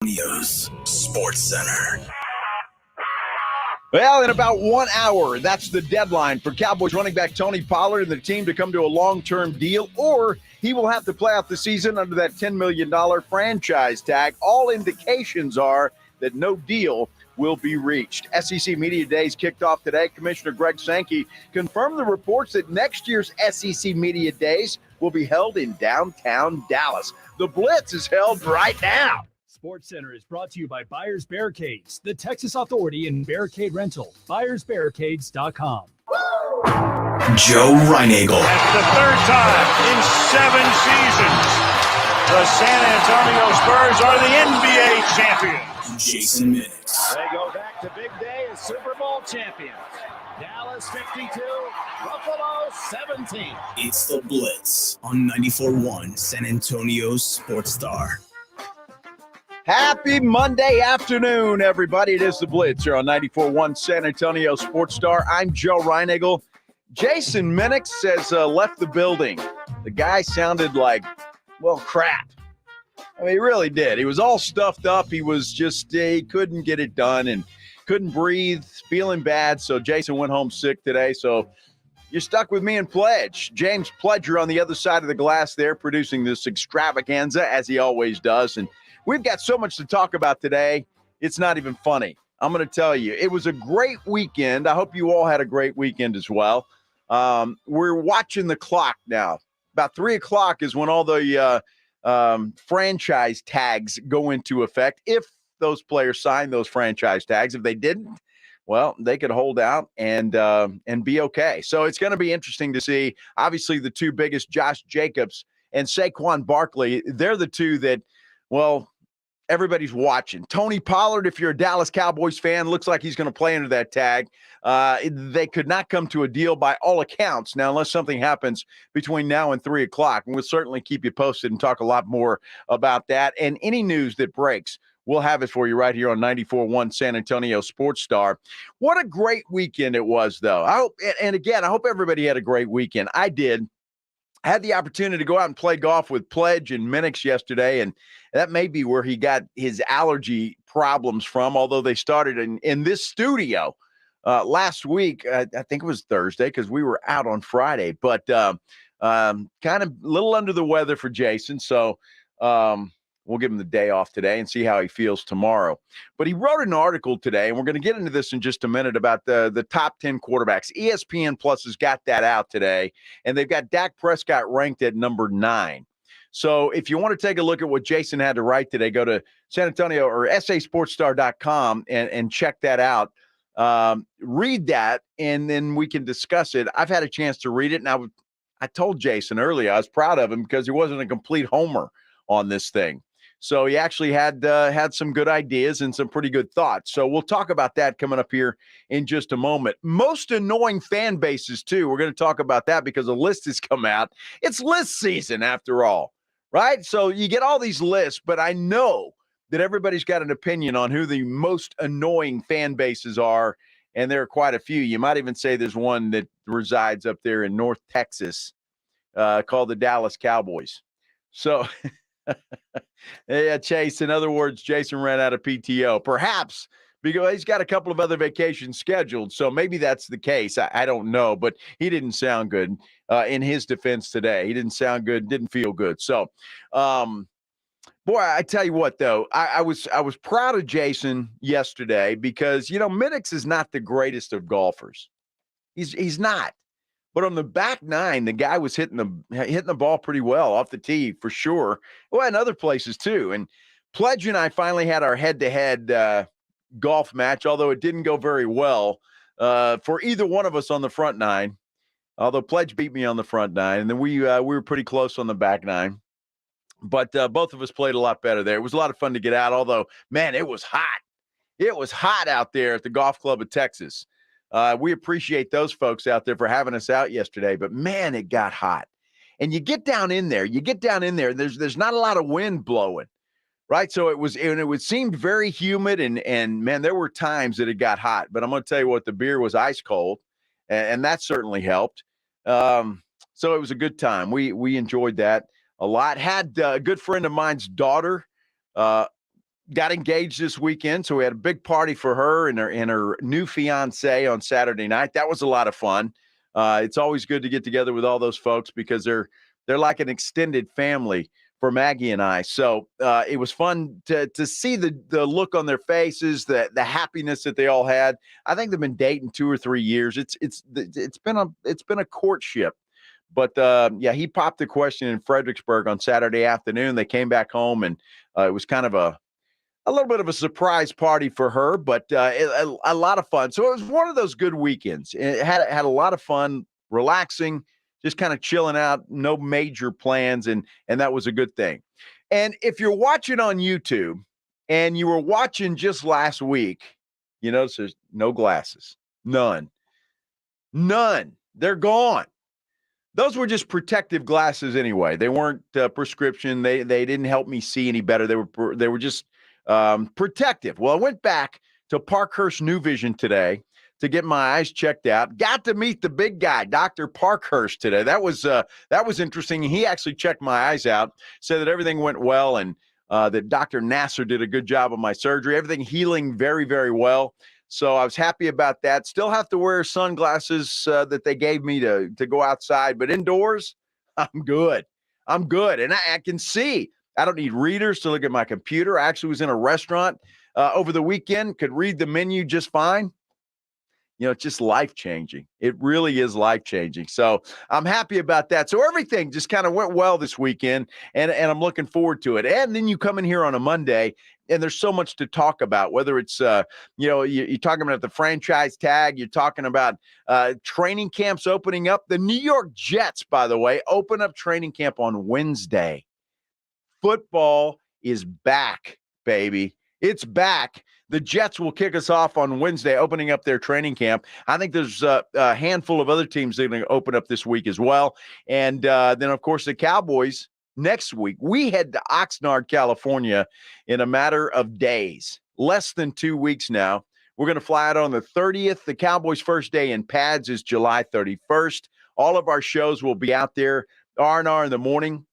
News Sports Center. Well, in about 1 hour, that's the deadline for Cowboys running back Tony Pollard and the team to come to a long-term deal, or he will have to play out the season under that $10 million franchise tag. All indications are that no deal will be reached. SEC Media Days kicked off today. Commissioner Greg Sankey confirmed the reports that next year's SEC Media Days will be held in downtown Dallas. The Blitz is held right now. Sports Center is brought to you by Buyers Barricades, the Texas Authority in Barricade Rental. BuyersBarricades.com. Joe Reinagel. That's the third time in 7 seasons, the San Antonio Spurs are the NBA champions. Jason Minix. They go back to big day as Super Bowl champions. Dallas 52, Buffalo 17. It's the Blitz on 94.1 San Antonio's Sports Star. Happy Monday afternoon, everybody. It is the Blitz here on 94.1 San Antonio Sports Star. I'm Joe Reinagel. Jason Minix has left the building. The guy sounded like, well, crap. I mean, he really did. He was all stuffed up. He was just, he couldn't get it done and couldn't breathe, feeling bad. So Jason went home sick today. So you're stuck with me and Pledge. James Pledger on the other side of the glass there, producing this extravaganza, as he always does. And we've got so much to talk about today, it's not even funny. I'm going to tell you, it was a great weekend. I hope you all had a great weekend as well. We're watching the clock now. About 3 o'clock is when all the franchise tags go into effect. If those players sign those franchise tags, if they didn't, well, they could hold out and be okay. So it's going to be interesting to see. Obviously, the two biggest, Josh Jacobs and Saquon Barkley, they're the two that, well, everybody's watching. Tony Pollard, if you're a Dallas Cowboys fan, looks like he's going to play under that tag. They could not come to a deal by all accounts now, unless something happens between now and 3 o'clock. And we'll certainly keep you posted and talk a lot more about that. And any news that breaks, we'll have it for you right here on 94.1 San Antonio Sports Star. What a great weekend it was, though. I hope everybody had a great weekend. I did. I had the opportunity to go out and play golf with Pledge and Minix yesterday, and that may be where he got his allergy problems from, although they started in this studio last week. I think it was Thursday because we were out on Friday, but kind of a little under the weather for Jason, so we'll give him the day off today and see how he feels tomorrow. But he wrote an article today, and we're going to get into this in just a minute, about the top 10 quarterbacks. ESPN Plus has got that out today, and they've got Dak Prescott ranked at number 9. So if you want to take a look at what Jason had to write today, go to San Antonio or sasportstar.com and check that out. Read that, and then we can discuss it. I've had a chance to read it, and I told Jason earlier I was proud of him because he wasn't a complete homer on this thing. So he actually had some good ideas and some pretty good thoughts. So we'll talk about that coming up here in just a moment. Most annoying fan bases, too. We're going to talk about that because a list has come out. It's list season, after all, right? So you get all these lists, but I know that everybody's got an opinion on who the most annoying fan bases are, and there are quite a few. You might even say there's one that resides up there in North Texas called the Dallas Cowboys. So – yeah, Chase. In other words, Jason ran out of PTO. Perhaps because he's got a couple of other vacations scheduled. So maybe that's the case. I don't know, but he didn't sound good in his defense today. He didn't sound good, didn't feel good. So, boy, I tell you what, though, I was proud of Jason yesterday because, Minix is not the greatest of golfers. He's not. But on the back nine, the guy was hitting the ball pretty well off the tee for sure. Well, and other places too. And Pledge and I finally had our head-to-head golf match, although it didn't go very well for either one of us on the front nine. Although Pledge beat me on the front nine, and then we were pretty close on the back nine. But both of us played a lot better there. It was a lot of fun to get out. Although, man, it was hot. It was hot out there at the Golf Club of Texas. We appreciate those folks out there for having us out yesterday, but man, it got hot. And you get down in there, there's not a lot of wind blowing, right? So it seemed very humid and man, there were times that it got hot, but I'm going to tell you what, the beer was ice cold and that certainly helped. So it was a good time. We enjoyed that a lot. Had a good friend of mine's daughter, got engaged this weekend, so we had a big party for her and her new fiance on Saturday night. That was a lot of fun. It's always good to get together with all those folks because they're like an extended family for Maggie and I. So it was fun to see the look on their faces, the happiness that they all had. I think they've been dating 2 or 3 years. It's been a courtship. But he popped the question in Fredericksburg on Saturday afternoon. They came back home, and it was kind of a little bit of a surprise party for her, but a lot of fun. So it was one of those good weekends. It had a lot of fun, relaxing, just kind of chilling out, no major plans, and that was a good thing. And if you're watching on YouTube and you were watching just last week, you notice there's no glasses. None. They're gone. Those were just protective glasses anyway. They weren't prescription. They didn't help me see any better. They were just protective. Well, I went back to Parkhurst New Vision today to get my eyes checked out. Got to meet the big guy, Dr. Parkhurst, today. That was interesting. He actually checked my eyes out, said that everything went well, and that Dr. Nasser did a good job of my surgery. Everything healing very, very well. So I was happy about that. Still have to wear sunglasses that they gave me to go outside, but indoors, I'm good. And I can see. I don't need readers to look at my computer. I actually was in a restaurant over the weekend, could read the menu just fine. It's just life-changing. It really is life-changing. So I'm happy about that. So everything just kind of went well this weekend, and I'm looking forward to it. And then you come in here on a Monday, and there's so much to talk about, whether it's, you're talking about the franchise tag, you're talking about training camps opening up. The New York Jets, by the way, open up training camp on Wednesday. Football is back, baby. It's back. The Jets will kick us off on Wednesday, opening up their training camp. I think there's a handful of other teams that are going to open up this week as well. And then, of course, the Cowboys next week. We head to Oxnard, California in a matter of days, less than 2 weeks now. We're going to fly out on the 30th. The Cowboys' first day in pads is July 31st. All of our shows will be out there, R&R in the morning,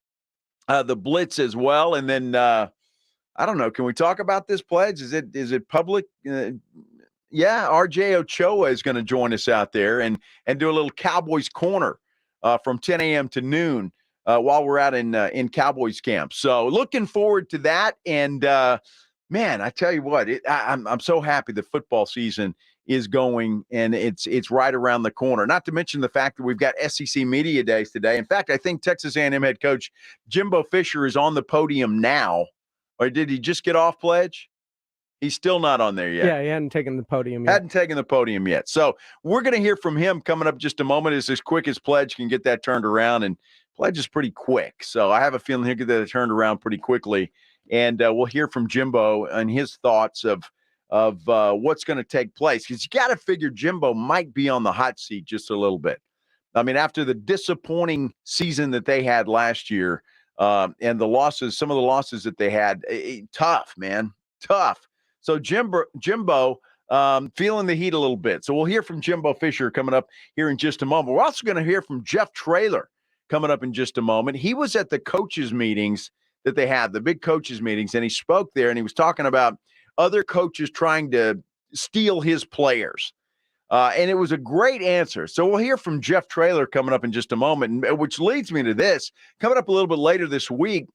the Blitz as well. And then I don't know. Can we talk about this pledge? Is it public? RJ Ochoa is going to join us out there and do a little Cowboys Corner from 10 a.m. to noon while we're out in Cowboys camp. So looking forward to that. And man, I tell you what, I'm so happy the football season is going, and it's right around the corner. Not to mention the fact that we've got SEC Media Days today. In fact, I think Texas A&M head coach Jimbo Fisher is on the podium now. Or did he just get off pledge? He's still not on there yet. Yeah, he hadn't taken the podium yet. So we're going to hear from him coming up just a moment. It's as quick as Pledge can get that turned around, and Pledge is pretty quick. So I have a feeling he'll get that turned around pretty quickly. And we'll hear from Jimbo and his thoughts of what's going to take place. Because you got to figure Jimbo might be on the hot seat just a little bit. I mean, after the disappointing season that they had last year, and some of the losses that they had, tough, man, tough. So Jimbo feeling the heat a little bit. So we'll hear from Jimbo Fisher coming up here in just a moment. We're also going to hear from Jeff Traylor coming up in just a moment. He was at the coaches meetings that they had, the big coaches meetings, and he spoke there, and he was talking about other coaches trying to steal his players. And it was a great answer. So we'll hear from Jeff Traylor coming up in just a moment, which leads me to this. Coming up a little bit later this week,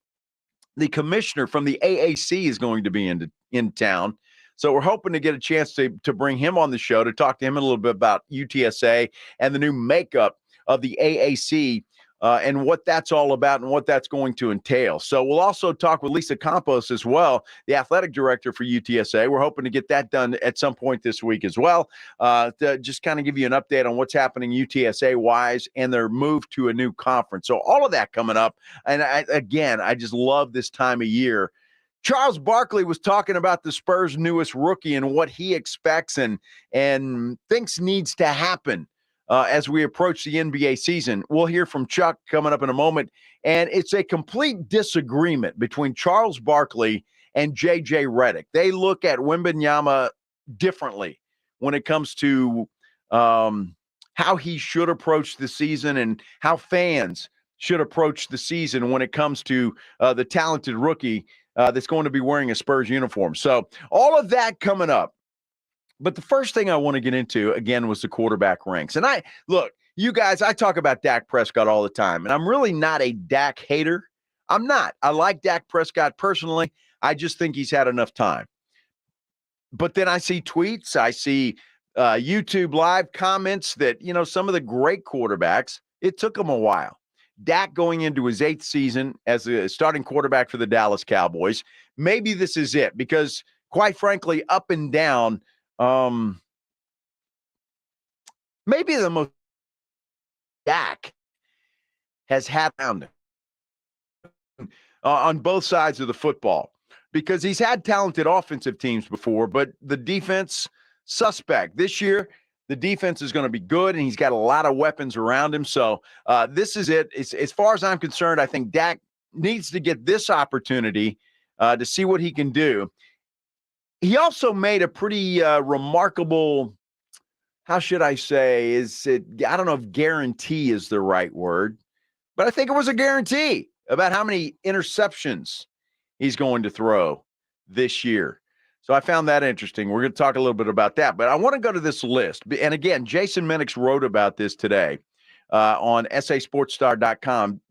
the commissioner from the AAC is going to be in town. So we're hoping to get a chance to bring him on the show to talk to him a little bit about UTSA and the new makeup of the AAC and what that's all about and what that's going to entail. So we'll also talk with Lisa Campos as well, the athletic director for UTSA. We're hoping to get that done at some point this week as well, to just kind of give you an update on what's happening UTSA-wise and their move to a new conference. So all of that coming up. And I just love this time of year. Charles Barkley was talking about the Spurs' newest rookie and what he expects and thinks needs to happen as we approach the NBA season. We'll hear from Chuck coming up in a moment. And it's a complete disagreement between Charles Barkley and J.J. Redick. They look at Wembanyama differently when it comes to how he should approach the season and how fans should approach the season when it comes to the talented rookie that's going to be wearing a Spurs uniform. So all of that coming up. But the first thing I want to get into, again, was the quarterback ranks. And look, you guys, I talk about Dak Prescott all the time, and I'm really not a Dak hater. I'm not. I like Dak Prescott personally. I just think he's had enough time. But then I see tweets, I see YouTube live comments that, some of the great quarterbacks, it took them a while. Dak going into his 8th season as a starting quarterback for the Dallas Cowboys. Maybe this is it because, quite frankly, up and down, maybe the most Dak has had on both sides of the football because he's had talented offensive teams before, but the defense, suspect. This year, the defense is going to be good, and he's got a lot of weapons around him. So this is it. As far as I'm concerned, I think Dak needs to get this opportunity to see what he can do. He also made a pretty remarkable, how should I say, I don't know if guarantee is the right word, but I think it was a guarantee about how many interceptions he's going to throw this year. So I found that interesting. We're going to talk a little bit about that, but I want to go to this list. And again, Jason Minix wrote about this today on sasportstar.com.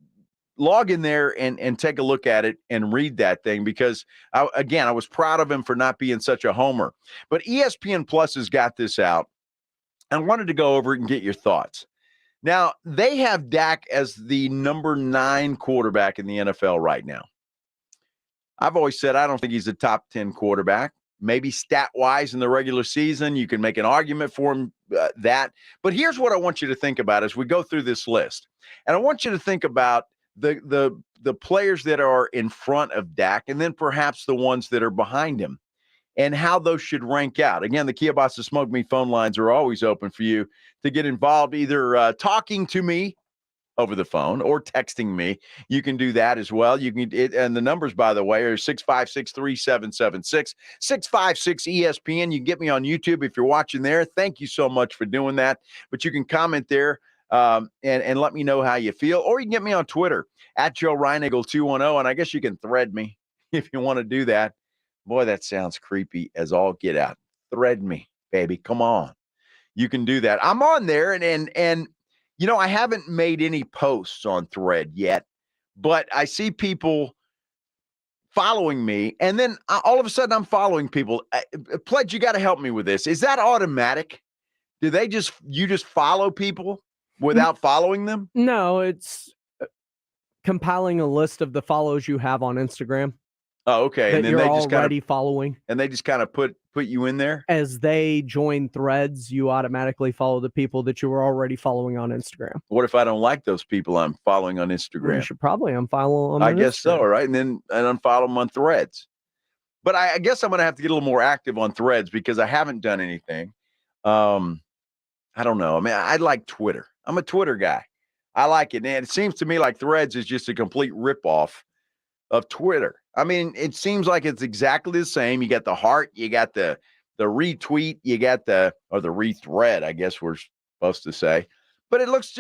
Log in there and take a look at it and read that thing because, I was proud of him for not being such a homer. But ESPN Plus has got this out. I wanted to go over it and get your thoughts. Now, they have Dak as the number 9 quarterback in the NFL right now. I've always said I don't think he's a top 10 quarterback. Maybe stat-wise in the regular season, you can make an argument for him that. But here's what I want you to think about as we go through this list. And I want you to think about the players that are in front of Dak and then perhaps the ones that are behind him and how those should rank out. Again, the Kielbasa Smoke Me phone lines are always open for you to get involved, either talking to me over the phone or texting me. You can do that as well. You can, and the numbers, by the way, are 656-3776, 656-ESPN. You can get me on YouTube if you're watching there. Thank you so much for doing that. But you can comment there and let me know how you feel. Or you can get me on Twitter, at Joe Reinagle 210. And I guess you can thread me if you want to do that. Boy, that sounds creepy as all get out. Thread me, baby. Come on. You can do that. I'm on there, and I haven't made any posts on Thread yet, but I see people following me, and then all of a sudden I'm following people. Pledge, you got to help me with this. Is that automatic? Do you just follow people without following them? No, it's compiling a list of the follows you have on Instagram. Oh, okay. And then they just already following. And they just kind of put you in there? As they join threads, you automatically follow the people that you were already following on Instagram. What if I don't like those people I'm following on Instagram? You should probably unfollow them on I guess Instagram. so, right? And then unfollow them on threads. But I guess I'm going to have to get a little more active on threads because I haven't done anything. I don't know. I mean, I like Twitter. I'm a Twitter guy. I like it. And it seems to me like threads is just a complete ripoff of Twitter. I mean, it seems like it's exactly the same. You got the heart, you got the retweet, you got the rethread, I guess we're supposed to say. But it looks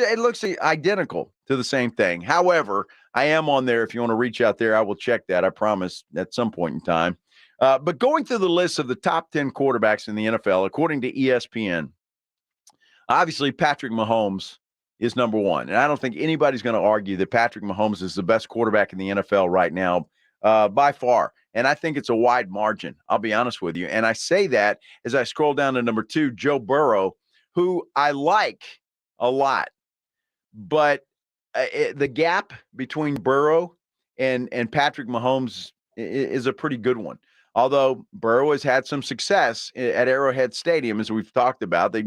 identical to the same thing. However, I am on there. If you want to reach out there, I will check that. I promise at some point in time. But going through the list of the top 10 quarterbacks in the NFL, according to ESPN, obviously Patrick Mahomes is number 1. And I don't think anybody's going to argue that Patrick Mahomes is the best quarterback in the NFL right now by far. And I think it's a wide margin. I'll be honest with you. And I say that as I scroll down to number 2, Joe Burrow, who I like a lot. But the gap between Burrow and Patrick Mahomes is a pretty good one. Although Burrow has had some success at Arrowhead Stadium, as we've talked about. They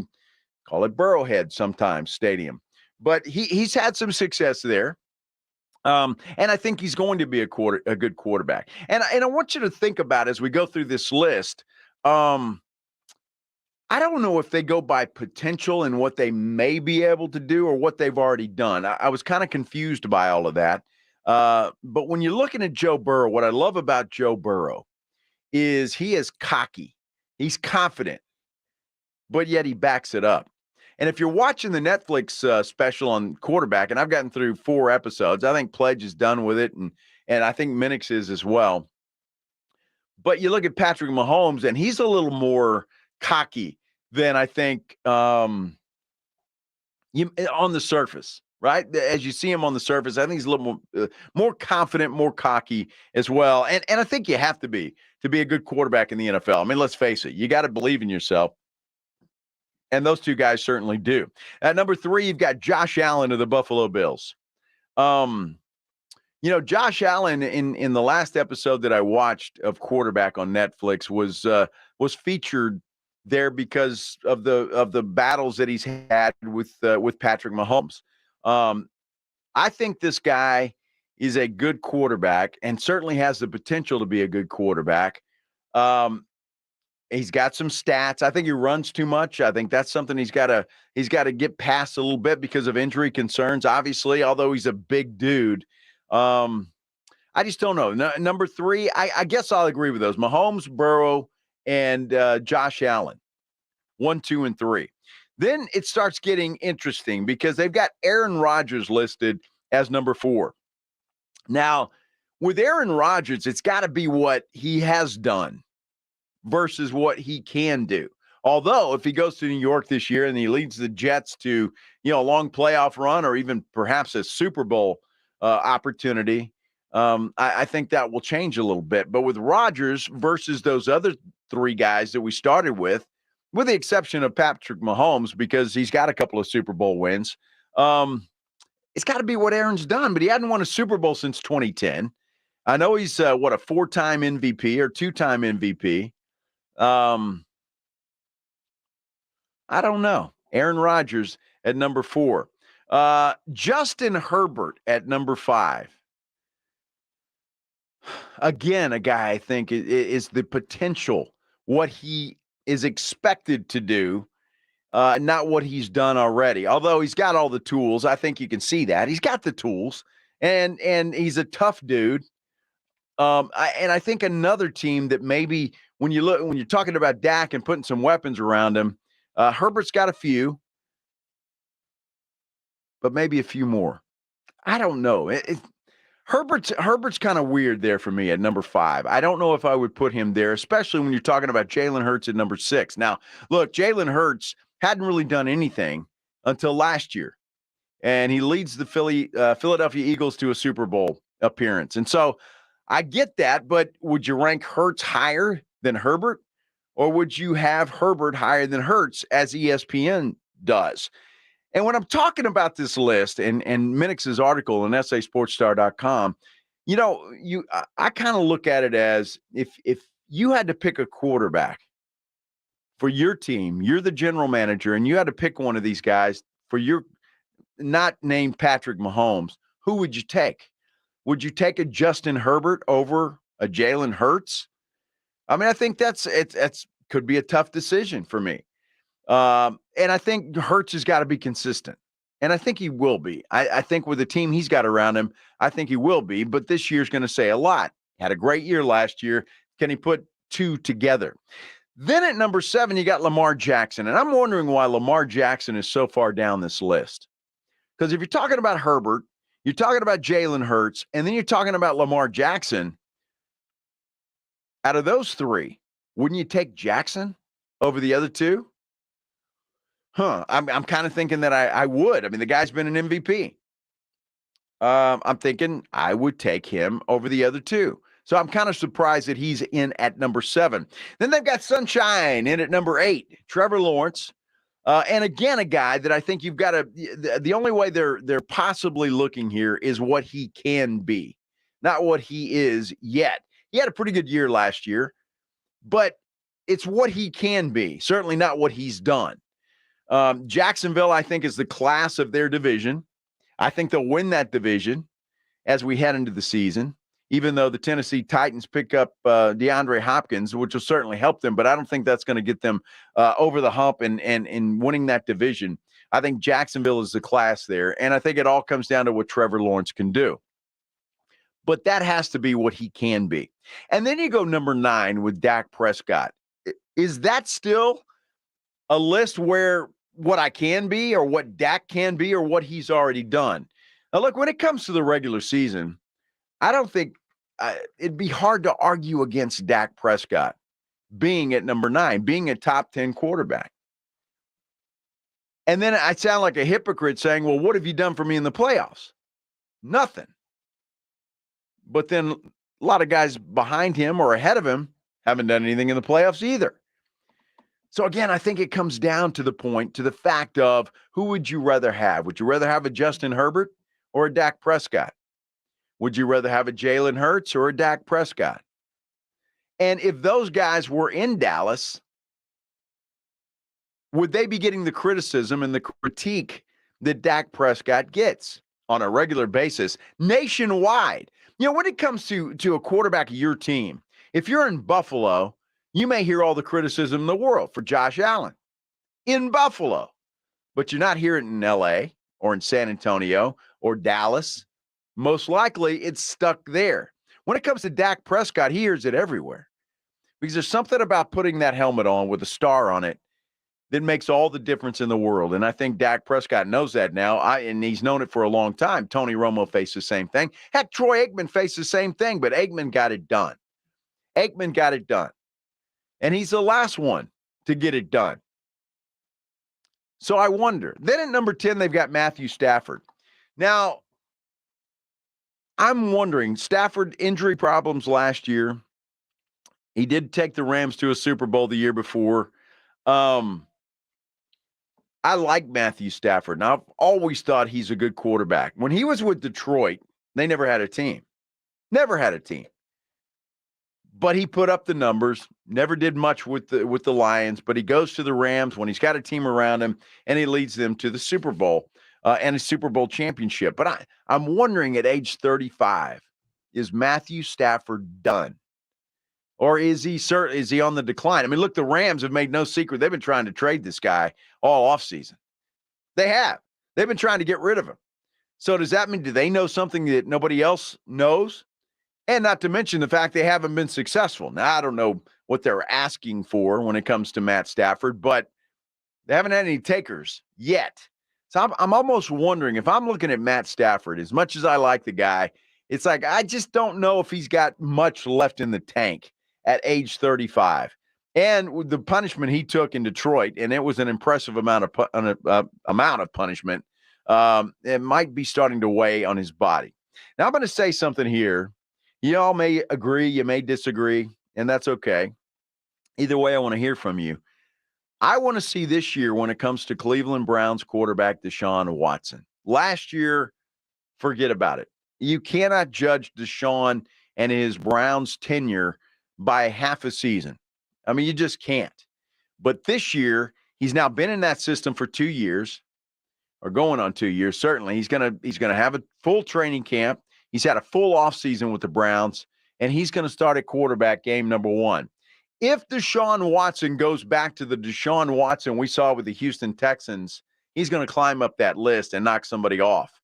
call it Burrowhead sometimes Stadium. But he's had some success there. And I think he's going to be a good quarterback. And I want you to think about as we go through this list, I don't know if they go by potential and what they may be able to do or what they've already done. I was kind of confused by all of that. But when you're looking at Joe Burrow, what I love about Joe Burrow is he is cocky. He's confident, but yet he backs it up. And if you're watching the Netflix special on quarterback, and I've gotten through 4 episodes, I think Pledge is done with it, and I think Minix is as well. But you look at Patrick Mahomes, and he's a little more cocky than I think on the surface, right? As you see him on the surface, I think he's a little more confident, more cocky as well. And I think you have to be a good quarterback in the NFL. I mean, let's face it, you got to believe in yourself. And those two guys certainly do. At number 3, you've got Josh Allen of the Buffalo Bills. Josh Allen in the last episode that I watched of Quarterback on Netflix was featured there because of the battles that he's had with Patrick Mahomes. I think this guy is a good quarterback and certainly has the potential to be a good quarterback. He's got some stats. I think he runs too much. I think that's something he's got to get past a little bit because of injury concerns. Obviously, although he's a big dude, I just don't know. Number 3, I guess I'll agree with those: Mahomes, Burrow, and Josh Allen. 1, 2, and 3. Then it starts getting interesting because they've got Aaron Rodgers listed as number 4. Now, with Aaron Rodgers, it's got to be what he has done versus what he can do. Although, if he goes to New York this year and he leads the Jets to, a long playoff run or even perhaps a Super Bowl opportunity, I think that will change a little bit. But with Rodgers versus those other 3 guys that we started with the exception of Patrick Mahomes, because he's got a couple of Super Bowl wins, it's got to be what Aaron's done. But he hadn't won a Super Bowl since 2010. I know he's, a 4-time MVP or 2-time MVP. I don't know. Aaron Rodgers at number 4. Justin Herbert at number 5. Again, a guy I think is the potential, what he is expected to do, not what he's done already. Although he's got all the tools. I think you can see that. He's got the tools, and he's a tough dude. I think another team that maybe when you're talking about Dak and putting some weapons around him, Herbert's got a few, but maybe a few more. I don't know. Herbert's kind of weird there for me at number 5. I don't know if I would put him there, especially when you're talking about Jalen Hurts at number 6. Now, look, Jalen Hurts hadn't really done anything until last year, and he leads the Philadelphia Eagles to a Super Bowl appearance. And so I get that, but would you rank Hurts higher than Herbert, or would you have Herbert higher than Hurts as ESPN does? And when I'm talking about this list and Minix's article on SASportsStar.com, I kind of look at it as if you had to pick a quarterback for your team, you're the general manager, and you had to pick one of these guys for your not named Patrick Mahomes, who would you take? Would you take a Justin Herbert over a Jalen Hurts? I mean, I think that's could be a tough decision for me. And I think Hurts has got to be consistent. And I think he will be. I think with the team he's got around him, I think he will be. But this year's going to say a lot. Had a great year last year. Can he put 2 together? Then at number 7, you got Lamar Jackson. And I'm wondering why Lamar Jackson is so far down this list. Because if you're talking about Herbert, you're talking about Jalen Hurts, and then you're talking about Lamar Jackson, out of those 3, wouldn't you take Jackson over the other 2? I'm kind of thinking that I would. I mean, the guy's been an MVP. I'm thinking I would take him over the other 2. So I'm kind of surprised that he's in at number 7. Then they've got Sunshine in at number 8, Trevor Lawrence. And again, a guy that I think you've got to – the only way they're possibly looking here is what he can be, not what he is yet. He had a pretty good year last year, but it's what he can be, certainly not what he's done. Jacksonville, I think, is the class of their division. I think they'll win that division as we head into the season, even though the Tennessee Titans pick up DeAndre Hopkins, which will certainly help them, but I don't think that's going to get them over the hump and winning that division. I think Jacksonville is the class there, and I think it all comes down to what Trevor Lawrence can do. But that has to be what he can be. And then you go number 9 with Dak Prescott. Is that still a list where what I can be or what Dak can be or what he's already done? Now, look, when it comes to the regular season, I don't think it'd be hard to argue against Dak Prescott being at number 9, being a top 10 quarterback. And then I sound like a hypocrite saying, well, what have you done for me in the playoffs? Nothing. But then a lot of guys behind him or ahead of him haven't done anything in the playoffs either. So again, I think it comes down to the fact of who would you rather have? Would you rather have a Justin Herbert or a Dak Prescott? Would you rather have a Jalen Hurts or a Dak Prescott? And if those guys were in Dallas, would they be getting the criticism and the critique that Dak Prescott gets on a regular basis nationwide? You know, when it comes to a quarterback of your team, if you're in Buffalo, you may hear all the criticism in the world for Josh Allen in Buffalo, but you're not hearing it in LA or in San Antonio or Dallas. Most likely it's stuck there. When it comes to Dak Prescott, he hears it everywhere because there's something about putting that helmet on with a star on it that makes all the difference in the world. And I think Dak Prescott knows that now, and he's known it for a long time. Tony Romo faced the same thing. Heck, Troy Aikman faced the same thing, but Aikman got it done. Aikman got it done. And he's the last one to get it done. So I wonder. Then at number 10, they've got Matthew Stafford. Now, I'm wondering, Stafford injury problems last year. He did take the Rams to a Super Bowl the year before. I like Matthew Stafford. Now, I've always thought he's a good quarterback. When he was with Detroit, they never had a team. Never had a team. But he put up the numbers, never did much with the Lions, but he goes to the Rams when he's got a team around him, and he leads them to the Super Bowl and a Super Bowl championship. But I'm wondering at age 35, is Matthew Stafford done? Or is he on the decline? I mean, look, the Rams have made no secret. They've been trying to trade this guy all offseason. They have. They've been trying to get rid of him. So does that mean, do they know something that nobody else knows? And not to mention the fact they haven't been successful. Now, I don't know what they're asking for when it comes to Matt Stafford, but they haven't had any takers yet. So I'm almost wondering, if I'm looking at Matt Stafford, as much as I like the guy, it's like I just don't know if he's got much left in the tank at age 35. And with the punishment he took in Detroit, and it was an impressive amount of punishment, it might be starting to weigh on his body. Now, I'm going to say something here. You all may agree, you may disagree, and that's okay. Either way, I want to hear from you. I want to see this year, when it comes to Cleveland Browns quarterback Deshaun Watson. Last year, forget about it. You cannot judge Deshaun and his Browns tenure by half a season. I mean, you just can't. But this year, he's now been in that system for 2 years, or going on 2 years. Certainly, he's gonna have a full training camp. He's had a full offseason with the Browns, and he's going to start at quarterback game number 1. If Deshaun Watson goes back to the Deshaun Watson we saw with the Houston Texans, he's going to climb up that list and knock somebody off.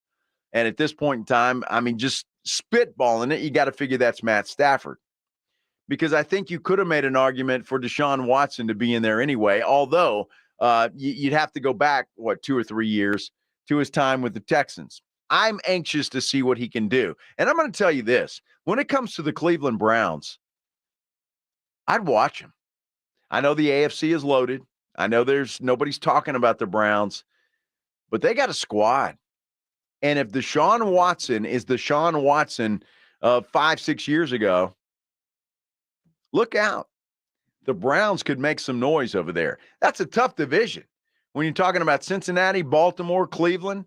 And at this point in time, I mean, just spitballing it, you got to figure that's Matt Stafford. Because I think you could have made an argument for Deshaun Watson to be in there anyway, although you'd have to go back, 2 or 3 years to his time with the Texans. I'm anxious to see what he can do. And I'm going to tell you this. When it comes to the Cleveland Browns, I'd watch him. I know the AFC is loaded. I know nobody's talking about the Browns, but they got a squad. And if Deshaun Watson is the Deshaun Watson of 5-6 years ago, look out. The Browns could make some noise over there. That's a tough division. When you're talking about Cincinnati, Baltimore, Cleveland,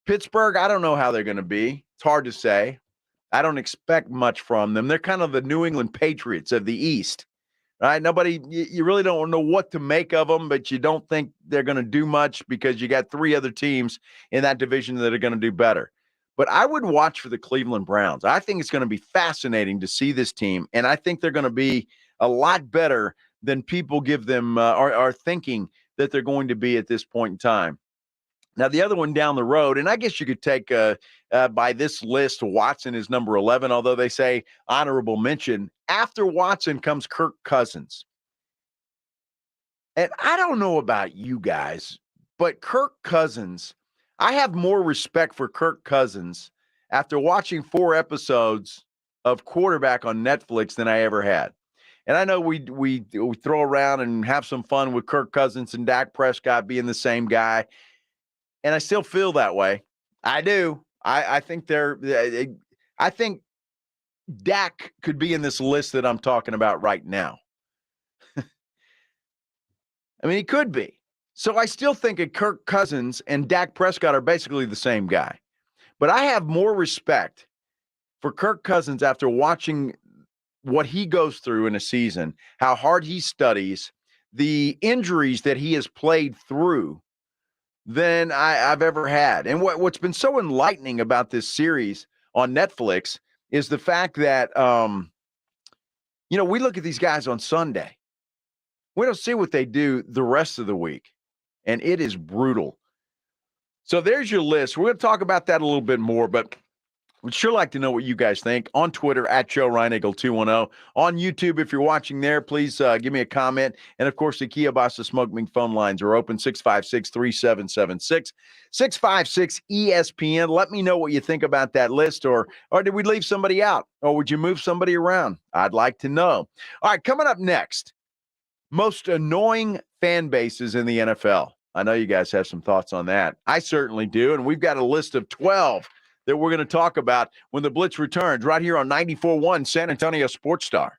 Pittsburgh, I don't know how they're going to be. It's hard to say. I don't expect much from them. They're kind of the New England Patriots of the East, right? You really don't know what to make of them, but you don't think they're going to do much because you got 3 other teams in that division that are going to do better. But I would watch for the Cleveland Browns. I think it's going to be fascinating to see this team, and I think they're going to be a lot better than people give them are thinking that they're going to be at this point in time. Now, the other one down the road, and I guess you could take by this list, Watson is number 11, although they say honorable mention. After Watson comes Kirk Cousins. And I don't know about you guys, but Kirk Cousins, I have more respect for Kirk Cousins after watching 4 episodes of quarterback on Netflix than I ever had. And I know we throw around and have some fun with Kirk Cousins and Dak Prescott being the same guy. And I still feel that way. I do. I think I think Dak could be in this list that I'm talking about right now. I mean, he could be. So I still think that Kirk Cousins and Dak Prescott are basically the same guy. But I have more respect for Kirk Cousins after watching what he goes through in a season, how hard he studies, the injuries that he has played through than I've ever had. And what's been so enlightening about this series on Netflix is the fact that, we look at these guys on Sunday. We don't see what they do the rest of the week. And it is brutal. So there's your list. We're going to talk about that a little bit more, but we'd sure like to know what you guys think on Twitter at Joe Reinagle 210. On YouTube, if you're watching there, please give me a comment. And, of course, the Kia Bassa Smoke Mink phone lines are open, 656-3776, 656-ESPN. Let me know what you think about that list, or did we leave somebody out, or would you move somebody around? I'd like to know. All right, coming up next, most annoying fan bases in the NFL. I know you guys have some thoughts on that. I certainly do, and we've got a list of 12 that we're going to talk about when the Blitz returns right here on 94.1 San Antonio Sports Star.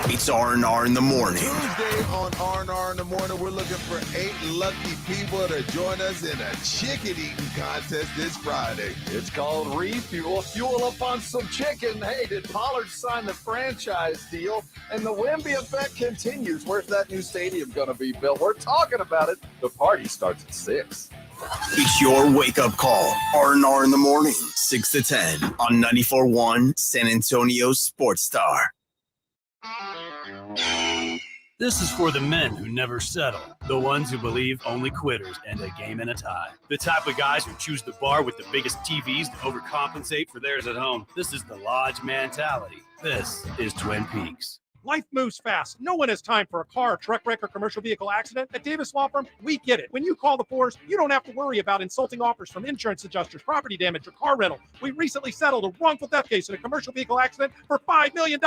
It's R&R in the morning. Tuesday on R&R in the morning, we're looking for 8 lucky people to join us in a chicken eating contest this Friday. It's called Refuel. Fuel up on some chicken. Hey, did Pollard sign the franchise deal? And the Wemby effect continues. Where's that new stadium going to be built? We're talking about it. The party starts at 6. It's your wake-up call. R&R in the morning, 6 to 10 on 94.1 San Antonio Sports Star. This is for the men who never settle, the ones who believe only quitters end a game in a tie, the type of guys who choose the bar with the biggest TVs to overcompensate for theirs at home. This is the Lodge mentality. This is Twin Peaks. Life moves fast. No one has time for a car, truck wreck, or commercial vehicle accident. At Davis Law Firm, we get it. When you call the fours, you don't have to worry about insulting offers from insurance adjusters, property damage, or car rental. We recently settled a wrongful death case in a commercial vehicle accident for $5 million.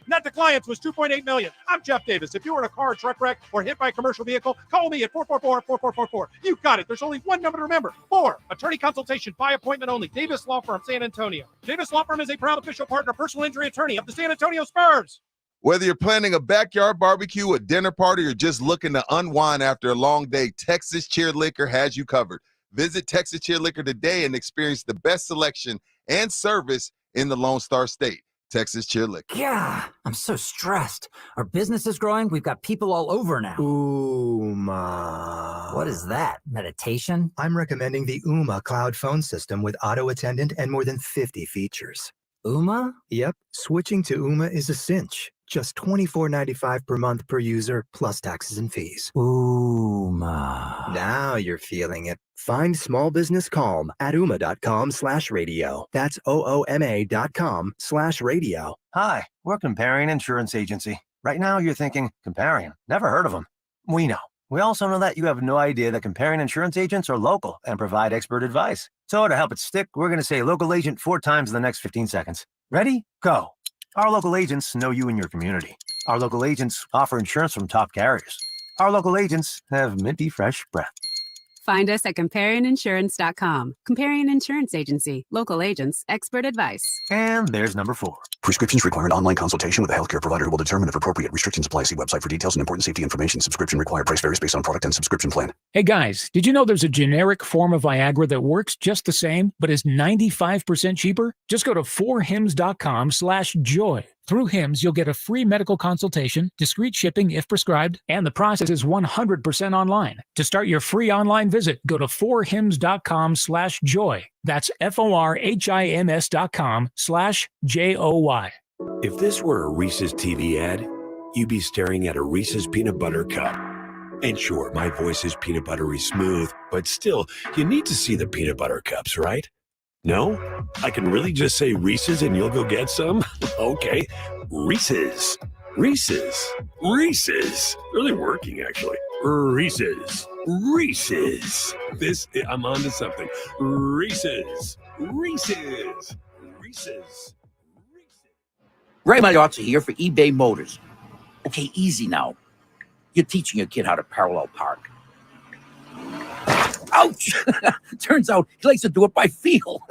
Net to clients was $2.8 million. I'm Jeff Davis. If you were in a car, truck wreck, or hit by a commercial vehicle, call me at 444-4444. You got it. There's only one number to remember. 4. Attorney consultation by appointment only. Davis Law Firm, San Antonio. Davis Law Firm is a proud official partner, personal injury attorney of the San Antonio Spurs. Whether you're planning a backyard barbecue, a dinner party, or just looking to unwind after a long day, Texas Cheer Liquor has you covered. Visit Texas Cheer Liquor today and experience the best selection and service in the Lone Star State. Texas Cheer Liquor. Yeah, I'm so stressed. Our business is growing. We've got people all over now. Ooma. What is that? Meditation? I'm recommending the Ooma cloud phone system with auto attendant and more than 50 features. Ooma? Yep. Switching to Ooma is a cinch. Just $24.95 per month per user, plus taxes and fees. Ooma. Now you're feeling it. Find small business calm at ooma.com/radio. That's OOMA.com/radio. Hi, we're Comparion Insurance Agency. Right now you're thinking, Comparion, never heard of them. We know. We also know that you have no idea that Comparion Insurance agents are local and provide expert advice. So to help it stick, we're going to say local agent 4 times in the next 15 seconds. Ready? Go. Our local agents know you and your community. Our local agents offer insurance from top carriers. Our local agents have minty fresh breath. Find us at ComparionInsurance.com. Comparion Insurance Agency. Local agents. Expert advice. And there's number 4. Prescriptions require an online consultation with a healthcare provider who will determine if appropriate. Restrictions apply. See website for details and important safety information. Subscription required. Price varies based on product and subscription plan. Hey guys, did you know there's a generic form of Viagra that works just the same, but is 95% cheaper? Just go to 4hims.com/joy. Through Hims, you'll get a free medical consultation, discreet shipping if prescribed, and the process is 100% online. To start your free online visit, go to 4hims.com/joy. That's FORHIMS.com/JOY. If this were a Reese's TV ad, you'd be staring at a Reese's peanut butter cup. And sure, my voice is peanut buttery smooth, but still, you need to see the peanut butter cups, right? No? I can really just say Reese's and you'll go get some? Okay. Reese's. Reese's. Reese's. Really working, actually. Reese's. Reese's. I'm on to something. Reese's. Reese's. Reese's. Ray Magliozzi here for eBay Motors. Okay, easy now. You're teaching your kid how to parallel park. Ouch! Turns out he likes to do it by feel.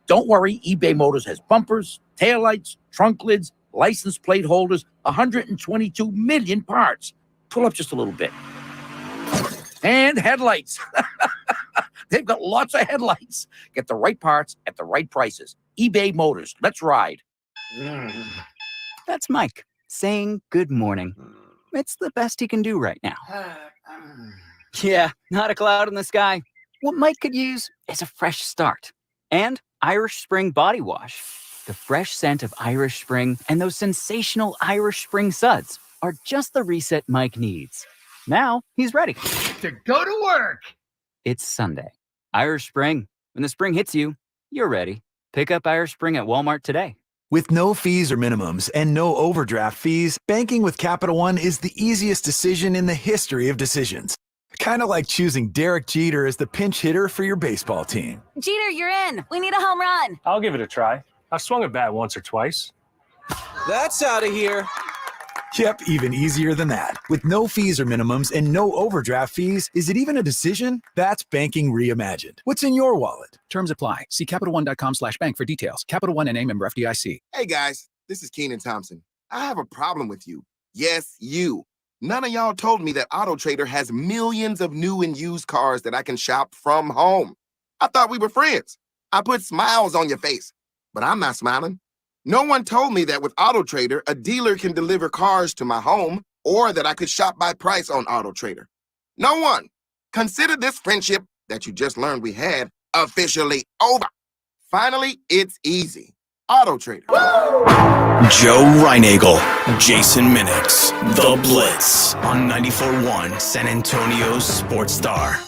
Don't worry, eBay Motors has bumpers, taillights, trunk lids, license plate holders, 122 million parts. Pull up just a little bit. And headlights. They've got lots of headlights. Get the right parts at the right prices. eBay Motors. Let's ride. That's Mike saying good morning. It's the best he can do right now. Yeah, not a cloud in the sky. What Mike could use is a fresh start. And Irish Spring Body Wash. The fresh scent of Irish Spring and those sensational Irish Spring suds are just the reset Mike needs. Now he's ready to go to work. It's Sunday. Irish Spring. When the spring hits you, you're ready. Pick up Irish Spring at Walmart today. With no fees or minimums and no overdraft fees, banking with Capital One is the easiest decision in the history of decisions. Kind of like choosing Derek Jeter as the pinch hitter for your baseball team. Jeter, you're in. We need a home run. I'll give it a try. I've swung a bat once or twice. That's out of here. Yep, even easier than that. With no fees or minimums and no overdraft fees, is it even a decision? That's banking reimagined. What's in your wallet? Terms apply. See CapitalOne.com/bank for details. Capital One N.A. member FDIC. Hey guys, this is Keenan Thompson. I have a problem with you. Yes, you. None of y'all told me that Auto Trader has millions of new and used cars that I can shop from home. I thought we were friends. I put smiles on your face, but I'm not smiling. No one told me that with Auto Trader, a dealer can deliver cars to my home or that I could shop by price on Auto Trader. No one. Consider this friendship that you just learned we had officially over. Finally, it's easy. Auto Trader. Joe Reinagel, Jason Minix, The Blitz on 94.1 San Antonio's Sports Star.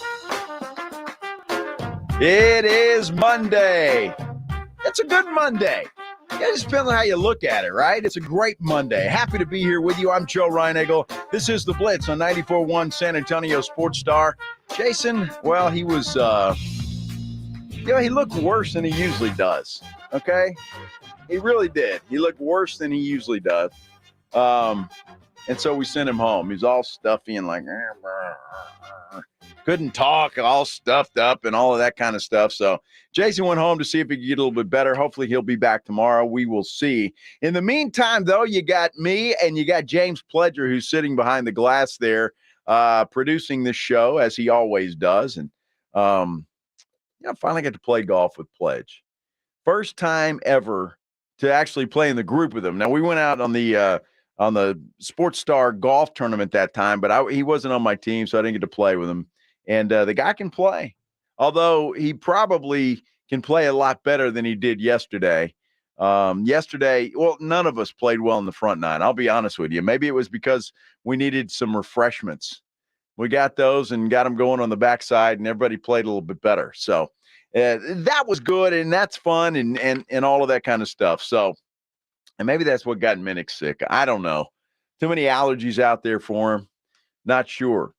It is Monday. It's a good Monday. Yeah, it just depends on how you look at it, right? It's a great Monday. Happy to be here with you. I'm Joe Reinagel. This is The Blitz on 94.1 San Antonio Sports Star. Jason, well, he was, he looked worse than he usually does, okay? He really did. He looked worse than he usually does. And so we sent him home. He was all stuffy and like, couldn't talk, all stuffed up and all of that kind of stuff. So Jason went home to see if he could get a little bit better. Hopefully he'll be back tomorrow. We will see. In the meantime, though, you got me and you got James Pledger, who's sitting behind the glass there, producing this show as he always does. And finally got to play golf with Pledge. First time ever to actually play in the group with him. Now, we went out on the Sports Star golf tournament that time, but he wasn't on my team, so I didn't get to play with him. And the guy can play, although he probably can play a lot better than he did yesterday. Well, none of us played well in the front nine. I'll be honest with you. Maybe it was because we needed some refreshments. We got those and got them going on the backside, and everybody played a little bit better. So that was good, and that's fun, and all of that kind of stuff. So, and maybe that's what got Minix sick. I don't know. Too many allergies out there for him. Not sure.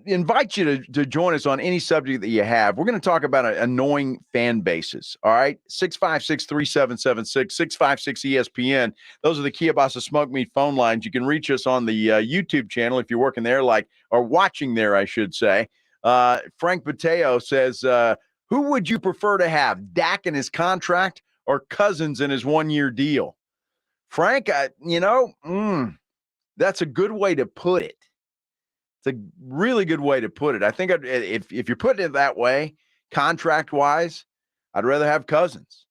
Invite you to join us on any subject that you have. We're going to talk about annoying fan bases. All right. 656-3776, 656-ESPN. Those are the Kielbasa Smoke Meat phone lines. You can reach us on the YouTube channel if you're working there, or watching there, I should say. Frank Mateo says, who would you prefer to have, Dak in his contract or Cousins in his one-year deal? Frank, that's a good way to put it. It's a really good way to put it. I think if you're putting it that way, contract-wise, I'd rather have Cousins.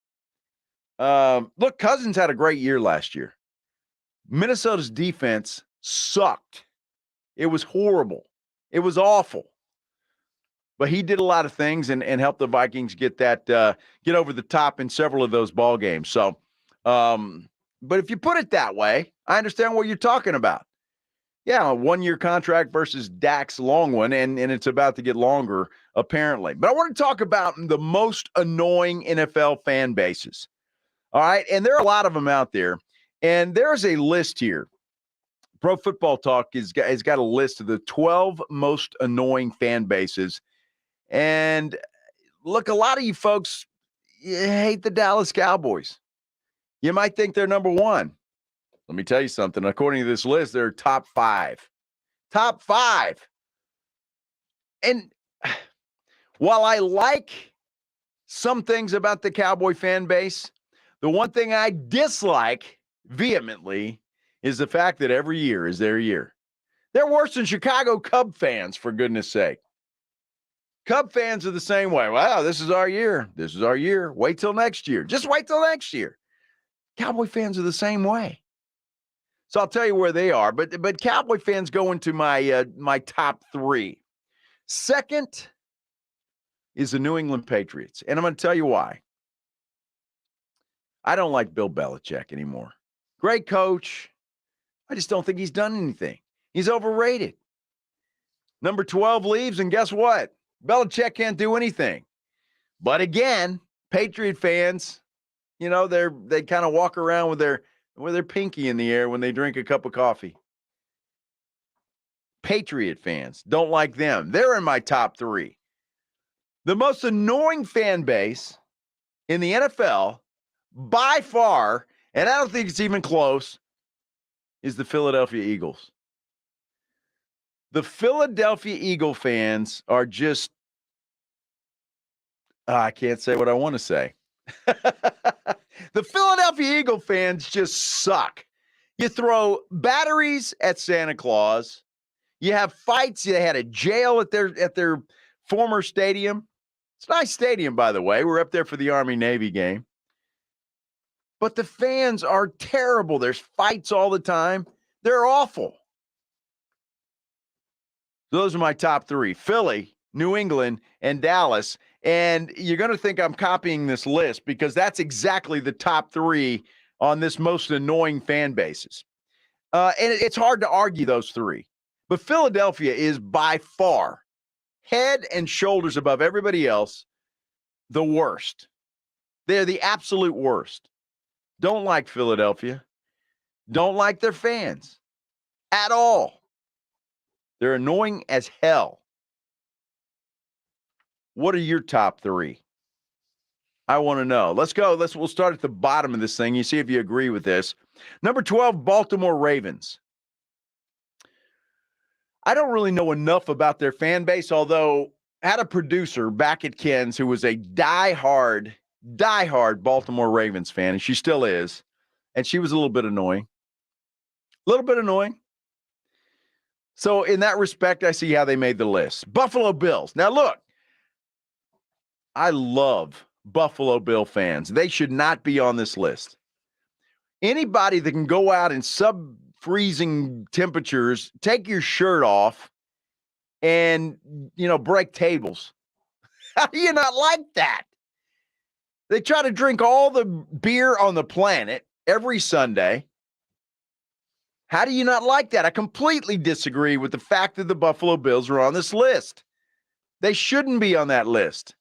Look, Cousins had a great year last year. Minnesota's defense sucked. It was horrible. It was awful. But he did a lot of things and helped the Vikings get over the top in several of those ball games. So, but if you put it that way, I understand what you're talking about. Yeah, a one-year contract versus Dak's long one, and it's about to get longer, apparently. But I want to talk about the most annoying NFL fan bases. All right, and there are a lot of them out there. And there's a list here. Pro Football Talk has got a list of the 12 most annoying fan bases. And look, a lot of you folks, you hate the Dallas Cowboys. You might think they're number one. Let me tell you something. According to this list, they're top 5. Top 5. And while I like some things about the Cowboy fan base, the one thing I dislike vehemently is the fact that every year is their year. They're worse than Chicago Cub fans, for goodness sake. Cub fans are the same way. Wow, this is our year. This is our year. Wait till next year. Just wait till next year. Cowboy fans are the same way. So I'll tell you where they are. But Cowboy fans go into my top 3. Second is the New England Patriots. And I'm going to tell you why. I don't like Bill Belichick anymore. Great coach. I just don't think he's done anything. He's overrated. Number 12 leaves, and guess what? Belichick can't do anything. But again, Patriot fans, you know, they kind of walk around with their pinky in the air when they drink a cup of coffee. Patriot fans, don't like them. They're in my top 3. The most annoying fan base in the NFL, by far, and I don't think it's even close, is the Philadelphia Eagles. The Philadelphia Eagle fans are just, I can't say what I want to say. The Philadelphia Eagle fans just suck. You throw batteries at Santa Claus. You have fights. They had a jail at their former stadium. It's a nice stadium, by the way. We're up there for the Army-Navy game. But the fans are terrible. There's fights all the time. They're awful. Those are my top 3. Philly, New England, and Dallas. And you're going to think I'm copying this list because that's exactly the top 3 on this most annoying fan bases. And it's hard to argue those 3. But Philadelphia is by far, head and shoulders above everybody else, the worst. They're the absolute worst. Don't like Philadelphia. Don't like their fans at all. They're annoying as hell. What are your top 3? I want to know. Let's go. We'll start at the bottom of this thing. You see if you agree with this. Number 12, Baltimore Ravens. I don't really know enough about their fan base, although I had a producer back at Ken's who was a diehard Baltimore Ravens fan, and she still is. And she was a little bit annoying. So in that respect, I see how they made the list. Buffalo Bills. Now look, I love Buffalo Bill fans. They should not be on this list. Anybody that can go out in sub-freezing temperatures, take your shirt off, and, break tables. How do you not like that? They try to drink all the beer on the planet every Sunday. How do you not like that? I completely disagree with the fact that the Buffalo Bills are on this list. They shouldn't be on that list.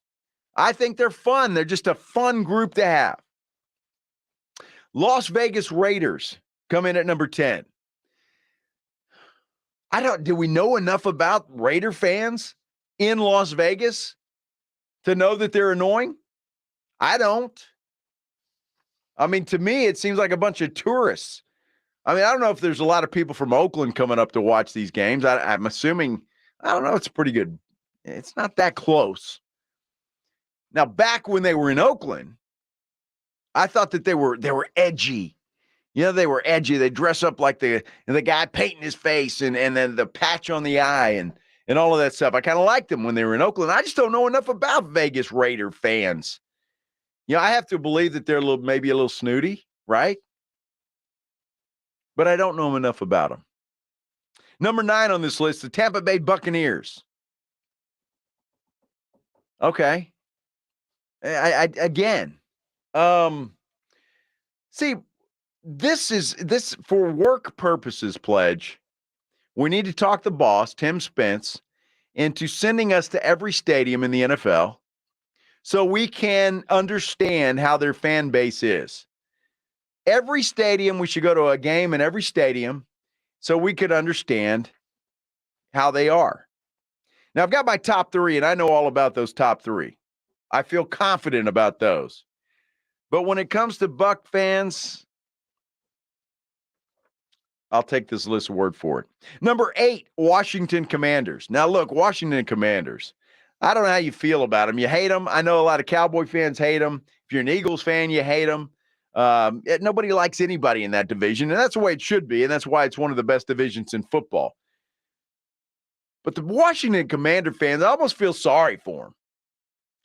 I think they're fun. They're just a fun group to have. Las Vegas Raiders come in at number 10. Do we know enough about Raider fans in Las Vegas to know that they're annoying? I don't. I mean, to me, it seems like a bunch of tourists. I mean, I don't know if there's a lot of people from Oakland coming up to watch these games. I'm assuming, I don't know, it's pretty good. It's not that close. Now, back when they were in Oakland, I thought that they were edgy. They were edgy. They dress up like the guy painting his face and then the patch on the eye and all of that stuff. I kind of liked them when they were in Oakland. I just don't know enough about Vegas Raider fans. I have to believe that they're maybe a little snooty, right? But I don't know enough about them. Number 9 on this list, the Tampa Bay Buccaneers. Okay. See, this for work purposes, Pledge. We need to talk the boss, Tim Spence, into sending us to every stadium in the NFL so we can understand how their fan base is. Every stadium, we should go to a game in every stadium so we could understand how they are. Now, I've got my top 3, and I know all about those top 3. I feel confident about those. But when it comes to Buck fans, I'll take this list word for it. Number 8, Washington Commanders. Now, look, Washington Commanders, I don't know how you feel about them. You hate them. I know a lot of Cowboy fans hate them. If you're an Eagles fan, you hate them. Nobody likes anybody in that division, and that's the way it should be, and that's why it's one of the best divisions in football. But the Washington Commander fans, I almost feel sorry for them.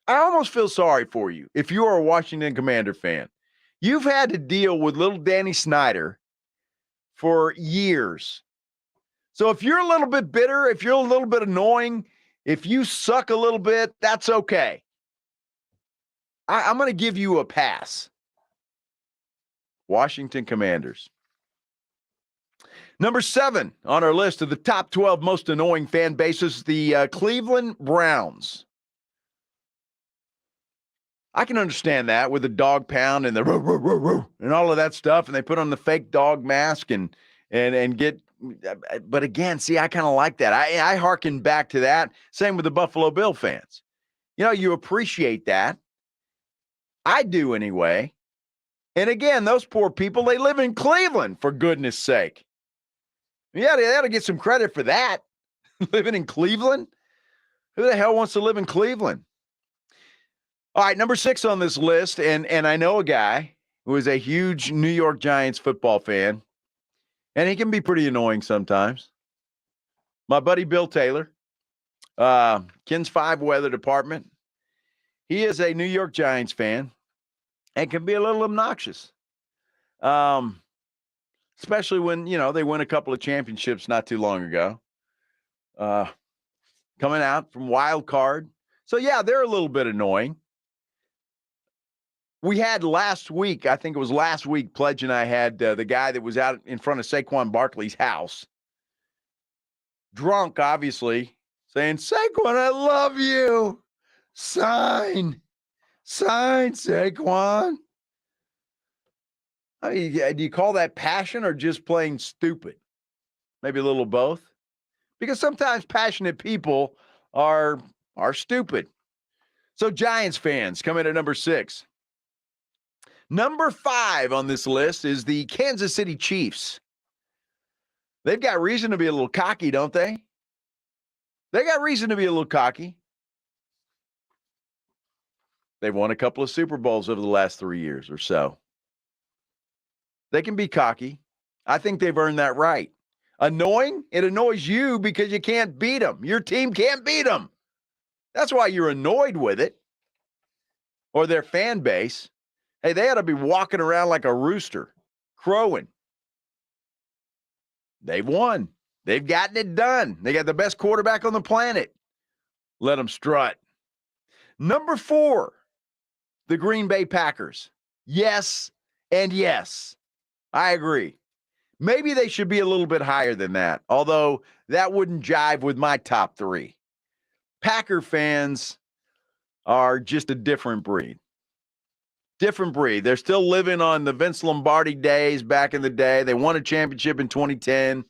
I almost feel sorry for you if you are a Washington Commander fan. You've had to deal with little Danny Snyder for years. So if you're a little bit bitter, if you're a little bit annoying, if you suck a little bit, that's okay. I'm going to give you a pass. Washington Commanders. Number 7 on our list of the top 12 most annoying fan bases, the Cleveland Browns. I can understand that with the dog pound and the roo, roo, roo, roo, and all of that stuff, and they put on the fake dog mask and get. But again, see, I kind of like that. I hearken back to that. Same with the Buffalo Bill fans. You know, you appreciate that. I do anyway. And again, those poor people, they live in Cleveland, for goodness sake. Yeah, they ought to get some credit for that. Living in Cleveland? Who the hell wants to live in Cleveland? All right, number 6 on this list, and I know a guy who is a huge New York Giants football fan, and he can be pretty annoying sometimes. My buddy Bill Taylor, Ken's 5 Weather Department. He is a New York Giants fan and can be a little obnoxious, especially when, you know, they win a couple of championships not too long ago, coming out from wild card. So, yeah, they're a little bit annoying. We had last week, I think it was last week, Pledge and I had the guy that was out in front of Saquon Barkley's house, drunk, obviously, saying, Saquon, I love you. Sign, Saquon. I mean, do you call that passion or just plain stupid? Maybe a little of both. Because sometimes passionate people are stupid. So Giants fans come in at number 6. Number 5 on this list is the Kansas City Chiefs. They've got reason to be a little cocky, don't they? They got reason to be a little cocky. They've won a couple of Super Bowls over the last 3 years or so. They can be cocky. I think they've earned that right. Annoying? It annoys you because you can't beat them. Your team can't beat them. That's why you're annoyed with it. Or their fan base. Hey, they ought to be walking around like a rooster, crowing. They've won. They've gotten it done. They got the best quarterback on the planet. Let them strut. Number 4, the Green Bay Packers. Yes and yes. I agree. Maybe they should be a little bit higher than that, although that wouldn't jive with my top 3. Packer fans are just a different breed. Different breed. They're still living on the Vince Lombardi days back in the day. They won a championship in 2010.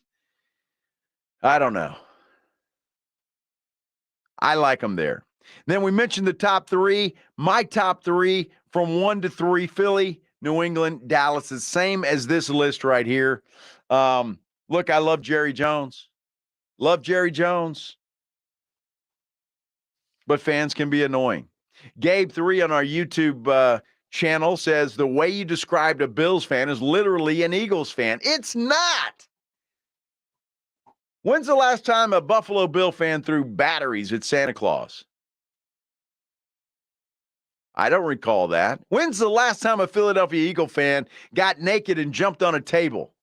I don't know. I like them there. Then we mentioned the top 3. My top 3 from 1 to 3, Philly, New England, Dallas is same as this list right here. Look, I love Jerry Jones. Love Jerry Jones. But fans can be annoying. Gabe 3 on our YouTube channel says the way you described a Bills fan is literally an Eagles fan. It's not. When's the last time a Buffalo Bill fan threw batteries at Santa Claus? I don't recall that. When's the last time a Philadelphia Eagle fan got naked and jumped on a table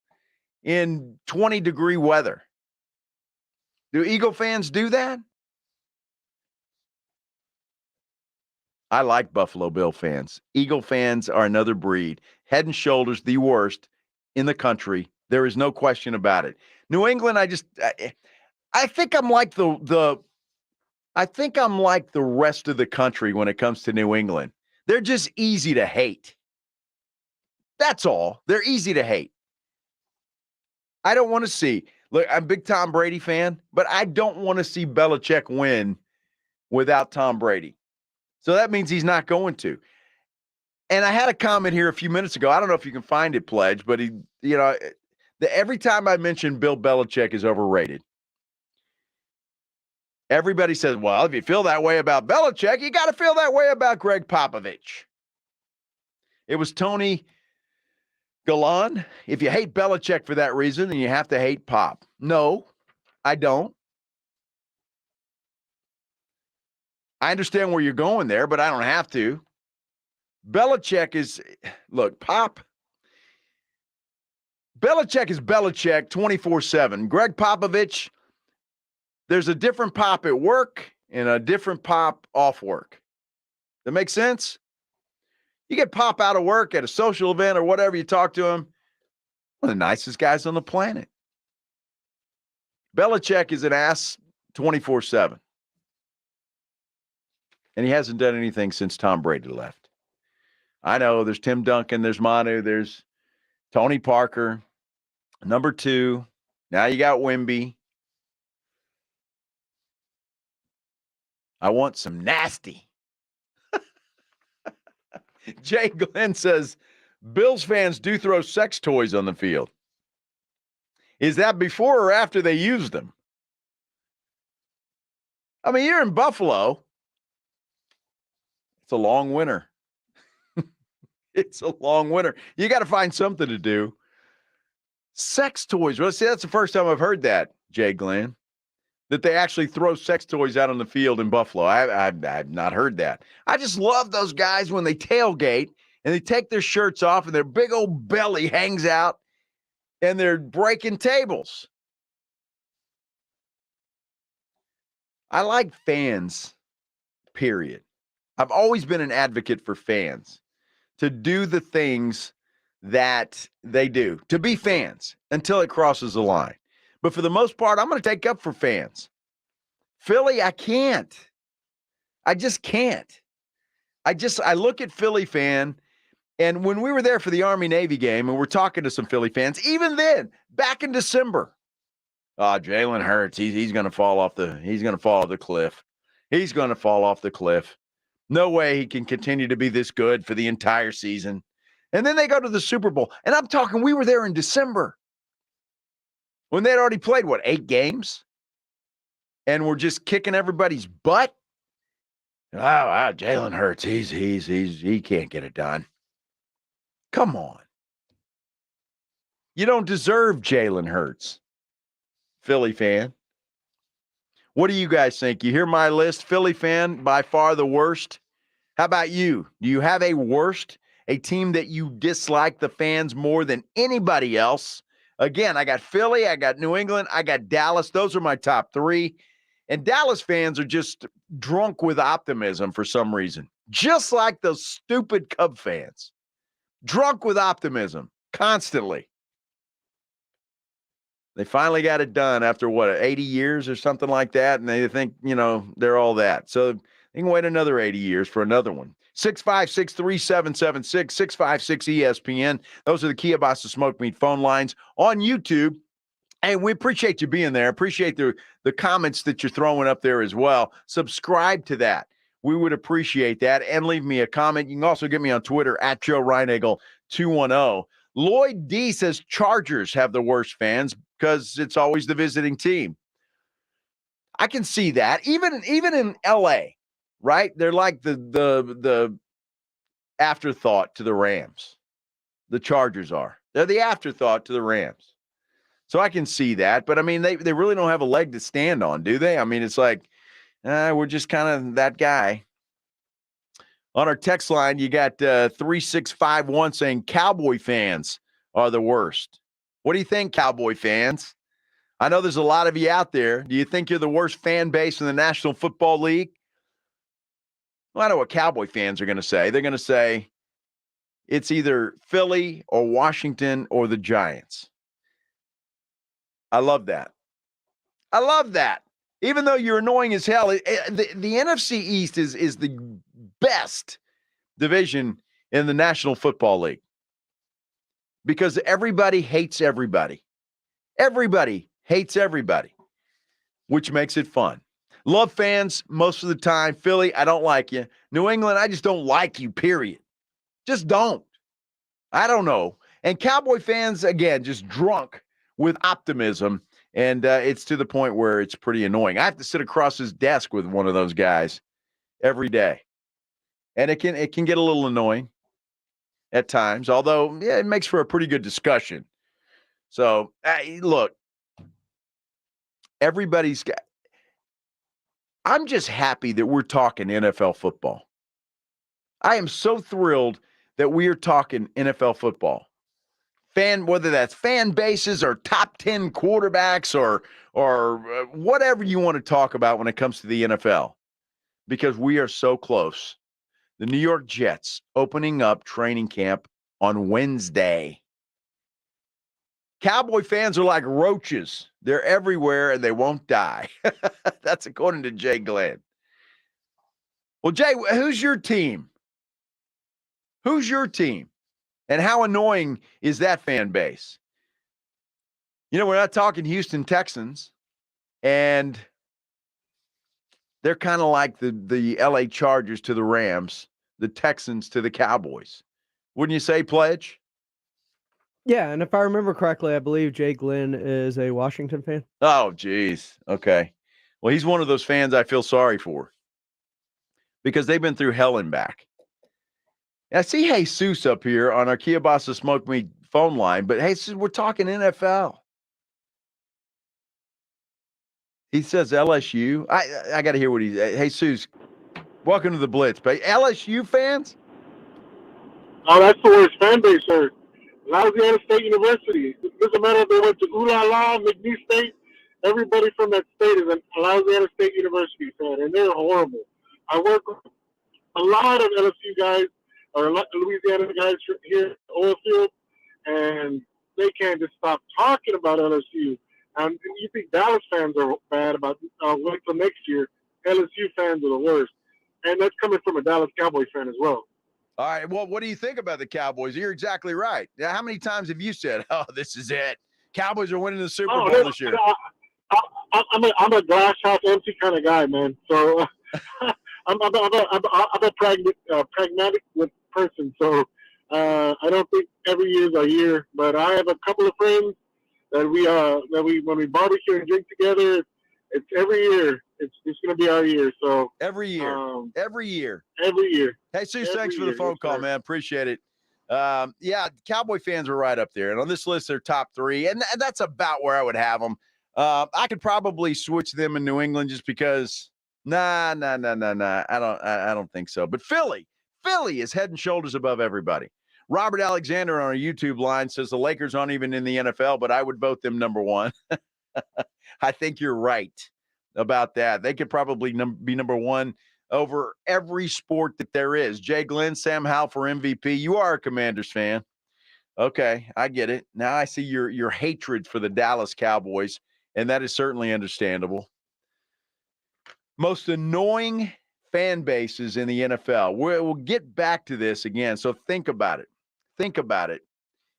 in 20-degree weather? Do Eagle fans do that? I like Buffalo Bill fans. Eagle fans are another breed. Head and shoulders the worst in the country. There is no question about it. New England, I think I'm like the rest of the country when it comes to New England. They're just easy to hate. That's all. They're easy to hate. I don't want to see. Look, I'm a big Tom Brady fan, but I don't want to see Belichick win without Tom Brady. So that means he's not going to. And I had a comment here a few minutes ago. I don't know if you can find it, Pledge, but every time I mention Bill Belichick is overrated, everybody says, well, if you feel that way about Belichick, you got to feel that way about Greg Popovich. It was Tony Galan. If you hate Belichick for that reason, then you have to hate Pop. No, I don't. I understand where you're going there, but I don't have to. Belichick is Belichick is Belichick 24/7. Greg Popovich, there's a different Pop at work and a different Pop off work. That makes sense? You get Pop out of work at a social event or whatever, you talk to him, one of the nicest guys on the planet. Belichick is an ass 24/7. And he hasn't done anything since Tom Brady left. I know there's Tim Duncan, there's Manu, there's Tony Parker, number 2. Now you got Wemby. I want some nasty. Jay Glenn says, Bills fans do throw sex toys on the field. Is that before or after they use them? I mean, you're in Buffalo. It's a long winter. It's a long winter. You got to find something to do. Sex toys. Well, see, that's the first time I've heard that, Jay Glenn, that they actually throw sex toys out on the field in Buffalo. I've not heard that. I just love those guys when they tailgate and they take their shirts off and their big old belly hangs out and they're breaking tables. I like fans, period. I've always been an advocate for fans to do the things that they do, to be fans until it crosses the line. But for the most part, I'm going to take up for fans. Philly, I can't. I just can't. I look at Philly fan, and when we were there for the Army-Navy game, and we're talking to some Philly fans, even then, back in December, Jalen Hurts, he's going to fall off the cliff. He's going to fall off the cliff. No way he can continue to be this good for the entire season. And then they go to the Super Bowl. And I'm talking, we were there in December when they'd already played, 8 games? And we're just kicking everybody's butt. Jalen Hurts, he can't get it done. Come on. You don't deserve Jalen Hurts, Philly fan. What do you guys think? You hear my list? Philly fan, by far the worst. How about you? Do you have a worst? A team that you dislike the fans more than anybody else? Again, I got Philly, I got New England, I got Dallas. Those are my top 3. And Dallas fans are just drunk with optimism for some reason. Just like those stupid Cub fans. Drunk with optimism constantly. They finally got it done after 80 years or something like that. And they think, they're all that. So they can wait another 80 years for another one. 656-3776, 656-ESPN. Those are the Kia Bassa Smoke Meat phone lines on YouTube. And we appreciate you being there. Appreciate the comments that you're throwing up there as well. Subscribe to that. We would appreciate that. And leave me a comment. You can also get me on Twitter at Joe Reinagel 210. Lloyd D says Chargers have the worst fans because it's always the visiting team. I can see that. Even in LA, right? They're like the afterthought to the Rams. The Chargers are. They're the afterthought to the Rams. So I can see that. But, I mean, they really don't have a leg to stand on, do they? I mean, it's like, we're just kind of that guy. On our text line, you got 3651 saying Cowboy fans are the worst. What do you think, Cowboy fans? I know there's a lot of you out there. Do you think you're the worst fan base in the National Football League? Well, I know what Cowboy fans are going to say. They're going to say it's either Philly or Washington or the Giants. I love that. I love that. Even though you're annoying as hell, the NFC East is the best division in the National Football League because everybody hates everybody. Everybody hates everybody, which makes it fun. Love fans most of the time. Philly, I don't like you. New England, I just don't like you, period. Just don't. I don't know. And Cowboy fans, again, just drunk with optimism. And it's to the point where it's pretty annoying. I have to sit across his desk with one of those guys every day. And it can get a little annoying at times, although it makes for a pretty good discussion. So, look, everybody's got – I'm just happy that we're talking NFL football. I am so thrilled that we are talking NFL football. Whether that's fan bases or top 10 quarterbacks or whatever you want to talk about when it comes to the NFL, because we are so close. The New York Jets opening up training camp on Wednesday. Cowboy fans are like roaches. They're everywhere and they won't die. That's according to Jay Glenn. Well, Jay, who's your team? Who's your team? And how annoying is that fan base? You know, we're not talking Houston Texans, and they're kind of like the LA Chargers to the Rams, the Texans to the Cowboys. Wouldn't you say, Pledge? Yeah, and if I remember correctly, I believe Jay Glenn is a Washington fan. Oh, geez. Okay. Well, he's one of those fans I feel sorry for because they've been through hell and back. I see Jesus up here on our Kielbasa Smoke Meat phone line, but Jesus, we're talking NFL. He says LSU. I got to hear what he's. Jesus, welcome to the Blitz. But LSU fans? Oh, that's the worst fan base, sir. Louisiana State University. It doesn't matter if they went to Ooh-La-La, McNeese State. Everybody from that state is a Louisiana State University fan, and they're horrible. I work with a lot of LSU guys or Louisiana guys here at Oilfield, and they can't just stop talking about LSU. And you think Dallas fans are bad about wait till next year. LSU fans are the worst. And that's coming from a Dallas Cowboys fan as well. All right. Well, what do you think about the Cowboys? You're exactly right. Now, how many times have you said, "Oh, this is it. Cowboys are winning the Super Bowl this year"? I'm a glass half empty kind of guy, man. So I'm a pragmatic person. So I don't think every year is our year. But I have a couple of friends that we when we barbecue and drink together, it's every year. It's going to be our year. So every year. Every year. Hey, Sue, thanks for the phone call, man. Appreciate it. Yeah, Cowboy fans are right up there. And on this list, they're top 3. And that's about where I would have them. I could probably switch them in New England just because nah. I don't think so. But Philly is head and shoulders above everybody. Robert Alexander on our YouTube line says the Lakers aren't even in the NFL, but I would vote them number 1. I think you're right about that. They could probably be number 1 over every sport that there is. Jay Glenn, Sam Howell for MVP. You are a Commanders fan. Okay, I get it. Now I see your hatred for the Dallas Cowboys, and that is certainly understandable. Most annoying fan bases in the NFL. We'll get back to this again, so think about it.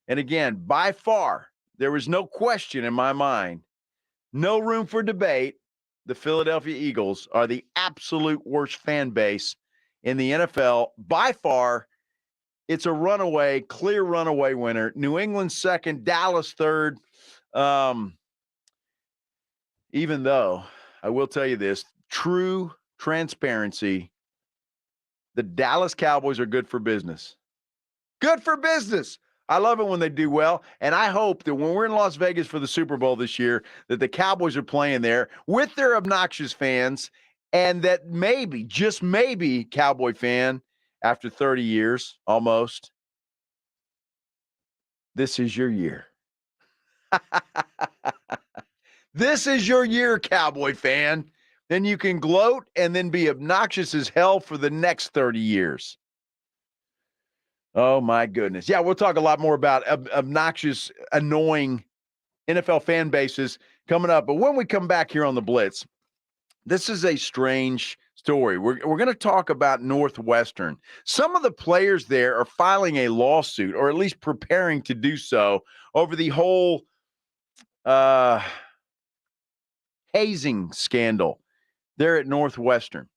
And again, by far, there was no question in my mind, no room for debate. The Philadelphia Eagles are the absolute worst fan base in the NFL. By far, it's a clear runaway winner. New England second, Dallas third. Even though, I will tell you this, true transparency, the Dallas Cowboys are good for business. Good for business. I love it when they do well, and I hope that when we're in Las Vegas for the Super Bowl this year, that the Cowboys are playing there with their obnoxious fans, and that maybe, just maybe, Cowboy fan, after 30 years almost, this is your year. This is your year, Cowboy fan. Then you can gloat and then be obnoxious as hell for the next 30 years. Oh, my goodness. Yeah, we'll talk a lot more about obnoxious, annoying NFL fan bases coming up. But when we come back here on the Blitz, this is a strange story. We're going to talk about Northwestern. Some of the players there are filing a lawsuit, or at least preparing to do so, over the whole hazing scandal there at Northwestern.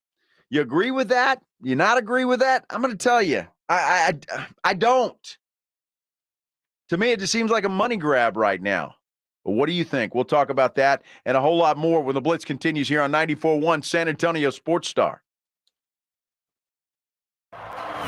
You agree with that? You not agree with that? I'm going to tell you. I don't. To me, it just seems like a money grab right now. But what do you think? We'll talk about that and a whole lot more when the Blitz continues here on 94.1 San Antonio Sports Star.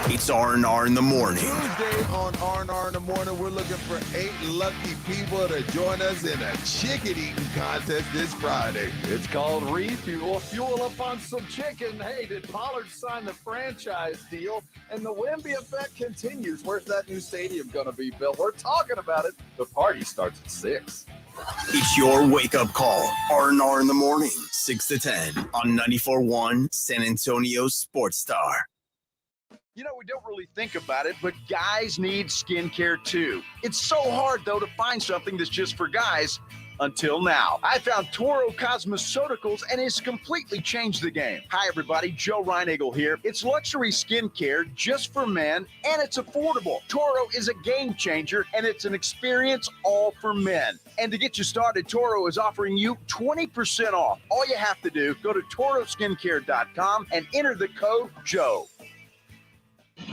It's R&R in the morning. Tuesday on R&R in the morning, we're looking for 8 lucky people to join us in a chicken eating contest this Friday. It's called Refuel. Fuel up on some chicken. Hey, did Pollard sign the franchise deal? And the Wemby effect continues. Where's that new stadium going to be built? We're talking about it. The party starts at 6. It's your wake-up call. R&R in the morning, 6 to 10 on 94.1 San Antonio Sports Star. You know, we don't really think about it, but guys need skincare too. It's so hard, though, to find something that's just for guys until now. I found Toro Cosmeceuticals, and it's completely changed the game. Hi, everybody. Joe Reinagle here. It's luxury skincare just for men, and it's affordable. Toro is a game changer, and it's an experience all for men. And to get you started, Toro is offering you 20% off. All you have to do, go to toroskincare.com and enter the code JOE.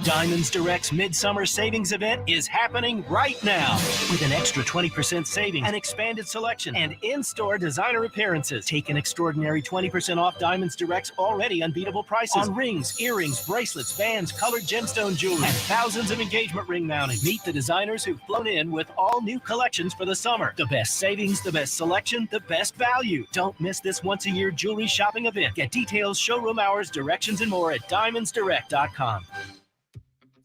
Diamonds Direct's Midsummer Savings Event is happening right now with an extra 20% savings, an expanded selection, and in-store designer appearances. Take an extraordinary 20% off Diamonds Direct's already unbeatable prices on rings, earrings, bracelets, bands, colored gemstone jewelry, and thousands of engagement ring mounting. Meet the designers who've flown in with all new collections for the summer. The best savings, the best selection, the best value. Don't miss this once-a-year jewelry shopping event. Get details, showroom hours, directions, and more at diamondsdirect.com.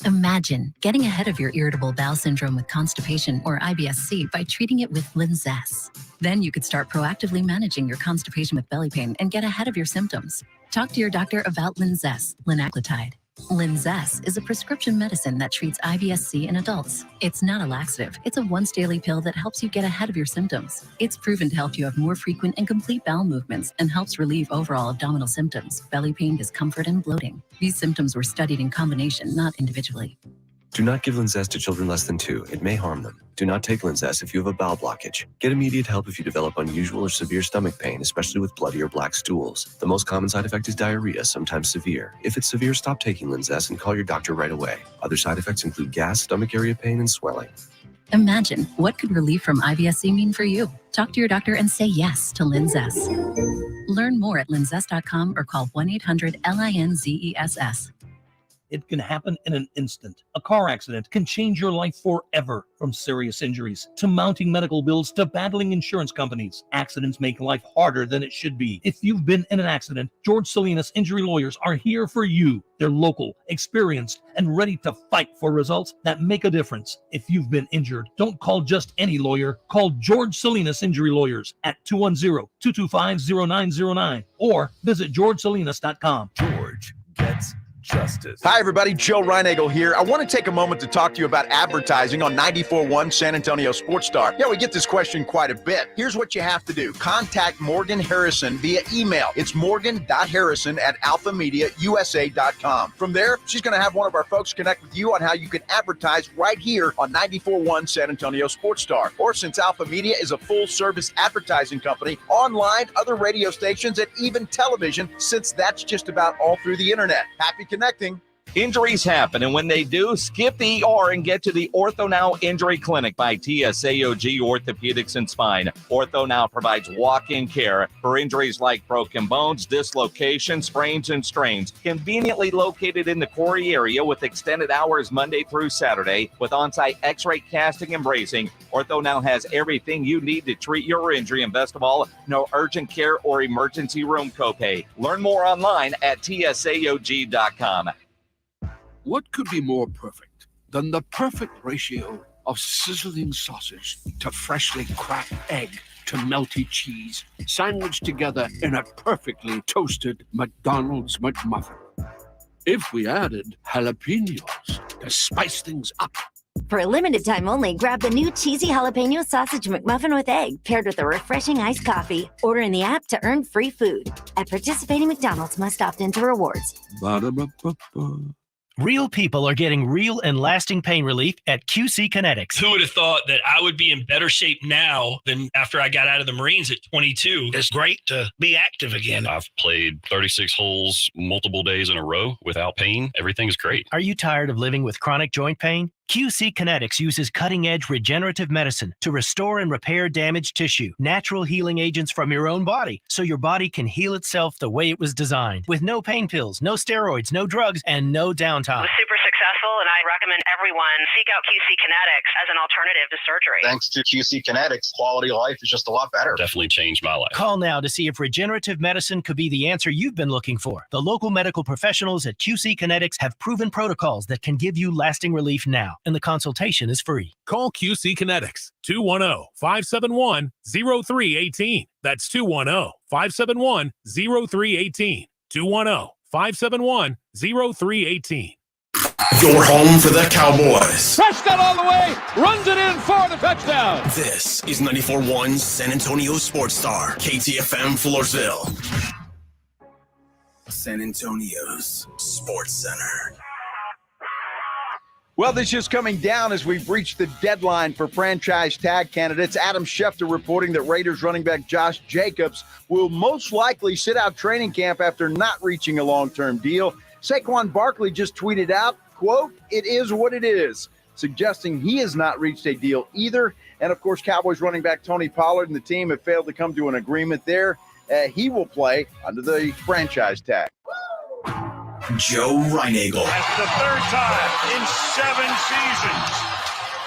Imagine getting ahead of your irritable bowel syndrome with constipation or IBS-C by treating it with Linzess. Then you could start proactively managing your constipation with belly pain and get ahead of your symptoms. Talk to your doctor about Linzess, linaclotide. Linzess is a prescription medicine that treats IBS-C in adults. It's not a laxative. It's a once-daily pill that helps you get ahead of your symptoms. It's proven to help you have more frequent and complete bowel movements and helps relieve overall abdominal symptoms, belly pain, discomfort, and bloating. These symptoms were studied in combination, not individually. Do not give Linzess to children less than 2. It may harm them. Do not take Linzess if you have a bowel blockage. Get immediate help if you develop unusual or severe stomach pain, especially with bloody or black stools. The most common side effect is diarrhea, sometimes severe. If it's severe, stop taking Linzess and call your doctor right away. Other side effects include gas, stomach area pain, and swelling. Imagine what could relief from IBS-C mean for you. Talk to your doctor and say yes to Linzess. Learn more at linzess.com or call 1-800-LINZESS. It can happen in an instant. A car accident can change your life forever, from serious injuries to mounting medical bills to battling insurance companies. Accidents make life harder than it should be. If you've been in an accident, George Salinas Injury Lawyers are here for you. They're local, experienced, and ready to fight for results that make a difference. If you've been injured, don't call just any lawyer. Call George Salinas Injury Lawyers at 210-225-0909 or visit georgesalinas.com. George gets justice. Hi, everybody. Joe Reinagle here. I want to take a moment to talk to you about advertising on 94.1 San Antonio Sports Star. Yeah, we get this question quite a bit. Here's what you have to do. Contact Morgan Harrison via email. It's morgan.harrison@alphamediausa.com. From there, she's going to have one of our folks connect with you on how you can advertise right here on 94.1 San Antonio Sports Star. Or since Alpha Media is a full-service advertising company, online, other radio stations, and even television, since that's just about all through the internet. Happy connecting. Injuries happen, and when they do, skip the ER and get to the Ortho Now Injury Clinic by TSAOG Orthopedics and Spine. Ortho Now provides walk-in care for injuries like broken bones, dislocations, sprains, and strains. Conveniently located in the Quarry area with extended hours Monday through Saturday with on-site x-ray casting and bracing, Ortho Now has everything you need to treat your injury, and best of all, no urgent care or emergency room copay. Learn more online at tsaog.com. What could be more perfect than the perfect ratio of sizzling sausage to freshly cracked egg to melty cheese, sandwiched together in a perfectly toasted McDonald's McMuffin? If we added jalapenos to spice things up. For a limited time only, grab the new cheesy jalapeno sausage McMuffin with egg paired with a refreshing iced coffee. Order in the app to earn free food. At participating McDonald's, must opt into rewards. Ba-da-ba-ba-ba. Real people are getting real and lasting pain relief at QC Kinetics. Who would have thought that I would be in better shape now than after I got out of the Marines at 22? It's great to be active again. I've played 36 holes multiple days in a row without pain. Everything's great. Are you tired of living with chronic joint pain? QC Kinetics uses cutting-edge regenerative medicine to restore and repair damaged tissue, natural healing agents from your own body, so your body can heal itself the way it was designed, with no pain pills, no steroids, no drugs, and no downtime. It was super successful, and I recommend everyone seek out QC Kinetics as an alternative to surgery. Thanks to QC Kinetics, quality of life is just a lot better. Definitely changed my life. Call now to see if regenerative medicine could be the answer you've been looking for. The local medical professionals at QC Kinetics have proven protocols that can give you lasting relief now, and the consultation is free. Call QC Kinetics, 210-571-0318. That's 210-571-0318. 210-571-0318. Your home for the Cowboys. Crushed that all the way, runs it in for the touchdown. This is 94.1 San Antonio Sports Star, KTFM Floresville. San Antonio's Sports Center. Well, this is coming down as we've reached the deadline for franchise tag candidates. Adam Schefter reporting that Raiders running back Josh Jacobs will most likely sit out training camp after not reaching a long-term deal. Saquon Barkley just tweeted out, quote, "It is what it is," suggesting he has not reached a deal either. And, of course, Cowboys running back Tony Pollard and the team have failed to come to an agreement there. He will play under the franchise tag. Joe Reinagel. That's the third time in 7 seasons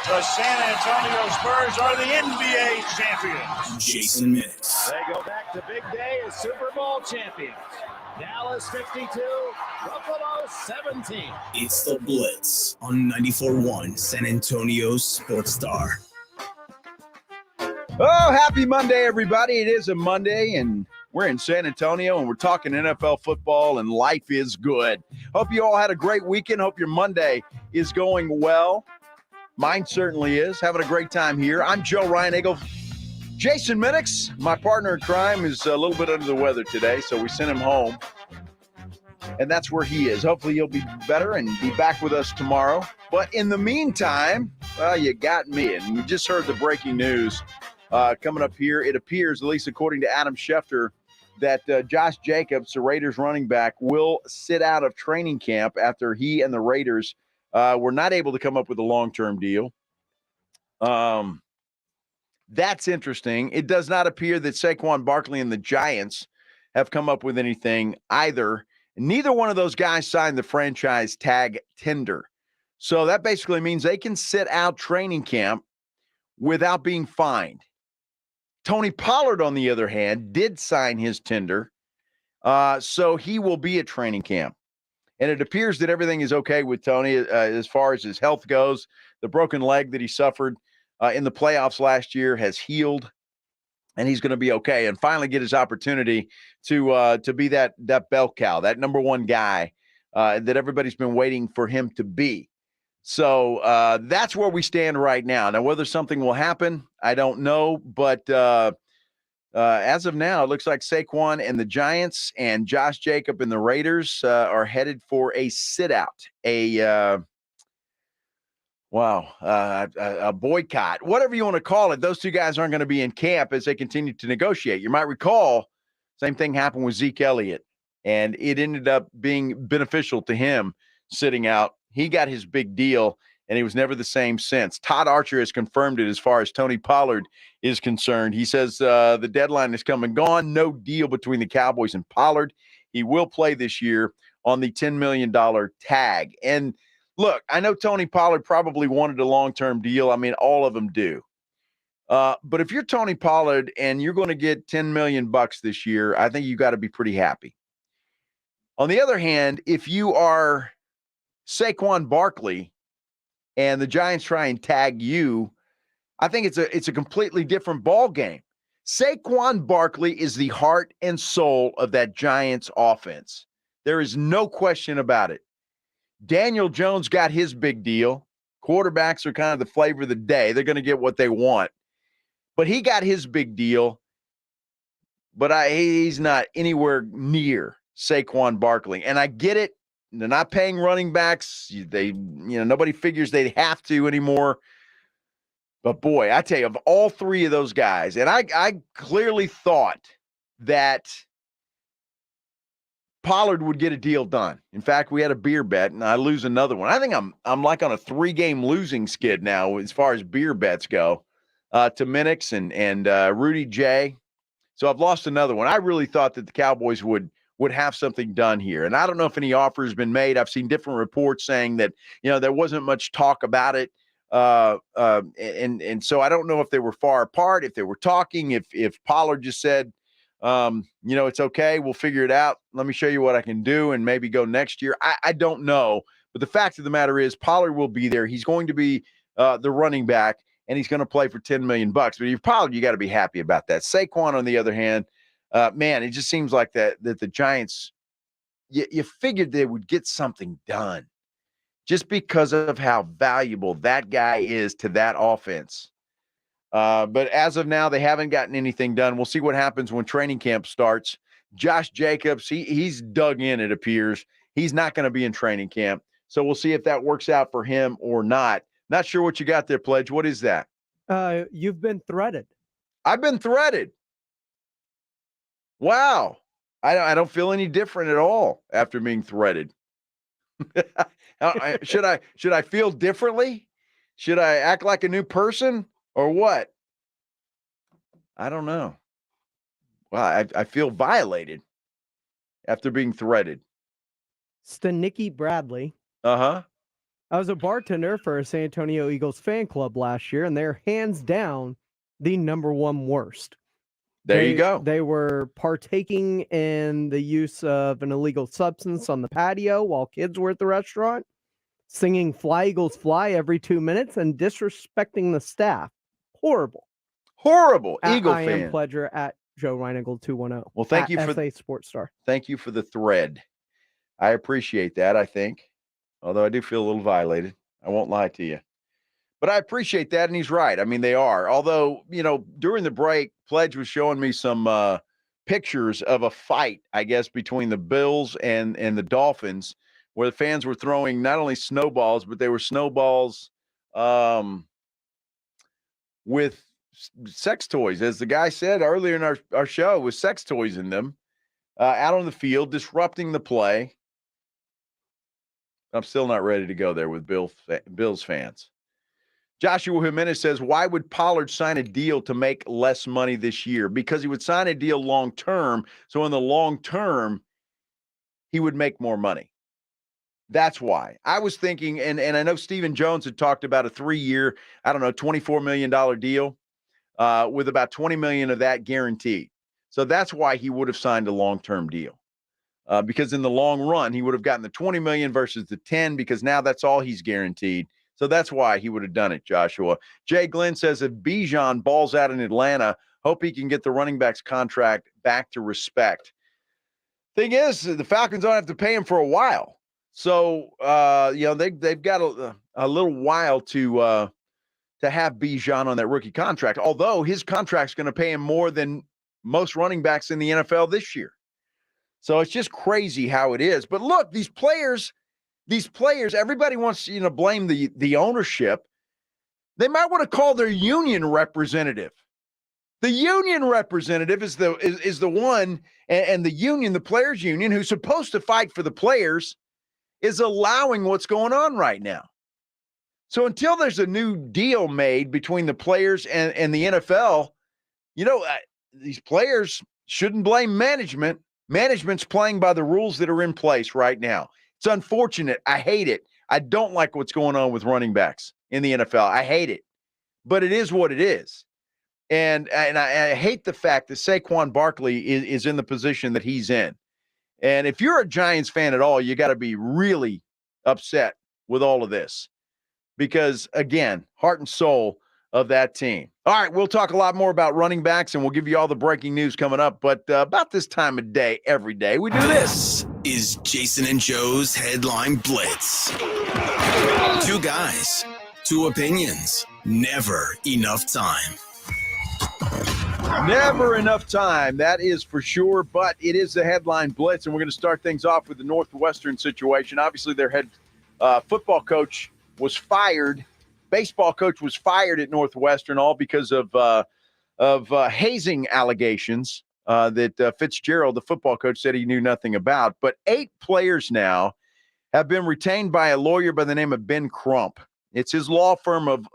the San Antonio Spurs are the NBA champions. Jason Minix. They go back to big day as Super Bowl champions. Dallas 52, Buffalo 17. It's the Blitz on 94.1 San Antonio Sports Star. Oh, happy Monday, everybody. It is a Monday, and we're in San Antonio, and we're talking NFL football, and life is good. Hope you all had a great weekend. Hope your Monday is going well. Mine certainly is. Having a great time here. I'm Joe Reinagel. Jason Minix, my partner in crime, is a little bit under the weather today, so we sent him home. And that's where he is. Hopefully he'll be better and be back with us tomorrow. But in the meantime, well, you got me. And we just heard the breaking news coming up here. It appears, at least according to Adam Schefter, that Josh Jacobs, the Raiders running back, will sit out of training camp after he and the Raiders were not able to come up with a long-term deal. That's interesting. It does not appear that Saquon Barkley and the Giants have come up with anything either. Neither one of those guys signed the franchise tag tender. So that basically means they can sit out training camp without being fined. Tony Pollard, on the other hand, did sign his tender, so he will be at training camp. And it appears that everything is okay with Tony as far as his health goes. The broken leg that he suffered in the playoffs last year has healed, and he's going to be okay and finally get his opportunity to be that bell cow, that number one guy that everybody's been waiting for him to be. So that's where we stand right now. Now, whether something will happen, I don't know. But as of now, it looks like Saquon and the Giants and Josh Jacobs and the Raiders are headed for a sit-out, a boycott, whatever you want to call it. Those two guys aren't going to be in camp as they continue to negotiate. You might recall, same thing happened with Zeke Elliott, and it ended up being beneficial to him sitting out. He got his big deal, and he was never the same since. Todd Archer has confirmed it as far as Tony Pollard is concerned. He says the deadline is come and gone. No deal between the Cowboys and Pollard. He will play this year on the $10 million tag. And look, I know Tony Pollard probably wanted a long-term deal. I mean, all of them do. But if you're Tony Pollard and you're going to get $10 million this year, I think you got to be pretty happy. On the other hand, if you are Saquon Barkley and the Giants try and tag you, I think it's a completely different ball game. Saquon Barkley is the heart and soul of that Giants offense. There is no question about it. Daniel Jones got his big deal. Quarterbacks are kind of the flavor of the day. They're going to get what they want. But he got his big deal, but he's not anywhere near Saquon Barkley. And I get it. not paying running backs. Nobody figures they'd have to anymore. But boy, I tell you, of all three of those guys, and I clearly thought that Pollard would get a deal done. In fact, we had a beer bet, and I lose another one. I think I'm like on a 3-game losing skid now as far as beer bets go to Minix and Rudy J. So I've lost another one. I really thought that the Cowboys would have something done here. And I don't know if any offer has been made. I've seen different reports saying that, there wasn't much talk about it. And so I don't know if they were far apart, if they were talking, if Pollard just said, it's okay. We'll figure it out. Let me show you what I can do and maybe go next year. I don't know. But the fact of the matter is Pollard will be there. He's going to be the running back, and he's going to play for $10 million. But if Pollard, you got to be happy about that. Saquon, on the other hand, man, it just seems like that the Giants, you figured they would get something done just because of how valuable that guy is to that offense. But as of now, they haven't gotten anything done. We'll see what happens when training camp starts. Josh Jacobs, he's dug in, it appears. He's not going to be in training camp. So we'll see if that works out for him or not. Not sure what you got there, Pledge. What is that? You've been threaded. I've been threaded. Wow. I don't feel any different at all after being threaded. Should I feel differently? Should I act like a new person or what? I don't know. Well, I feel violated after being threaded. Stanicky Bradley. Uh-huh. I was a bartender for a San Antonio Eagles fan club last year, and they're hands down the number one worst. There you go. They were partaking in the use of an illegal substance on the patio while kids were at the restaurant, singing Fly Eagles Fly every 2 minutes, and disrespecting the staff. Horrible. Horrible. Eagle I fan. am Pledger at Joe Reinagle 210. Well, thank you for SA Sports Star. Thank you for the thread. I appreciate that, I think. Although I do feel a little violated. I won't lie to you. But I appreciate that, and he's right. I mean, they are. Although, during the break, Pledge was showing me some pictures of a fight, I guess, between the Bills and the Dolphins, where the fans were throwing not only snowballs, but they were snowballs with sex toys. As the guy said earlier in our show, with sex toys in them, out on the field, disrupting the play. I'm still not ready to go there with Bills fans. Joshua Jimenez says, why would Pollard sign a deal to make less money this year? Because he would sign a deal long-term. So in the long term, he would make more money. That's why. I was thinking, and I know Stephen Jones had talked about a 3-year, $24 million deal with about $20 million of that guaranteed. So that's why he would have signed a long-term deal. Because in the long run, he would have gotten the $20 million versus the 10, because now that's all he's guaranteed. So that's why he would have done it, Joshua. Jay Glenn says, if Bijan balls out in Atlanta, hope he can get the running back's contract back to respect. Thing is, the Falcons don't have to pay him for a while. So, they've got a little while to have Bijan on that rookie contract, although his contract's going to pay him more than most running backs in the NFL this year. So it's just crazy how it is. But look, these players, everybody wants to blame the ownership. They might want to call their union representative. The union representative is the one, and the union, the players' union, who's supposed to fight for the players, is allowing what's going on right now. So until there's a new deal made between the players and the NFL, these players shouldn't blame management. Management's playing by the rules that are in place right now. It's unfortunate. I hate it. I don't like what's going on with running backs in the NFL. I hate it. But it is what it is. And I hate the fact that Saquon Barkley is in the position that he's in. And if you're a Giants fan at all, you got to be really upset with all of this. Because, again, heart and soul of that team. All right, we'll talk a lot more about running backs, and we'll give you all the breaking news coming up. But about this time of day, every day, we do this. Is Jason and Joe's Headline Blitz. 2 guys, 2 opinions, never enough time. Never enough time, that is for sure, but it is the headline Blitz, and we're going to start things off with the Northwestern situation. Obviously, their head football coach was fired. Baseball coach was fired at Northwestern, all because of hazing allegations that Fitzgerald, the football coach, said he knew nothing about. But 8 players now have been retained by a lawyer by the name of Ben Crump. It's his law firm of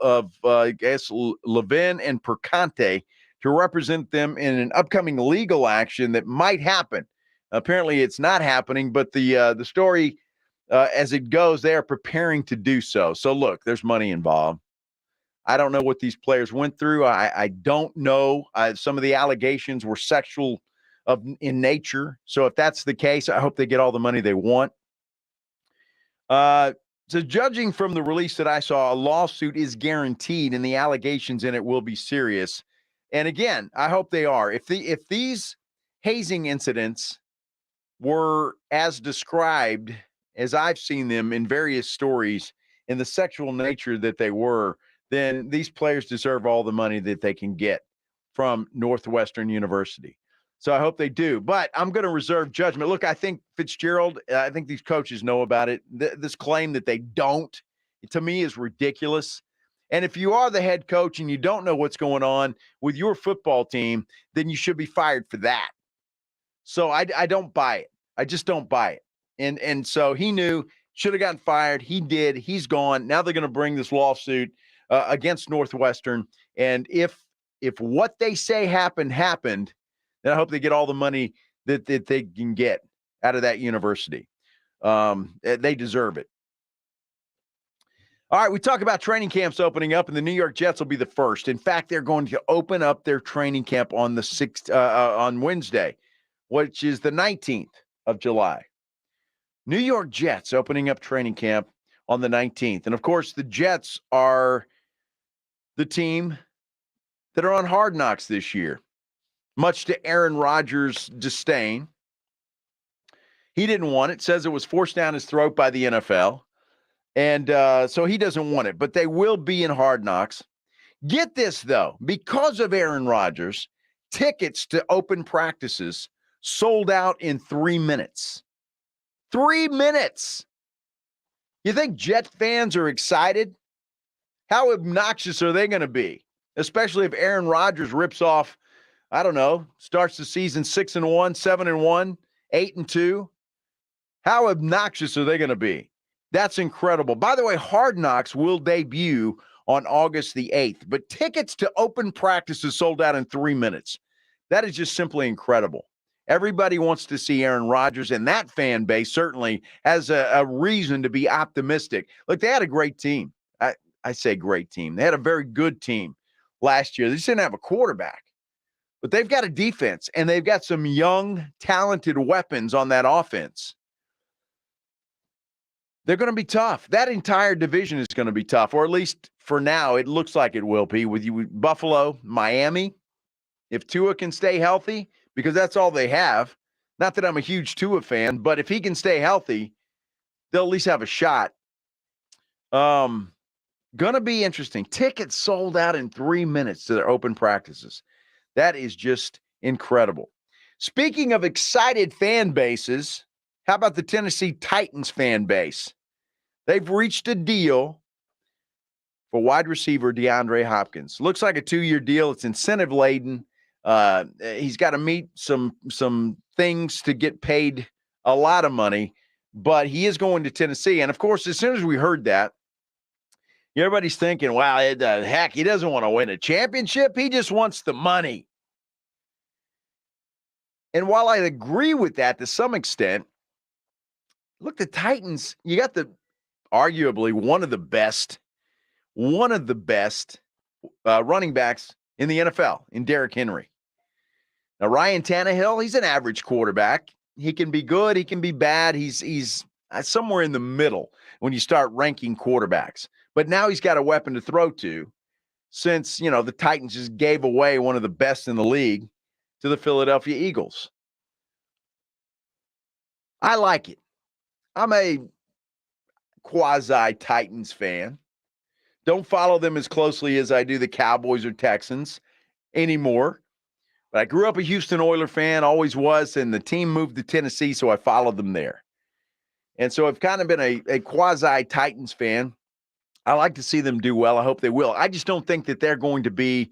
I guess, Levin and Percante to represent them in an upcoming legal action that might happen. Apparently, it's not happening, but the story, as it goes, they are preparing to do so. So, look, there's money involved. I don't know what these players went through. I don't know. Some of the allegations were sexual in nature. So, if that's the case, I hope they get all the money they want. So judging from the release that I saw, a lawsuit is guaranteed and the allegations in it will be serious. And again, I hope they are. If these hazing incidents were as described as I've seen them in various stories in the sexual nature that they were, then these players deserve all the money that they can get from Northwestern University. So I hope they do. But I'm going to reserve judgment. Look, I think Fitzgerald, I think these coaches know about it. This claim that they don't, to me, is ridiculous. And if you are the head coach and you don't know what's going on with your football team, then you should be fired for that. So I don't buy it. I just don't buy it. And so he knew, should have gotten fired. He did. He's gone. Now they're going to bring this lawsuit against Northwestern. And if what they say happened, then I hope they get all the money that they can get out of that university. They deserve it. All right, we talk about training camps opening up, and the New York Jets will be the first. In fact, they're going to open up their training camp on the 6th, on Wednesday, which is the 19th of July. New York Jets opening up training camp on the 19th. And, of course, the Jets are the team that are on Hard Knocks this year. Much to Aaron Rodgers' disdain. He didn't want it, says it was forced down his throat by the NFL. And so he doesn't want it, but they will be in Hard Knocks. Get this, though, because of Aaron Rodgers, tickets to open practices sold out in 3 minutes. 3 minutes. You think Jet fans are excited? How obnoxious are they going to be? Especially if Aaron Rodgers rips off, I don't know, starts the season 6-1, 7-1, 8-2. How obnoxious are they going to be? That's incredible. By the way, Hard Knocks will debut on August the 8th, but tickets to open practices sold out in 3 minutes. That is just simply incredible. Everybody wants to see Aaron Rodgers, and that fan base certainly has a reason to be optimistic. Look, they had a great team. I say great team. They had a very good team last year. They just didn't have a quarterback. But they've got a defense, and they've got some young, talented weapons on that offense. They're going to be tough. That entire division is going to be tough, or at least for now, it looks like it will be with Buffalo, Miami. If Tua can stay healthy, because that's all they have. Not that I'm a huge Tua fan, but if he can stay healthy, they'll at least have a shot. Going to be interesting. Tickets sold out in 3 minutes to their open practices. That is just incredible. Speaking of excited fan bases, how about the Tennessee Titans fan base? They've reached a deal for wide receiver DeAndre Hopkins. Looks like a 2-year deal. It's incentive-laden. He's got to meet some things to get paid a lot of money, but he is going to Tennessee. And, of course, as soon as we heard that, everybody's thinking, wow, heck, he doesn't want to win a championship. He just wants the money. And while I agree with that to some extent, look, the Titans, you got arguably one of the best running backs in the NFL in Derrick Henry. Now, Ryan Tannehill, he's an average quarterback. He can be good. He can be bad. He's somewhere in the middle when you start ranking quarterbacks. But now he's got a weapon to throw to since, the Titans just gave away one of the best in the league to the Philadelphia Eagles. I like it. I'm a quasi-Titans fan. Don't follow them as closely as I do the Cowboys or Texans anymore. But I grew up a Houston Oilers fan, always was, and the team moved to Tennessee, so I followed them there. And so I've kind of been a quasi-Titans fan. I like to see them do well. I hope they will. I just don't think that they're going to be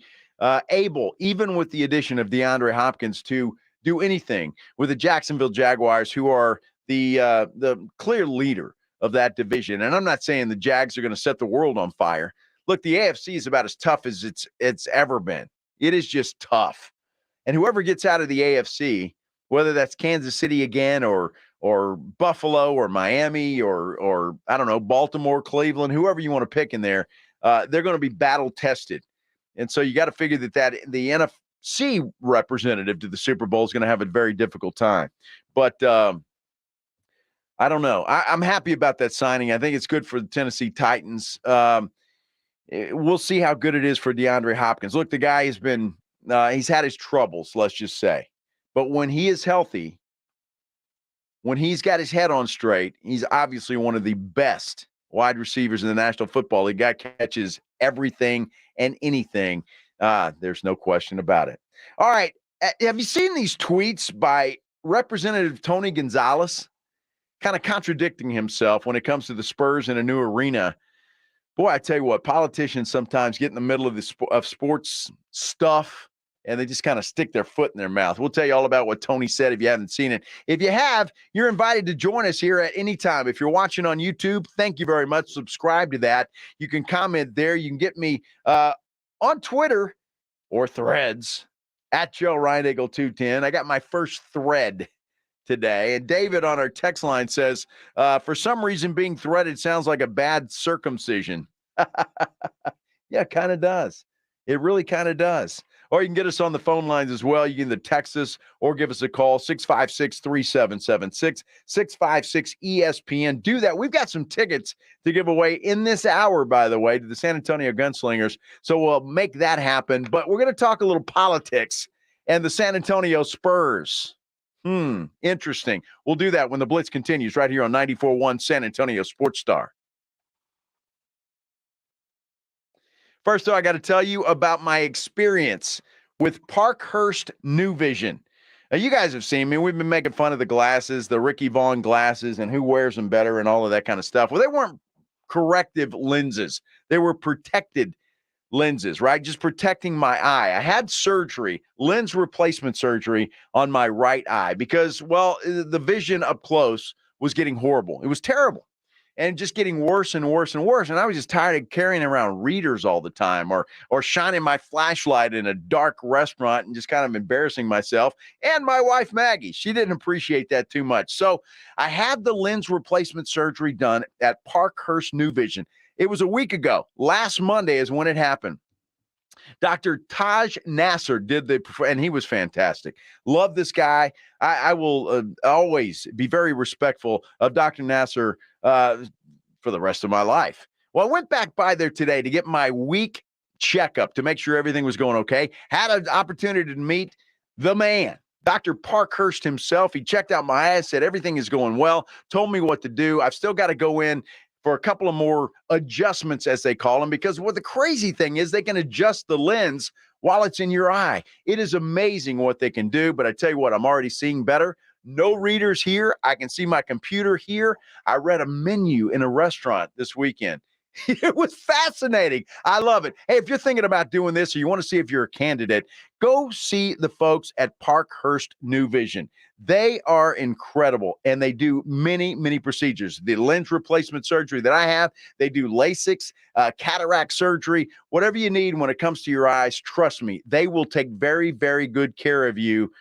able, even with the addition of DeAndre Hopkins, to do anything with the Jacksonville Jaguars, who are the clear leader of that division. And I'm not saying the Jags are going to set the world on fire. Look, the AFC is about as tough as it's ever been. It is just tough. And whoever gets out of the AFC, whether that's Kansas City again or Buffalo or Miami or I don't know, Baltimore, Cleveland, whoever you want to pick in there, they're going to be battle tested. And so you got to figure that the NFC representative to the Super Bowl is going to have a very difficult time. But I don't know. I'm happy about that signing. I think it's good for the Tennessee Titans. We'll see how good it is for DeAndre Hopkins. Look, the guy has been he's had his troubles, let's just say. But when he is healthy, when he's got his head on straight, he's obviously one of the best wide receivers in the National Football League. Guy catches everything and anything. There's no question about it. All right. Have you seen these tweets by Representative Tony Gonzalez? Kind of contradicting himself when it comes to the Spurs in a new arena. Boy, I tell you what, politicians sometimes get in the middle of sports stuff, and they just kind of stick their foot in their mouth. We'll tell you all about what Tony said if you haven't seen it. If you have, you're invited to join us here at any time. If you're watching on YouTube, thank you very much. Subscribe to that. You can comment there. You can get me on Twitter or Threads at Joe Reinagle 210. I got my first thread today. And David on our text line says, for some reason being threaded sounds like a bad circumcision. Yeah, it kind of does. It really kind of does. Or you can get us on the phone lines as well. You can either text us or give us a call, 656-3776, 656-ESPN. Do that. We've got some tickets to give away in this hour, by the way, to the San Antonio Gunslingers. So we'll make that happen. But we're going to talk a little politics and the San Antonio Spurs. Interesting. We'll do that when the Blitz continues right here on 94.1 San Antonio Sports Star. First, though, I got to tell you about my experience with Parkhurst New Vision. Now, you guys have seen me. We've been making fun of the glasses, the Ricky Vaughn glasses, and who wears them better and all of that kind of stuff. Well, they weren't corrective lenses. They were protected lenses, right? Just protecting my eye. I had surgery, lens replacement surgery on my right eye because, well, the vision up close was getting horrible. It was terrible. And just getting worse and worse and worse. And I was just tired of carrying around readers all the time or shining my flashlight in a dark restaurant and just kind of embarrassing myself. And my wife, Maggie, she didn't appreciate that too much. So I had the lens replacement surgery done at Parkhurst New Vision. It was a week ago. Last Monday is when it happened. Dr. Taj Nasser and he was fantastic. Love this guy. I will always be very respectful of Dr. Nasser for the rest of my life. Well, I went back by there today to get my week checkup to make sure everything was going okay. Had an opportunity to meet the man, Dr. Parkhurst himself. He checked out my eyes, said everything is going well, told me what to do. I've still got to go in for a couple of more adjustments, as they call them, because what the crazy thing is they can adjust the lens while it's in your eye. It is amazing what they can do, but I tell you what, I'm already seeing better. No readers here. I can see my computer here. I read a menu in a restaurant this weekend. It was fascinating. I love it. Hey, if you're thinking about doing this or you want to see if you're a candidate, go see the folks at Parkhurst New Vision. They are incredible, and they do many, many procedures. The lens replacement surgery that I have, they do LASIK, cataract surgery, whatever you need when it comes to your eyes. Trust me, they will take very, very good care of you.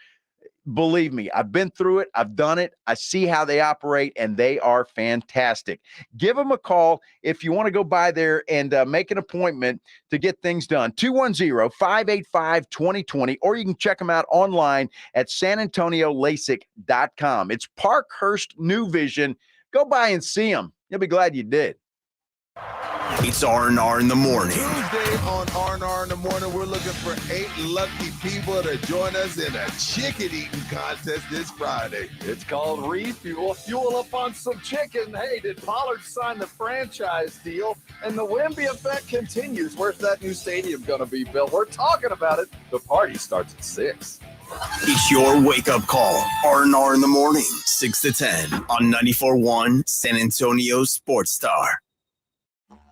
Believe me, I've been through it. I've done it. I see how they operate, and they are fantastic. Give them a call if you want to go by there and make an appointment to get things done. 210-585-2020, or you can check them out online at sanantoniolasik.com. It's Parkhurst New Vision. Go by and see them. You'll be glad you did. It's R&R in the morning. Tuesday on R&R in the morning, we're looking for 8 lucky people to join us in a chicken eating contest this Friday. It's called Refuel. Fuel up on some chicken. Hey, did Pollard sign the franchise deal? And the Wemby effect continues. Where's that new stadium going to be built? We're talking about it. The party starts at 6. It's your wake-up call. R&R in the morning, 6 to 10 on 94.1 San Antonio Sports Star.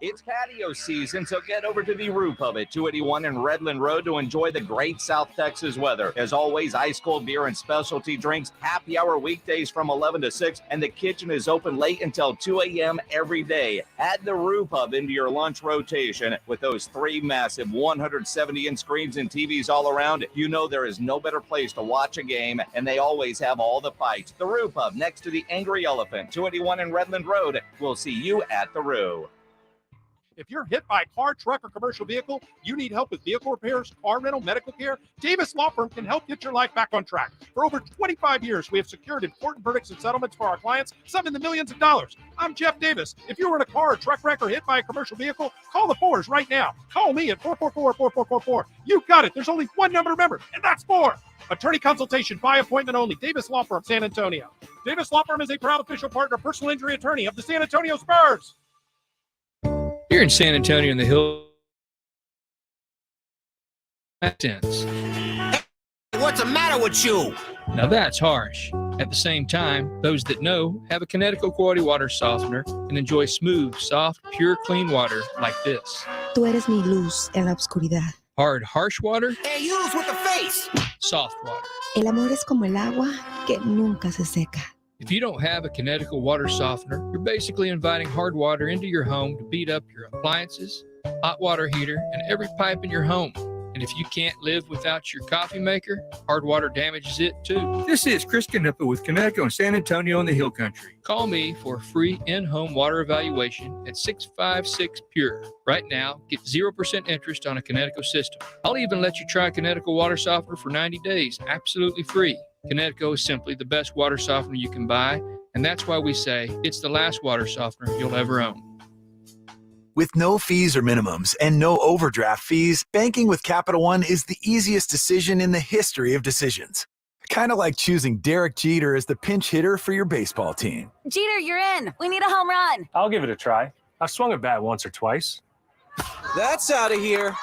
It's patio season, so get over to the Roo Pub at 281 and Redland Road to enjoy the great South Texas weather. As always, ice-cold beer and specialty drinks, happy hour weekdays from 11 to 6, and the kitchen is open late until 2 a.m. every day. Add the Roo Pub into your lunch rotation with those 3 massive 170-inch screens and TVs all around. You know there is no better place to watch a game, and they always have all the fights. The Roo Pub, next to the Angry Elephant, 281 and Redland Road. We'll see you at the Roo. If you're hit by a car, truck, or commercial vehicle, you need help with vehicle repairs, car rental, medical care, Davis Law Firm can help get your life back on track. For over 25 years, we have secured important verdicts and settlements for our clients, some in the millions of dollars. I'm Jeff Davis. If you were in a car or truck wreck or hit by a commercial vehicle, call the Fours right now. Call me at 444-4444. You got it. There's only one number to remember, and that's 4. Attorney consultation by appointment only. Davis Law Firm, San Antonio. Davis Law Firm is a proud official partner, personal injury attorney of the San Antonio Spurs. Here in San Antonio in the Hill. What's the matter with you? Now that's harsh. At the same time, those that know have a Connecticut quality water softener and enjoy smooth, soft, pure, clean water like this. Tú eres mi luz en la oscuridad. Hard, harsh water. Hey, use with the face. Soft water. El amor es como el agua que nunca se seca. If you don't have a Connecticut water softener, you're basically inviting hard water into your home to beat up your appliances, hot water heater, and every pipe in your home. And if you can't live without your coffee maker, hard water damages it too. This is Chris Knippa with Connecticut and San Antonio in the Hill Country. Call me for a free in-home water evaluation at 656-PURE. Right now, get 0% interest on a Connecticut system. I'll even let you try Connecticut water softener for 90 days, absolutely free. Connecticut is simply the best water softener you can buy, and that's why we say it's the last water softener you'll ever own. With no fees or minimums and no overdraft fees, banking with Capital One is the easiest decision in the history of decisions. Kind of like choosing Derek Jeter as the pinch hitter for your baseball team. Jeter, you're in. We need a home run. I'll give it a try. I've swung a bat once or twice. That's out of here.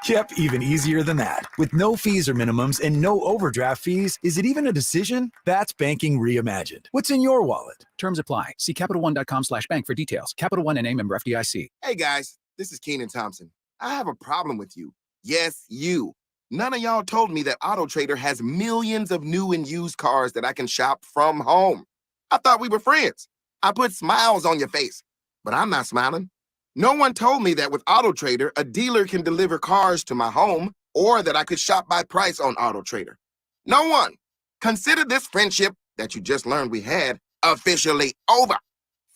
Yep, even easier than that. With no fees or minimums and no overdraft fees, is it even a decision? That's banking reimagined. What's in your wallet? Terms apply. See CapitalOne.com/bank for details. Capital One NA member FDIC. Hey guys, this is Keenan Thompson. I have a problem with you. Yes, you. None of y'all told me that AutoTrader has millions of new and used cars that I can shop from home. I thought we were friends. I put smiles on your face, but I'm not smiling. No one told me that with AutoTrader, a dealer can deliver cars to my home or that I could shop by price on AutoTrader. No one. Consider this friendship that you just learned we had officially over.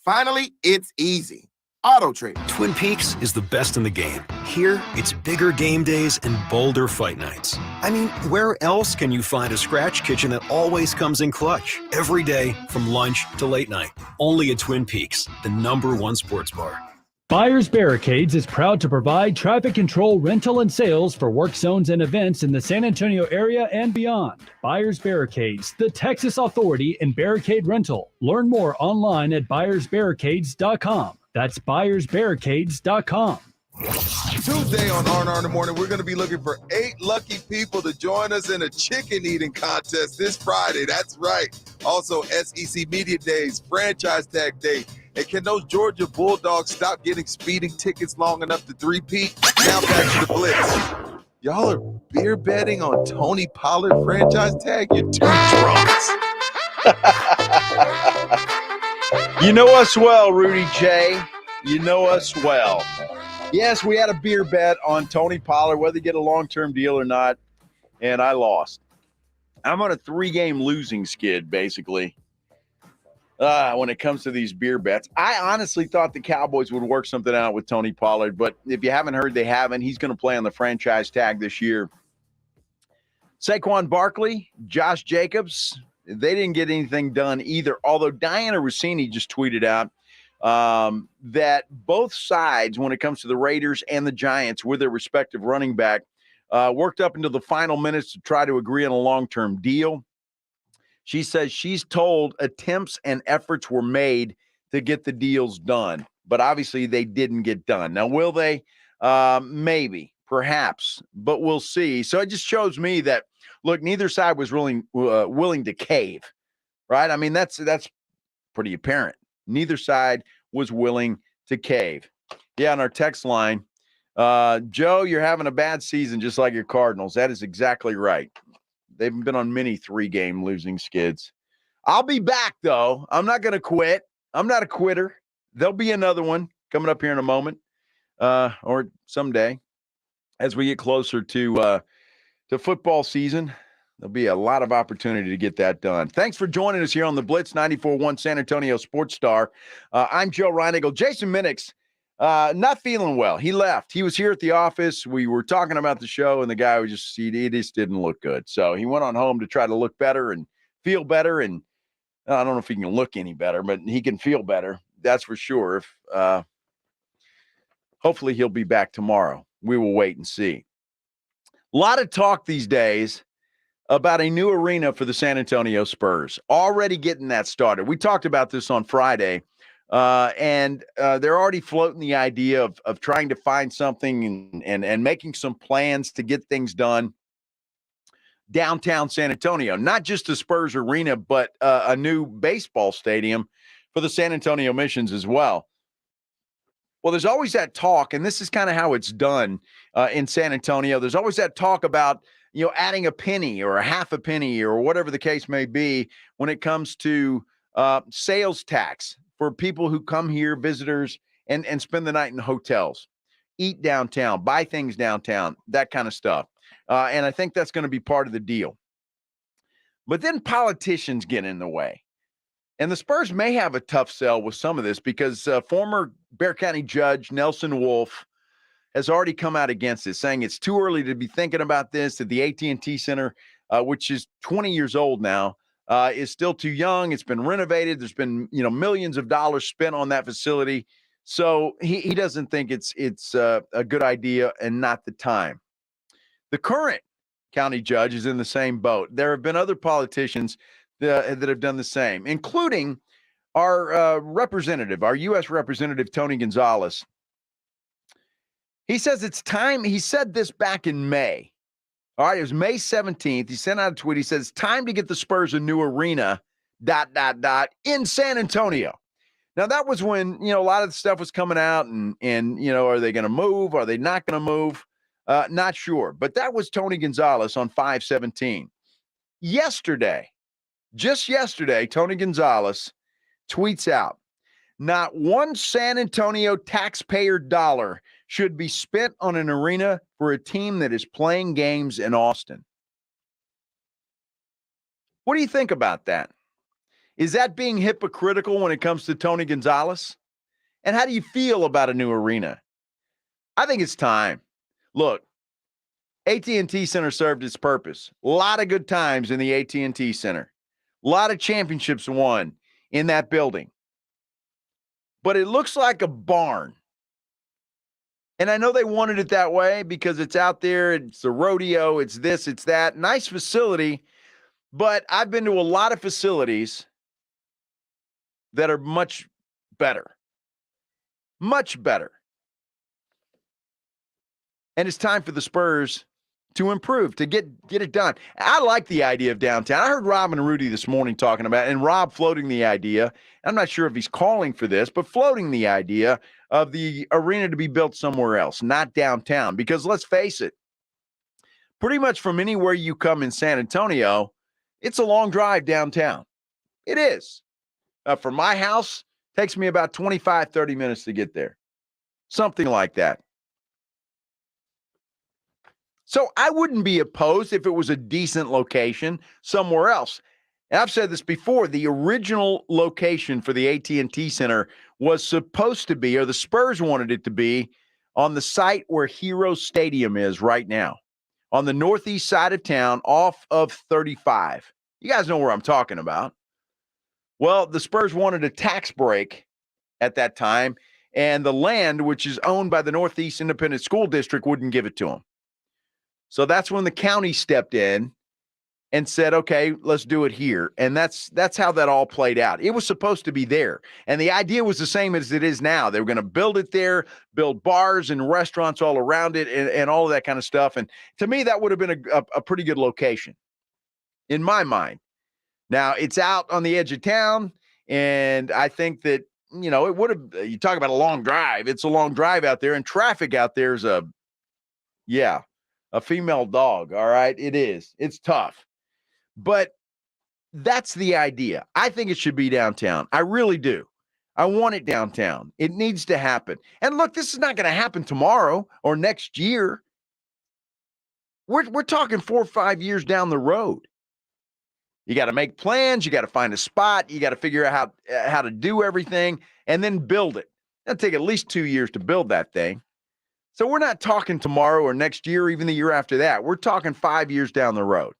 Finally, it's easy. AutoTrader. Twin Peaks is the best in the game. Here, it's bigger game days and bolder fight nights. I mean, where else can you find a scratch kitchen that always comes in clutch? Every day, from lunch to late night. Only at Twin Peaks, the #1 sports bar. Buyers Barricades is proud to provide traffic control, rental, and sales for work zones and events in the San Antonio area and beyond. Buyers Barricades, the Texas authority in barricade rental. Learn more online at buyersbarricades.com. That's buyersbarricades.com. Tuesday on R&R in the morning, we're going to be looking for 8 lucky people to join us in a chicken eating contest this Friday. That's right. Also, SEC Media Days, Franchise Tag Day. And can those Georgia Bulldogs stop getting speeding tickets long enough to three-peat? Now back to the Blitz. Y'all are beer betting on Tony Pollard franchise tag? You're too drunks. You know us well, Rudy J. You know us well. Yes, we had a beer bet on Tony Pollard, whether he get a long-term deal or not, and I lost. I'm on a 3-game losing skid, basically. When it comes to these beer bets. I honestly thought the Cowboys would work something out with Tony Pollard, but if you haven't heard, they haven't. He's going to play on the franchise tag this year. Saquon Barkley, Josh Jacobs, they didn't get anything done either, although Diana Rossini just tweeted out that both sides, when it comes to the Raiders and the Giants with their respective running back, worked up into the final minutes to try to agree on a long-term deal. She says she's told attempts and efforts were made to get the deals done, but obviously they didn't get done. Now, will they? Maybe, perhaps, but we'll see. So it just shows me that look, neither side was really willing to cave, right? I mean, that's pretty apparent. Neither side was willing to cave. Yeah, on our text line, Joe, you're having a bad season just like your Cardinals. That is exactly right. They've been on many 3-game losing skids. I'll be back, though. I'm not going to quit. I'm not a quitter. There'll be another one coming up here in a moment or someday as we get closer to football season. There'll be a lot of opportunity to get that done. Thanks for joining us here on the Blitz 94.1 San Antonio Sports Star. I'm Joe Reinagle. Jason Minix, not feeling well. He left. He was here at the office. We were talking about the show, and the guy was he just didn't look good. So he went on home to try to look better and feel better. And I don't know if he can look any better, but he can feel better. That's for sure. Hopefully he'll be back tomorrow. We will wait and see. A lot of talk these days about a new arena for the San Antonio Spurs. Already getting that started. We talked about this on Friday, and they're already floating the idea of trying to find something and making some plans to get things done downtown San Antonio. Not just a Spurs arena, but a new baseball stadium for the San Antonio Missions as well. Well, there's always that talk, and this is kind of how it's done in San Antonio. There's always that talk about adding a penny or a half a penny or whatever the case may be when it comes to sales tax for people who come here, visitors, and spend the night in hotels, eat downtown, buy things downtown, that kind of stuff. And I think that's going to be part of the deal. But then politicians get in the way. And the Spurs may have a tough sell with some of this because former Bexar County Judge Nelson Wolff has already come out against it, saying it's too early to be thinking about this, that the AT&T Center, which is 20 years old now, is still too young. It's been renovated. There's been, millions of dollars spent on that facility. So he doesn't think it's a good idea and not the time. The current county judge is in the same boat. There have been other politicians that have done the same, including our representative, our U.S. Representative Tony Gonzalez. He says it's time. He said this back in May. All right, it was May 17th. He sent out a tweet. He says, it's time to get the Spurs a new arena, ... in San Antonio. Now, that was when, a lot of the stuff was coming out and are they going to move? Are they not going to move? Not sure. But that was Tony Gonzalez on 5/17. Just yesterday, Tony Gonzalez tweets out, not one San Antonio taxpayer dollar should be spent on an arena for a team that is playing games in Austin. What do you think about that? Is that being hypocritical when it comes to Tony Gonzalez? And how do you feel about a new arena? I think it's time. Look, AT&T Center served its purpose. A lot of good times in the AT&T Center. A lot of championships won in that building. But it looks like a barn. And I know they wanted it that way because it's out there, it's the rodeo, it's this, it's that. Nice facility, but I've been to a lot of facilities that are much better. Much better. And it's time for the Spurs to improve, to get it done. I like the idea of downtown. I heard Rob and Rudy this morning talking about it, and Rob floating the idea. I'm not sure if he's calling for this, but floating the idea of the arena to be built somewhere else, not downtown. Because let's face it, pretty much from anywhere you come in San Antonio, it's a long drive downtown. It is. From my house, it takes me about 25, 30 minutes to get there. Something like that. So I wouldn't be opposed if it was a decent location somewhere else. And I've said this before, the original location for the AT&T Center was supposed to be, or the Spurs wanted it to be, on the site where Hero Stadium is right now, on the northeast side of town off of 35. You guys know where I'm talking about. Well, the Spurs wanted a tax break at that time, and the land, which is owned by the Northeast Independent School District, wouldn't give it to them. So that's when the county stepped in and said, okay, let's do it here. And that's how that all played out. It was supposed to be there. And the idea was the same as it is now. They were going to build it there, build bars and restaurants all around it and all of that kind of stuff. And to me, that would have been a pretty good location. in my mind. Now, it's out on the edge of town, and I think that, it would have, you talk about a long drive. It's a long drive out there, and traffic out there is a female dog, all right? It is. It's tough. But that's the idea. I think it should be downtown. I really do. I want it downtown. It needs to happen. And look, this is not going to happen tomorrow or next year. We're talking 4 or 5 years down the road. You got to make plans. You got to find a spot. You got to figure out how to do everything and then build it. It'll take at least 2 years to build that thing. So we're not talking tomorrow or next year or even the year after that. We're talking 5 years down the road.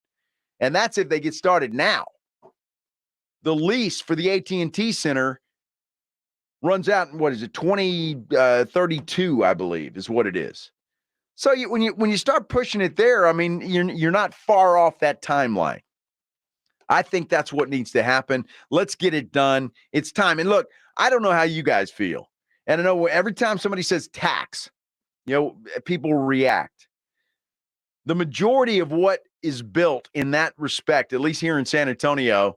And that's if they get started now. The lease for the AT&T Center runs out in, 2032, I believe, is what it is. So when you start pushing it there, I mean, you're not far off that timeline. I think that's what needs to happen. Let's get it done. It's time. And look, I don't know how you guys feel. And I know every time somebody says tax, people react. The majority of what is built in that respect, at least here in San Antonio,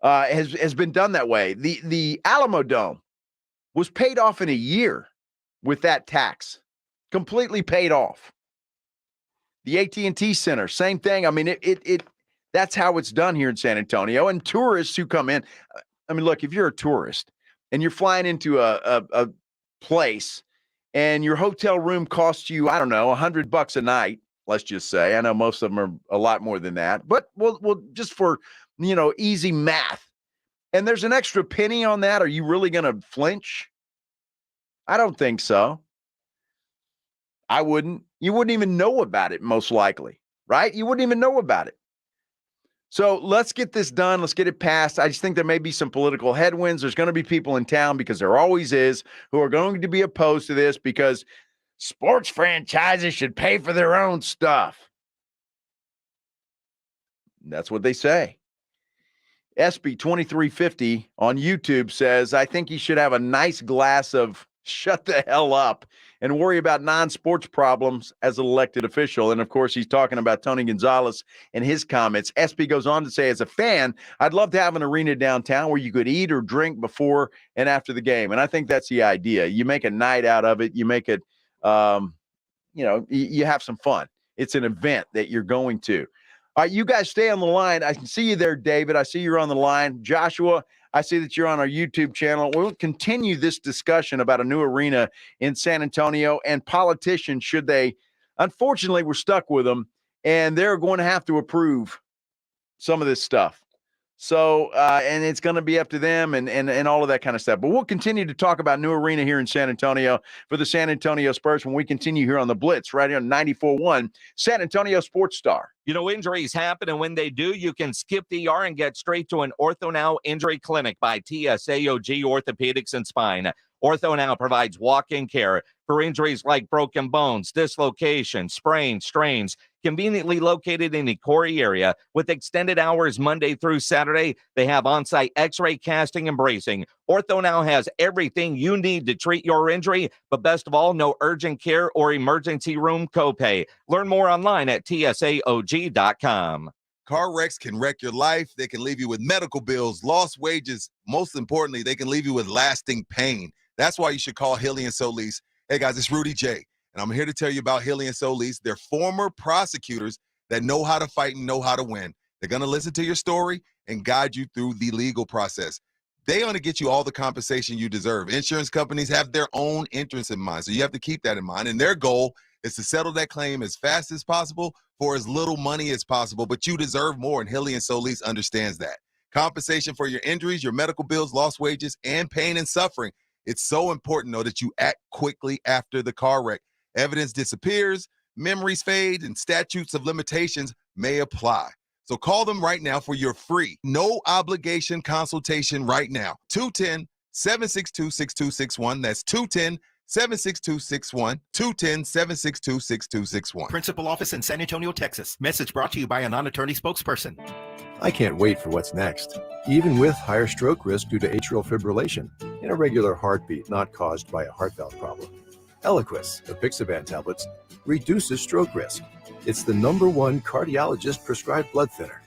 has been done that way. The Alamo Dome was paid off in a year with that tax, completely paid off. The AT&T Center, same thing. I mean, that's how it's done here in San Antonio. And tourists who come in, I mean, look, if you're a tourist and you're flying into a place and your hotel room costs you, I don't know, $100 a night, let's just say. I know most of them are a lot more than that, but we'll just for, easy math. And there's an extra penny on that. Are you really going to flinch? I don't think so. I wouldn't. You wouldn't even know about it, most likely, right? You wouldn't even know about it. So let's get this done. Let's get it passed. I just think there may be some political headwinds. There's going to be people in town, because there always is, who are going to be opposed to this because sports franchises should pay for their own stuff. That's what they say. SB2350 on YouTube says, I think he should have a nice glass of shut the hell up and worry about non-sports problems as an elected official. And, of course, he's talking about Tony Gonzalez and his comments. SB goes on to say, as a fan, I'd love to have an arena downtown where you could eat or drink before and after the game. And I think that's the idea. You make a night out of it. You make it, you have some fun. It's an event that you're going to. All right, you guys stay on the line. I can see you there, David. I see you're on the line. Joshua, I see that you're on our YouTube channel. We'll continue this discussion about a new arena in San Antonio and politicians, should they. Unfortunately, we're stuck with them, and they're going to have to approve some of this stuff. So, and it's going to be up to them and all of that kind of stuff. But we'll continue to talk about new arena here in San Antonio for the San Antonio Spurs when we continue here on the Blitz right here on 94.1 San Antonio Sports Star. Injuries happen, and when they do, you can skip ER and get straight to an Ortho Now Injury Clinic by TSAOG Orthopedics and Spine. Ortho Now provides walk-in care for injuries like broken bones, dislocations, sprains, strains, conveniently located in the Corey area with extended hours Monday through Saturday. They have on-site x-ray, casting, and bracing. Ortho Now has everything you need to treat your injury, but best of all, no urgent care or emergency room copay. Learn more online at tsaog.com. Car wrecks can wreck your life. They can leave you with medical bills, lost wages. Most importantly, they can leave you with lasting pain. That's why you should call Hilly & Solis. Hey, guys, it's Rudy J, and I'm here to tell you about Hilly & Solis. They're former prosecutors that know how to fight and know how to win. They're going to listen to your story and guide you through the legal process. They want to get you all the compensation you deserve. Insurance companies have their own interests in mind, so you have to keep that in mind. And their goal is to settle that claim as fast as possible for as little money as possible, but you deserve more, and Hilly & Solis understands that. Compensation for your injuries, your medical bills, lost wages, and pain and suffering. It's so important, though, that you act quickly after the car wreck. Evidence disappears, memories fade, and statutes of limitations may apply. So call them right now for your free, no-obligation consultation right now. 210-762-6261. That's 210-762-61. 210-762-6261. Principal office in San Antonio, Texas. Message brought to you by a non-attorney spokesperson. I can't wait for what's next, even with higher stroke risk due to atrial fibrillation, an irregular heartbeat not caused by a heart valve problem. Eliquis, apixaban tablets, reduces stroke risk. It's the #1 cardiologist-prescribed blood thinner.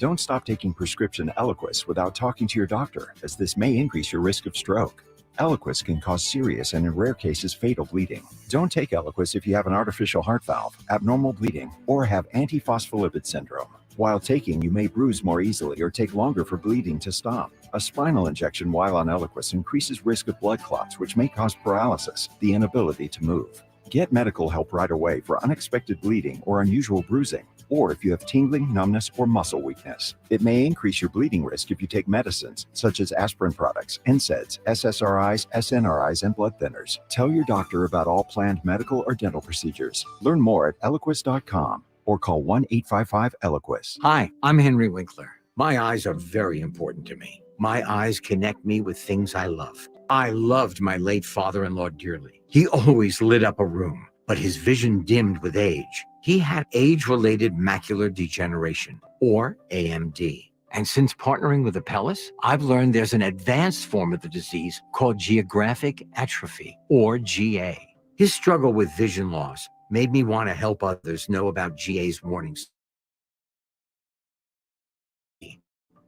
Don't stop taking prescription Eliquis without talking to your doctor, as this may increase your risk of stroke. Eliquis can cause serious and in rare cases fatal bleeding. Don't take Eliquis if you have an artificial heart valve, abnormal bleeding, or have antiphospholipid syndrome. While taking, you may bruise more easily or take longer for bleeding to stop. A spinal injection while on Eliquis increases risk of blood clots, which may cause paralysis, the inability to move. Get medical help right away for unexpected bleeding or unusual bruising, or if you have tingling, numbness, or muscle weakness. It may increase your bleeding risk if you take medicines such as aspirin products, NSAIDs, SSRIs, SNRIs, and blood thinners. Tell your doctor about all planned medical or dental procedures. Learn more at Eliquis.com or call 1-855-ELIQUIS. Hi, I'm Henry Winkler. My eyes are very important to me. My eyes connect me with things I love. I loved my late father-in-law dearly. He always lit up a room, but his vision dimmed with age. He had age-related macular degeneration, or AMD. And since partnering with Apellis, I've learned there's an advanced form of the disease called geographic atrophy, or GA. His struggle with vision loss made me want to help others know about GA's warnings.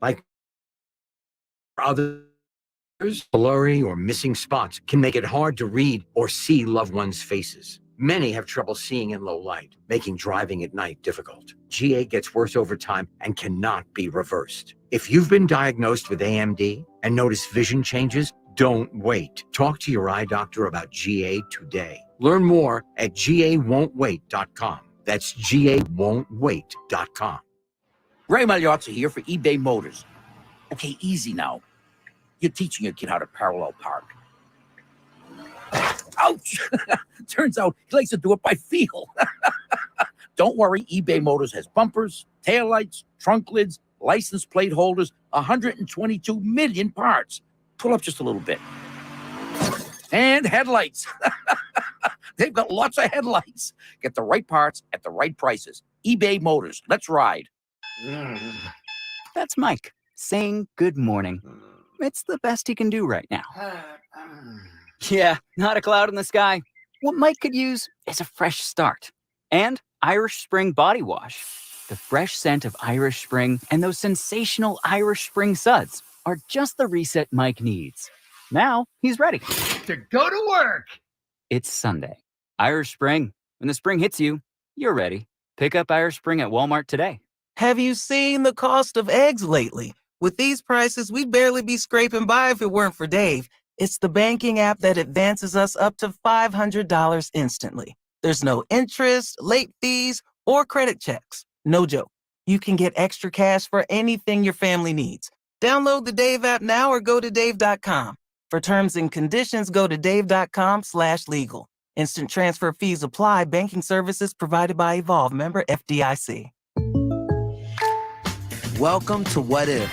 Like others, blurry or missing spots can make it hard to read or see loved ones' faces. Many have trouble seeing in low light, making driving at night difficult. GA gets worse over time and cannot be reversed. If you've been diagnosed with AMD and notice vision changes, don't wait. Talk to your eye doctor about GA today. Learn more at GAWon'tWait.com. That's GAWon'tWait.com. Ray Magliozzi here for eBay Motors. Okay, easy now. You're teaching your kid how to parallel park. Ouch! Turns out he likes to do it by feel. Don't worry, eBay Motors has bumpers, taillights, trunk lids, license plate holders, 122 million parts. Pull up just a little bit. And headlights. They've got lots of headlights. Get the right parts at the right prices. eBay Motors. Let's ride. That's Mike saying good morning. It's the best he can do right now. Yeah, not a cloud in the sky. What Mike could use is a fresh start. And Irish Spring Body Wash. The fresh scent of Irish Spring and those sensational Irish Spring suds are just the reset Mike needs. Now he's ready to go to work. It's Sunday. Irish Spring. When the spring hits you, you're ready. Pick up Irish Spring at Walmart today. Have you seen the cost of eggs lately? With these prices, we'd barely be scraping by if it weren't for Dave. It's the banking app that advances us up to $500 instantly. There's no interest, late fees, or credit checks. No joke. You can get extra cash for anything your family needs. Download the Dave app now or go to dave.com. For terms and conditions, go to dave.com/legal. Instant transfer fees apply. Banking services provided by Evolve. Member FDIC. Welcome to What If,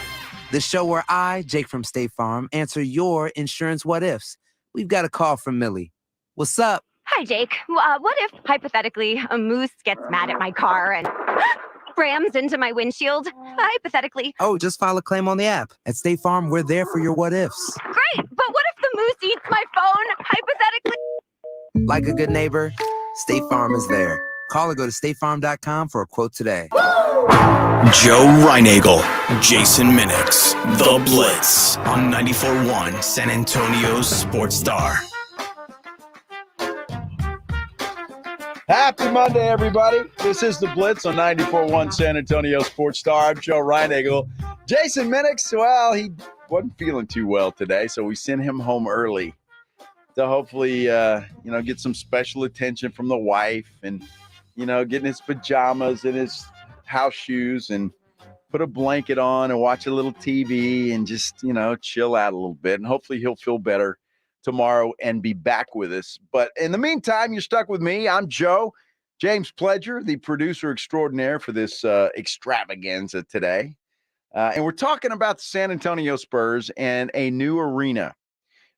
the show where I, Jake from State Farm, answer your insurance what ifs. We've got a call from Millie. What's up? Hi, Jake. What if, hypothetically, a moose gets mad at my car and rams into my windshield? Hypothetically. Oh, just file a claim on the app. At State Farm, we're there for your what ifs. Great, but what if the moose eats my phone? Hypothetically. Like a good neighbor, State Farm is there. Call or go to statefarm.com for a quote today. Joe Reinagel, Jason Minix, The Blitz on 94.1 San Antonio's Sports Star. Happy Monday, everybody. This is The Blitz on 94.1 San Antonio Sports Star. I'm Joe Reinagel. Jason Minix, well, he wasn't feeling too well today, so we sent him home early to hopefully, get some special attention from the wife and, getting his pajamas and his house shoes and put a blanket on and watch a little TV and just, chill out a little bit. And hopefully he'll feel better tomorrow and be back with us. But in the meantime, you're stuck with me. I'm Joe, James Pledger, the producer extraordinaire for this extravaganza today. And we're talking about the San Antonio Spurs and a new arena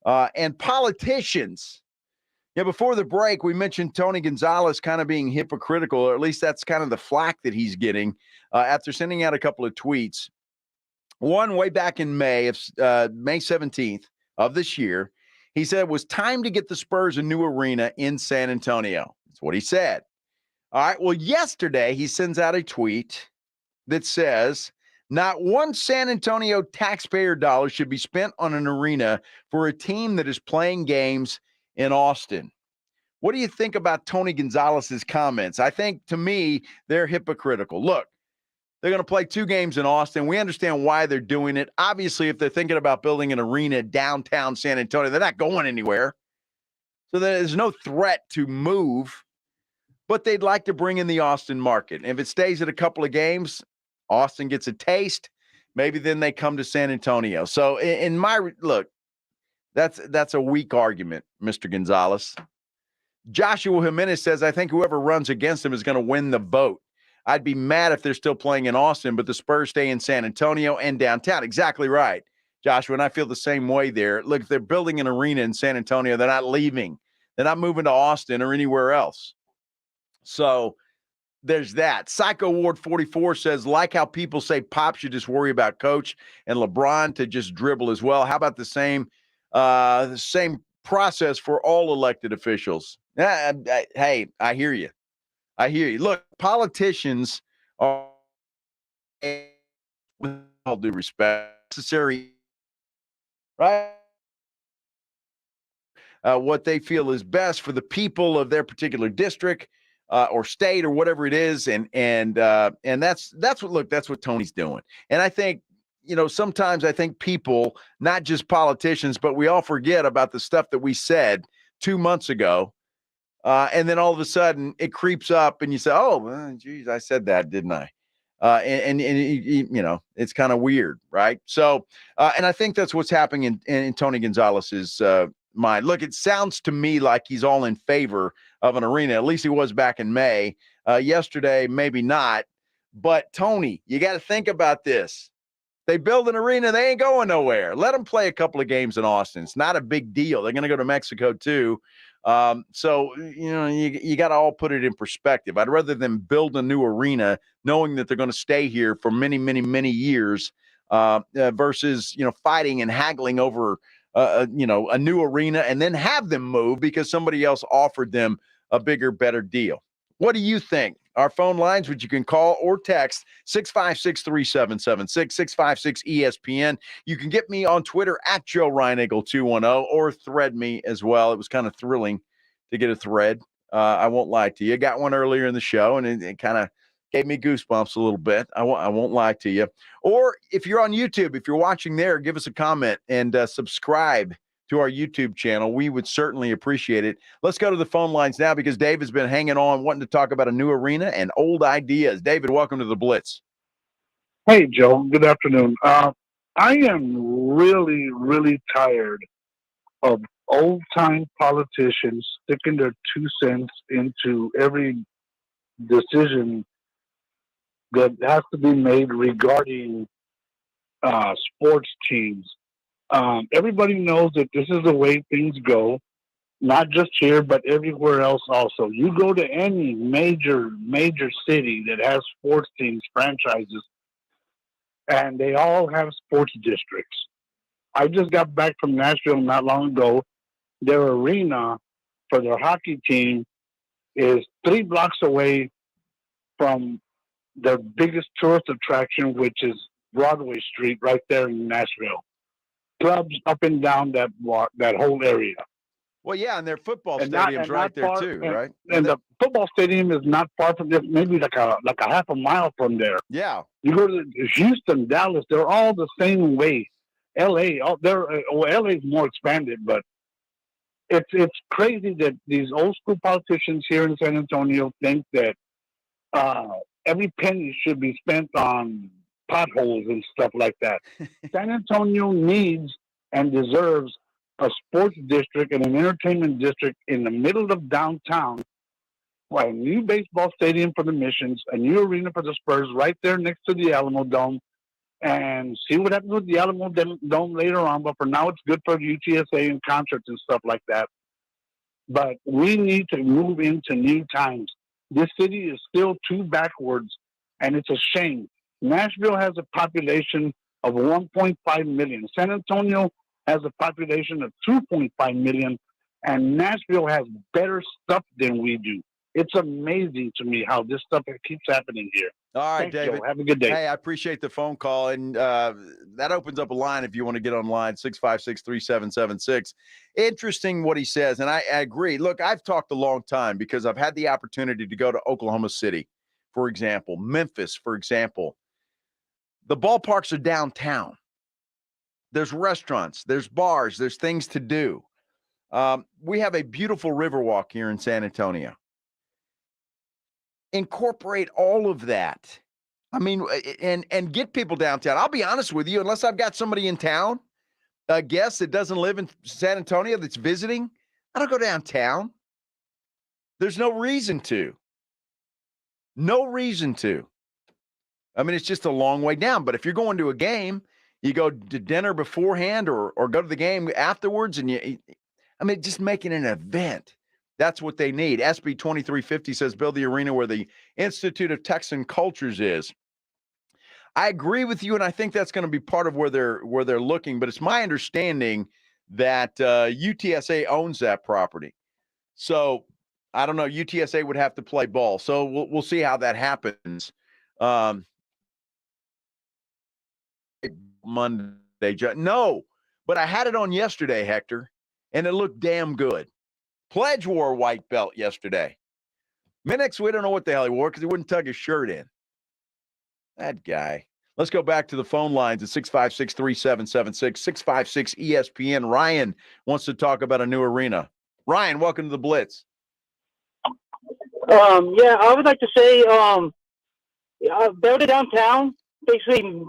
and politicians. Yeah, before the break, we mentioned Tony Gonzalez kind of being hypocritical, or at least that's kind of the flack that he's getting after sending out a couple of tweets. One way back in May 17th of this year, he said it was time to get the Spurs a new arena in San Antonio. That's what he said. All right, well, yesterday he sends out a tweet that says, Not one San Antonio taxpayer dollar should be spent on an arena for a team that is playing games in Austin. What do you think about Tony Gonzalez's comments? I think, to me, they're hypocritical. Look, they're going to play 2 games in Austin. We understand why they're doing it. Obviously, if they're thinking about building an arena downtown San Antonio, they're not going anywhere. So there's no threat to move, but they'd like to bring in the Austin market. And if it stays at a couple of games, Austin gets a taste. Maybe then they come to San Antonio. So in my look, that's a weak argument, Mr. Gonzalez. Joshua Jimenez says, I think whoever runs against him is going to win the vote. I'd be mad if they're still playing in Austin, but the Spurs stay in San Antonio and downtown. Exactly right, Joshua, and I feel the same way there. Look, if they're building an arena in San Antonio, they're not leaving. They're not moving to Austin or anywhere else. So there's that. Psycho Ward 44 says, like how people say Pop should just worry about coach and LeBron to just dribble as well. How about the same process for all elected officials? Hey, I hear you. I hear you. Look, politicians are, with all due respect, necessary, right? What they feel is best for the people of their particular district or state or whatever it is, and that's what Tony's doing. And I think, sometimes I think people, not just politicians, but we all forget about the stuff that we said 2 months ago. And then all of a sudden it creeps up and you say, oh, geez, I said that, didn't I? And it's kind of weird, right? So, and I think that's what's happening in Tony Gonzalez's mind. Look, it sounds to me like he's all in favor of an arena. At least he was back in May. Yesterday, maybe not. But Tony, you got to think about this. They build an arena, they ain't going nowhere. Let them play a couple of games in Austin. It's not a big deal. They're going to go to Mexico too. So, you got to all put it in perspective. I'd rather than build a new arena knowing that they're going to stay here for many, many, many years versus, fighting and haggling over, a new arena and then have them move because somebody else offered them a bigger, better deal. What do you think? Our phone lines, which you can call or text, 656-3776, 656-ESPN. You can get me on Twitter at Joe Reinagle 210 or thread me as well. It was kind of thrilling to get a thread. I won't lie to you. I got one earlier in the show, and it kind of gave me goosebumps a little bit. I won't lie to you. Or if you're on YouTube, if you're watching there, give us a comment and subscribe to our YouTube channel. We would certainly appreciate it. Let's go to the phone lines now because Dave has been hanging on, wanting to talk about a new arena and old ideas. David, welcome to the Blitz. Hey, Joe. Good afternoon. I am really, really tired of old-time politicians sticking their 2 cents into every decision that has to be made regarding sports teams. Everybody knows that this is the way things go, not just here, but everywhere else also. You go to any major city that has sports teams, franchises, and they all have sports districts. I just got back from Nashville not long ago. Their arena for their hockey team is 3 blocks away from their biggest tourist attraction, which is Broadway Street right there in Nashville. Clubs up and down that whole area. Well, yeah, and their football stadium's right there too, right? And the football stadium is not far from this, maybe like a half a mile from there. Yeah. You go to Houston, Dallas, they're all the same way. LA, LA is more expanded, but it's crazy that these old school politicians here in San Antonio think that every penny should be spent on potholes and stuff like that. San Antonio needs and deserves a sports district and an entertainment district in the middle of downtown, a new baseball stadium for the Missions, a new arena for the Spurs right there next to the Alamo Dome, and see what happens with the Alamo Dome later on. But for now, it's good for UTSA and concerts and stuff like that. But we need to move into new times. This city is still too backwards, and it's a shame. Nashville has a population of 1.5 million. San Antonio has a population of 2.5 million, and Nashville has better stuff than we do. It's amazing to me how this stuff keeps happening here. All right, Thanks, David. Joe. Have a good day. Hey, I appreciate the phone call. And that opens up a line if you want to get online, 656-3776. Interesting what he says, and I agree. Look, I've talked a long time because I've had the opportunity to go to Oklahoma City, for example, Memphis, for example. The ballparks are downtown. There's restaurants, there's bars, there's things to do. We have a beautiful Riverwalk here in San Antonio. Incorporate all of that. I mean, and get people downtown. I'll be honest with you, unless I've got somebody in town, a guest that doesn't live in San Antonio that's visiting, I don't go downtown. There's no reason to. No reason to. I mean, it's just a long way down. But if you're going to a game, you go to dinner beforehand or go to the game afterwards, and just making an event. That's what they need. SB 2350 says build the arena where the Institute of Texan Cultures is. I agree with you, and I think that's going to be part of where they're looking. But it's my understanding that UTSA owns that property. So I don't know. UTSA would have to play ball. So we'll see how that happens. Monday. No, but I had it on yesterday, Hector, and it looked damn good. Pledge wore a white belt yesterday. Minix, we don't know what the hell he wore because he wouldn't tug his shirt in. That guy. Let's go back to the phone lines at 656-3776, 656 ESPN. Ryan wants to talk about a new arena. Ryan, welcome to the Blitz. Yeah, I would like to say build it downtown, basically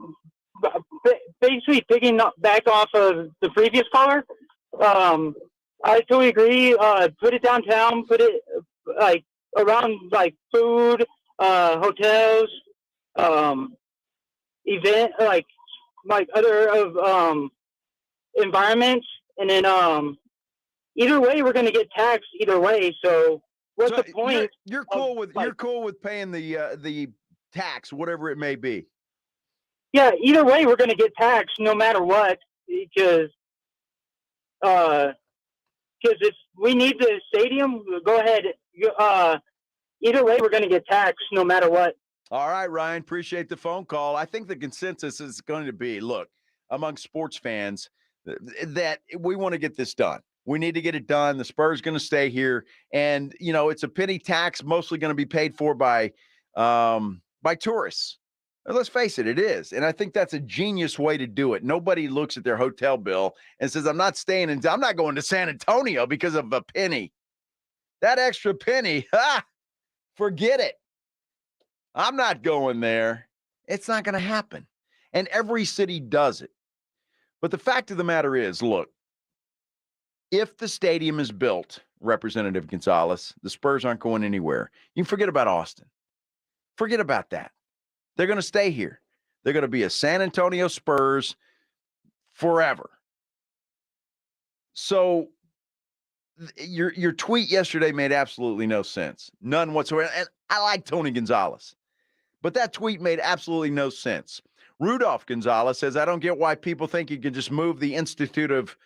picking back off of the previous caller. I totally agree. Put it downtown. Put it like around like food, hotels, event like other environments, and then either way we're going to get taxed either way. So what's the point? You're cool with paying the tax, whatever it may be. Yeah, either way we're going to get taxed no matter what, because if we need the stadium, go ahead. Either way, we're going to get taxed no matter what. All right, Ryan, appreciate the phone call. I think the consensus is going to be, look, among sports fans, that we want to get this done. We need to get it done. The Spurs going to stay here. And, it's a penny tax, mostly going to be paid for by tourists. Let's face it, it is. And I think that's a genius way to do it. Nobody looks at their hotel bill and says, I'm not going to San Antonio because of a penny. That extra penny, forget it. I'm not going there. It's not going to happen. And every city does it. But the fact of the matter is, look, if the stadium is built, Representative Gonzalez, the Spurs aren't going anywhere. You can forget about Austin. Forget about that. They're going to stay here. They're going to be a San Antonio Spurs forever. So your tweet yesterday made absolutely no sense. None whatsoever. And I like Tony Gonzalez. But that tweet made absolutely no sense. Rudolph Gonzalez says, I don't get why people think you can just move the Institute of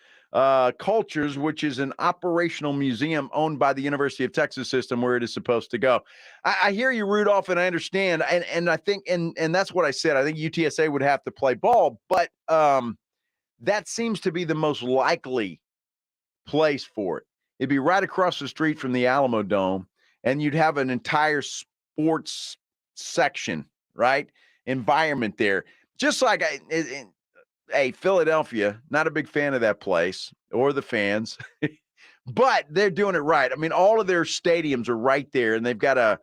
Cultures, which is an operational museum owned by the University of Texas system, where it is supposed to go. I hear you, Rudolph, and I understand. And I think, and that's what I said. I think UTSA would have to play ball, but that seems to be the most likely place for it. It'd be right across the street from the Alamo Dome, and you'd have an entire sports section, right? Environment there. Just like Philadelphia, not a big fan of that place or the fans, but they're doing it right. I mean, all of their stadiums are right there, and they've got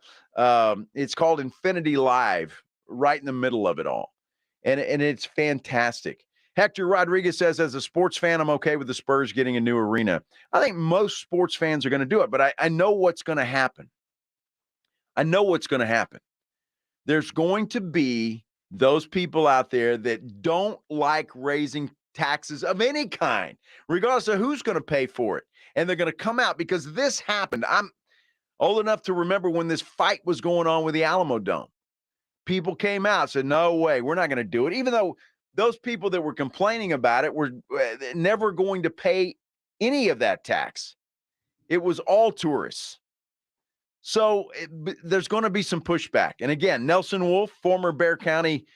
it's called Infinity Live right in the middle of it all. And it's fantastic. Hector Rodriguez says, as a sports fan, I'm okay with the Spurs getting a new arena. I think most sports fans are going to do it, but I know what's going to happen. There's going to be those people out there that don't like raising taxes of any kind, regardless of who's going to pay for it. And they're going to come out because this happened. I'm old enough to remember when this fight was going on with the Alamo Dome. People came out and said, no way, we're not going to do it. Even though those people that were complaining about it were never going to pay any of that tax. It was all tourists. So there's going to be some pushback. And again, Nelson Wolf, former Bear County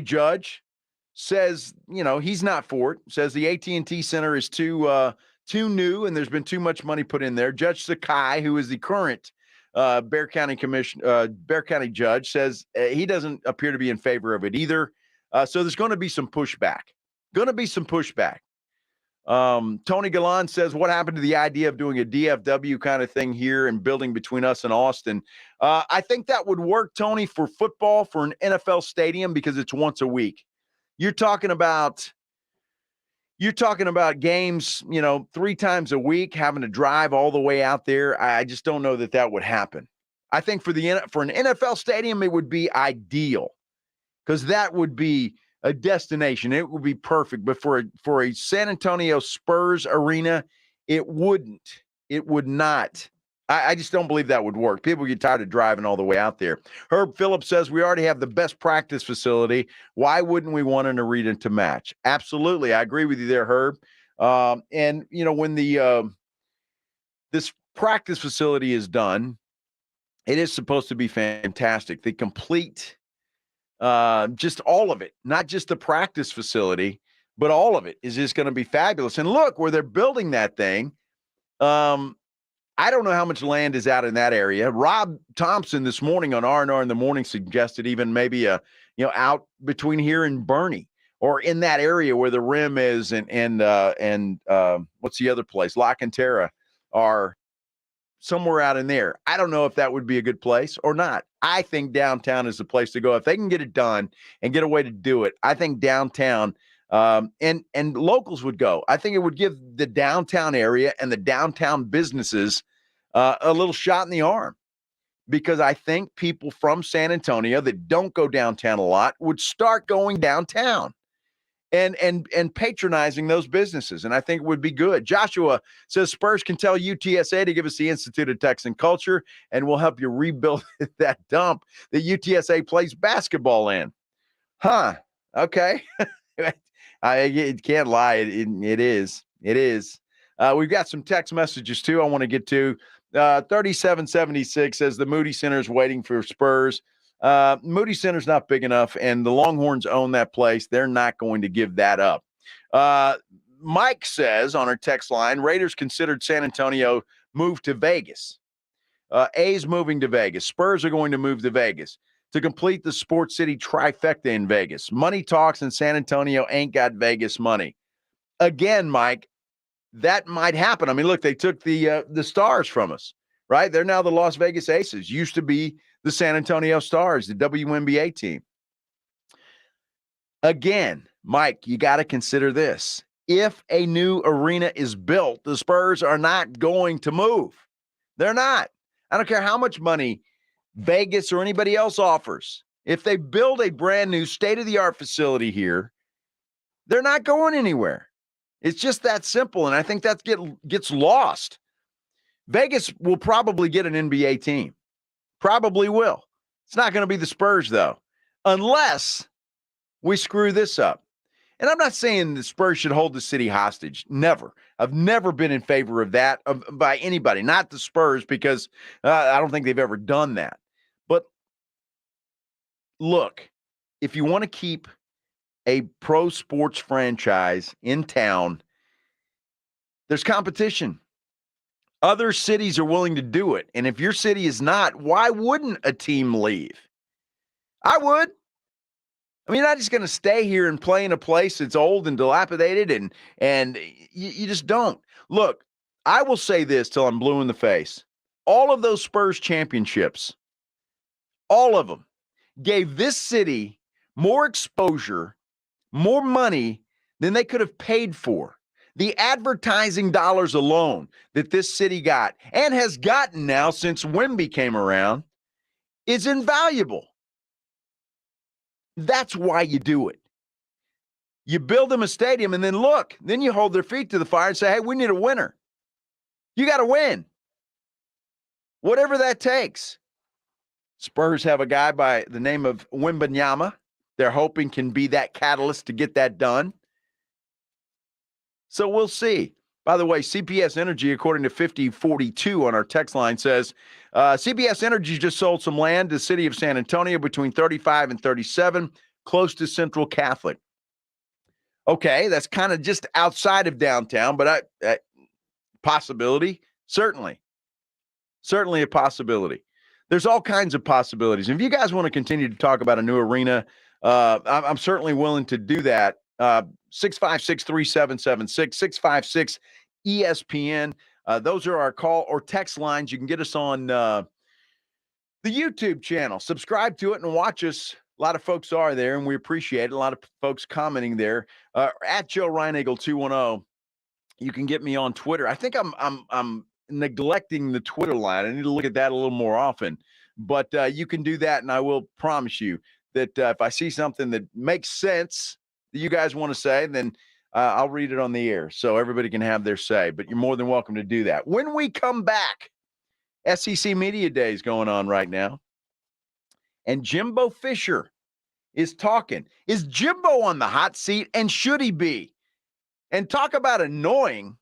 judge, says, he's not for it. Says the AT&T Center is too new and there's been too much money put in there. Judge Sakai, who is the current Bear County judge, says he doesn't appear to be in favor of it either. So there's going to be some pushback. Tony Galan says, what happened to the idea of doing a DFW kind of thing here and building between us and Austin? I think that would work, Tony, for football, for an NFL stadium, because it's once a week. You're talking about games, 3 times a week, having to drive all the way out there. I just don't know that would happen. I think for an NFL stadium, it would be ideal, because that would be a destination. It would be perfect. But for a San Antonio Spurs arena, it wouldn't. It would not. I just don't believe that would work. People get tired of driving all the way out there. Herb Phillips says we already have the best practice facility. Why wouldn't we want an arena to match? Absolutely. I agree with you there, Herb. And when this practice facility is done, it is supposed to be fantastic. The complete just all of it, not just the practice facility, but all of it is just going to be fabulous. And look, where they're building that thing, I don't know how much land is out in that area. Rob Thompson this morning on R&R in the Morning suggested even maybe out between here and Bernie, or in that area where the rim is and what's the other place? La Cantera, are somewhere out in there. I don't know if that would be a good place or not. I think downtown is the place to go. If they can get it done and get a way to do it, I think downtown and locals would go. I think it would give the downtown area and the downtown businesses a little shot in the arm, because I think people from San Antonio that don't go downtown a lot would start going downtown and patronizing those businesses. And I think it would be good. Joshua says Spurs can tell UTSA to give us the Institute of Texan Culture, and we'll help you rebuild that dump that UTSA plays basketball in. Huh. Okay. I can't lie. It is. We've got some text messages too I want to get to. 3776 says the Moody Center is waiting for Spurs. Moody Center's not big enough, and the Longhorns own that place. They're not going to give that up. Mike says on our text line, Raiders considered San Antonio move to Vegas. A's moving to Vegas. Spurs are going to move to Vegas to complete the Sports City trifecta in Vegas. Money talks, and San Antonio ain't got Vegas money. Again, Mike, that might happen. I mean, look, they took the Stars from us, right? They're now the Las Vegas Aces. Used to be the San Antonio Stars, the WNBA team. Again, Mike, you got to consider this. If a new arena is built, the Spurs are not going to move. They're not. I don't care how much money Vegas or anybody else offers. If they build a brand new state-of-the-art facility here, they're not going anywhere. It's just that simple, and I think that gets lost. Vegas will probably get an NBA team. Probably will. It's not going to be the Spurs, though, unless we screw this up. And I'm not saying the Spurs should hold the city hostage. Never. I've never been in favor of that by anybody, not the Spurs, because I don't think they've ever done that. But look, if you want to keep a pro sports franchise in town, there's competition. Other cities are willing to do it. And if your city is not, why wouldn't a team leave? I would. I mean, you're not just going to stay here and play in a place that's old and dilapidated, and you just don't. Look, I will say this till I'm blue in the face. All of those Spurs championships, all of them, gave this city more exposure, more money than they could have paid for. The advertising dollars alone that this city got, and has gotten now since Wemby came around, is invaluable. That's why you do it. You build them a stadium, and then look, then you hold their feet to the fire and say, hey, we need a winner. You got to win. Whatever that takes. Spurs have a guy by the name of Wembanyama. They're hoping can be that catalyst to get that done. So we'll see. By the way, CPS Energy, according to 5042 on our text line, says CPS Energy just sold some land to the city of San Antonio between 35 and 37, close to Central Catholic. Okay, that's kind of just outside of downtown, but possibility, certainly a possibility. There's all kinds of possibilities. If you guys want to continue to talk about a new arena, I'm certainly willing to do that. 656-3776, 656 ESPN. Those are our call or text lines. You can get us on the YouTube channel. Subscribe to it and watch us. A lot of folks are there, and we appreciate it. A lot of folks commenting there. At Joe Reinagle 210. You can get me on Twitter. I think I'm neglecting the Twitter line. I need to look at that a little more often. But you can do that, and I will promise you that if I see something that makes sense that you guys want to say, then I'll read it on the air so everybody can have their say. But you're more than welcome to do that. When we come back, SEC Media Day is going on right now. And Jimbo Fisher is talking. Is Jimbo on the hot seat, and should he be? And talk about annoying.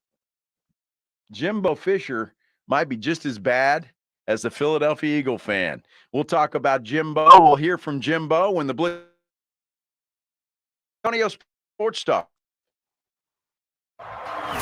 Jimbo Fisher might be just as bad as the Philadelphia Eagle fan. We'll talk about Jimbo. We'll hear from Jimbo when the Blitz Antonio Sports Star.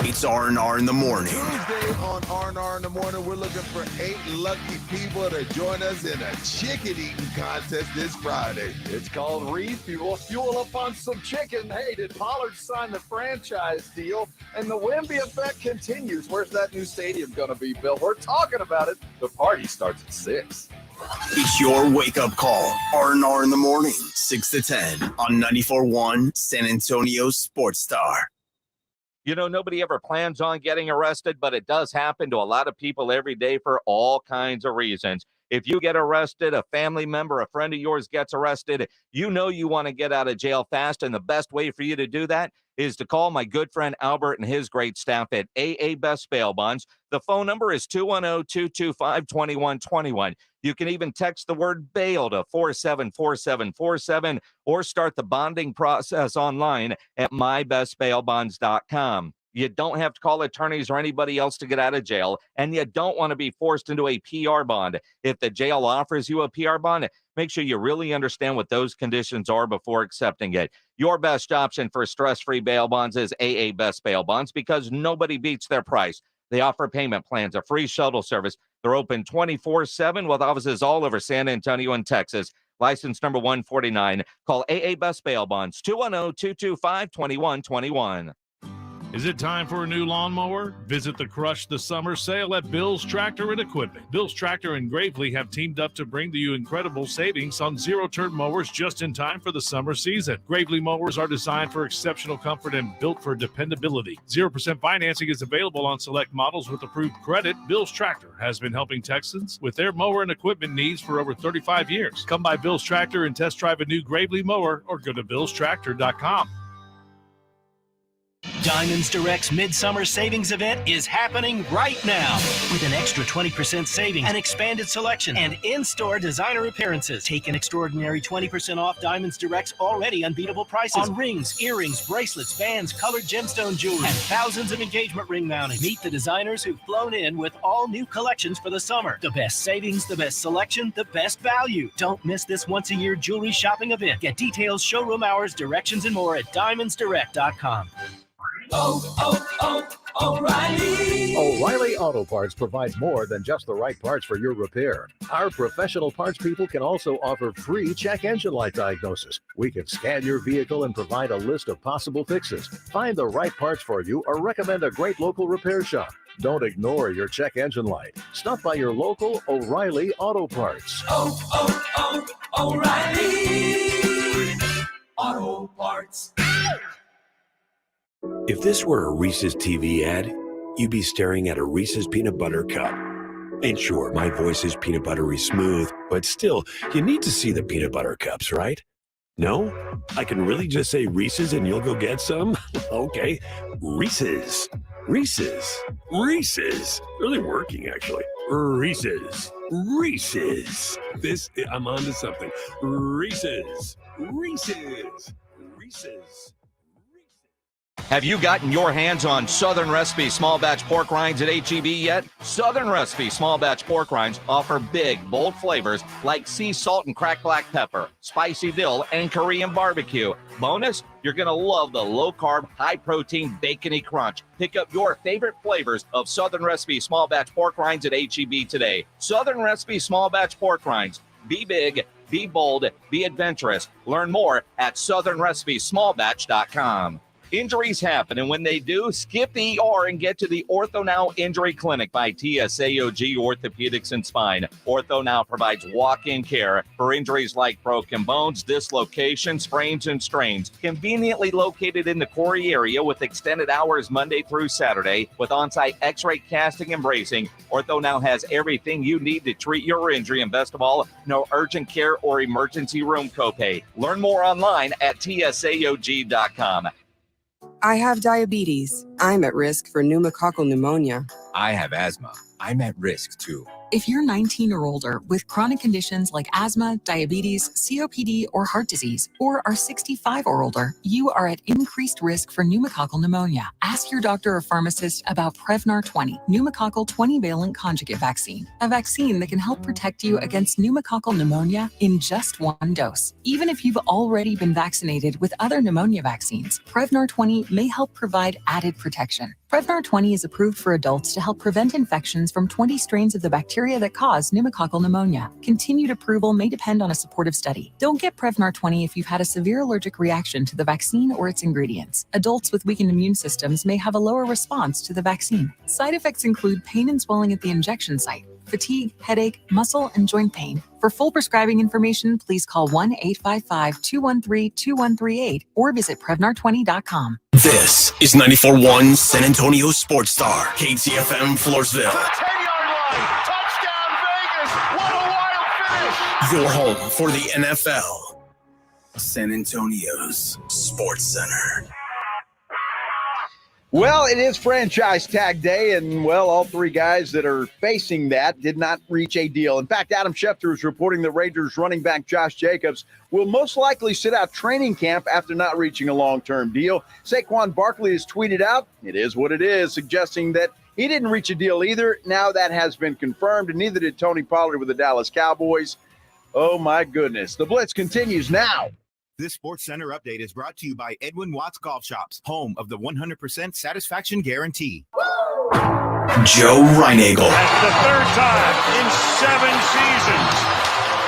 It's R&R in the morning. Tuesday on R&R in the morning, we're looking for 8 lucky people to join us in a chicken eating contest this Friday. It's called Refuel. Fuel up on some chicken. Hey, did Pollard sign the franchise deal? And the Wemby effect continues. Where's that new stadium going to be built? We're talking about it. The party starts at 6. It's your wake-up call. R&R in the morning, 6 to 10 on 94.1 San Antonio Sports Star. You know, nobody ever plans on getting arrested, but it does happen to a lot of people every day for all kinds of reasons. If you get arrested, a family member, a friend of yours gets arrested, you know you want to get out of jail fast, and the best way for you to do that is to call my good friend Albert and his great staff at AA Best Bail Bonds. The phone number is 210-225-2121. You can even text the word bail to 474747 or start the bonding process online at mybestbailbonds.com. You don't have to call attorneys or anybody else to get out of jail, and you don't want to be forced into a PR bond. If the jail offers you a PR bond, make sure you really understand what those conditions are before accepting it. Your best option for stress-free bail bonds is AA Best Bail Bonds because nobody beats their price. They offer payment plans, a free shuttle service. They're open 24/7 with offices all over San Antonio and Texas. License number 149. Call AA Best Bail Bonds, 210-225-2121. Is it time for a new lawnmower? Visit the Crush the Summer sale at Bill's Tractor and Equipment. Bill's Tractor and Gravely have teamed up to bring to you incredible savings on zero-turn mowers just in time for the summer season. Gravely mowers are designed for exceptional comfort and built for dependability. 0% financing is available on select models with approved credit. Bill's Tractor has been helping Texans with their mower and equipment needs for over 35 years. Come by Bill's Tractor and test drive a new Gravely mower or go to billstractor.com. Diamonds Direct's Midsummer Savings Event is happening right now with an extra 20% savings, an expanded selection, and in-store designer appearances. Take an extraordinary 20% off Diamonds Direct's already unbeatable prices on rings, earrings, bracelets, bands, colored gemstone jewelry, and thousands of engagement ring mountings. Meet the designers who've flown in with all new collections for the summer. The best savings, the best selection, the best value. Don't miss this once-a-year jewelry shopping event. Get details, showroom hours, directions, and more at diamondsdirect.com. O'Reilly Auto Parts provides more than just the right parts for your repair. Our professional parts people can also offer free check engine light diagnosis. We can scan your vehicle and provide a list of possible fixes. Find the right parts for you or recommend a great local repair shop. Don't ignore your check engine light. Stop by your local O'Reilly Auto Parts. O'Reilly Auto Parts. If this were a Reese's TV ad, you'd be staring at a Reese's peanut butter cup. And sure, my voice is peanut buttery smooth, but still, you need to see the peanut butter cups, right? No? I can really just say Reese's and you'll go get some? Okay. Reese's. Reese's. Reese's. Really working, actually. Reese's. Reese's. I'm on to something. Reese's. Reese's. Reese's. Have you gotten your hands on Southern Recipe Small Batch Pork Rinds at HEB yet? Southern Recipe Small Batch Pork Rinds offer big, bold flavors like sea salt and cracked black pepper, spicy dill, and Korean barbecue. Bonus, you're going to love the low-carb, high-protein, bacony crunch. Pick up your favorite flavors of Southern Recipe Small Batch Pork Rinds at HEB today. Southern Recipe Small Batch Pork Rinds. Be big, be bold, be adventurous. Learn more at southernrecipesmallbatch.com. Injuries happen, and when they do, skip the ER and get to the Ortho Now Injury Clinic by TSAOG Orthopedics and Spine. Ortho Now provides walk-in care for injuries like broken bones, dislocations, sprains, and strains. Conveniently located in the Corey area with extended hours Monday through Saturday with on-site x-ray casting and bracing, Ortho Now has everything you need to treat your injury, and best of all, no urgent care or emergency room copay. Learn more online at tsaog.com. I have diabetes. I'm at risk for pneumococcal pneumonia. I have asthma. I'm at risk too. If you're 19 or older with chronic conditions like asthma, diabetes, COPD, or heart disease, or are 65 or older, you are at increased risk for pneumococcal pneumonia. Ask your doctor or pharmacist about Prevnar 20, pneumococcal 20-valent conjugate vaccine, a vaccine that can help protect you against pneumococcal pneumonia in just one dose. Even if you've already been vaccinated with other pneumonia vaccines, Prevnar 20 may help provide added protection. Prevnar 20 is approved for adults to help prevent infections from 20 strains of the bacteria that cause pneumococcal pneumonia. Continued approval may depend on a supportive study. Don't get Prevnar 20 if you've had a severe allergic reaction to the vaccine or its ingredients. Adults with weakened immune systems may have a lower response to the vaccine. Side effects include pain and swelling at the injection site, fatigue, headache, muscle, and joint pain. For full prescribing information, please call 1-855-213-2138 or visit Prevnar20.com. This is 94.1 San Antonio Sports Star, KTFM Floresville. Touchdown Vegas! What a wild finish! Your home for the NFL. San Antonio's Sports Center. Well, it is franchise tag day, and, well, all three guys that are facing that did not reach a deal. In fact, Adam Schefter is reporting the Raiders running back Josh Jacobs will most likely sit out training camp after not reaching a long-term deal. Saquon Barkley has tweeted out, "It is what it is," suggesting that he didn't reach a deal either. Now that has been confirmed, and neither did Tony Pollard with the Dallas Cowboys. Oh, my goodness. The Blitz continues now. This Sports Center update is brought to you by Edwin Watts Golf Shops, home of the 100% satisfaction guarantee. Joe Reinagel. That's the third time in 7 seasons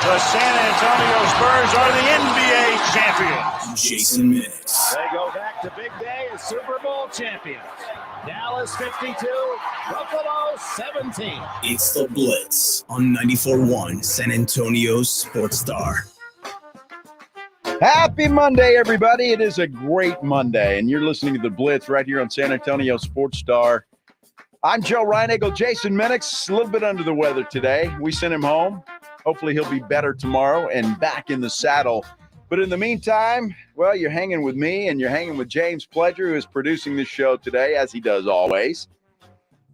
the San Antonio Spurs are the NBA champions. Jason Minutes. They go back to big day as Super Bowl champions. Dallas 52, Buffalo 17. It's the Blitz on 94.1 San Antonio Sports Star. Happy Monday, everybody. It is a great Monday, and you're listening to the Blitz right here on San Antonio Sports Star. I'm Joe Reinagel. Jason Minix, a little bit under the weather today. We sent him home. Hopefully he'll be better tomorrow and back in the saddle. But in the meantime, well, you're hanging with me, and you're hanging with James Pledger, who is producing this show today, as he does always.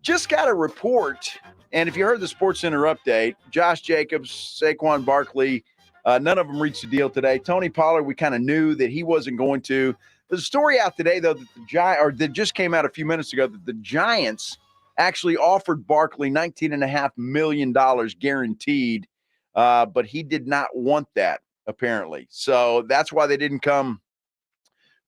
Just got a report, and if you heard the Sports Center update, Josh Jacobs, Saquon Barkley, none of them reached a deal today. Tony Pollard, we kind of knew that he wasn't going to. There's a story out today, though, that just came out a few minutes ago, that the Giants actually offered Barkley $19.5 million guaranteed, but he did not want that, apparently. So that's why they didn't come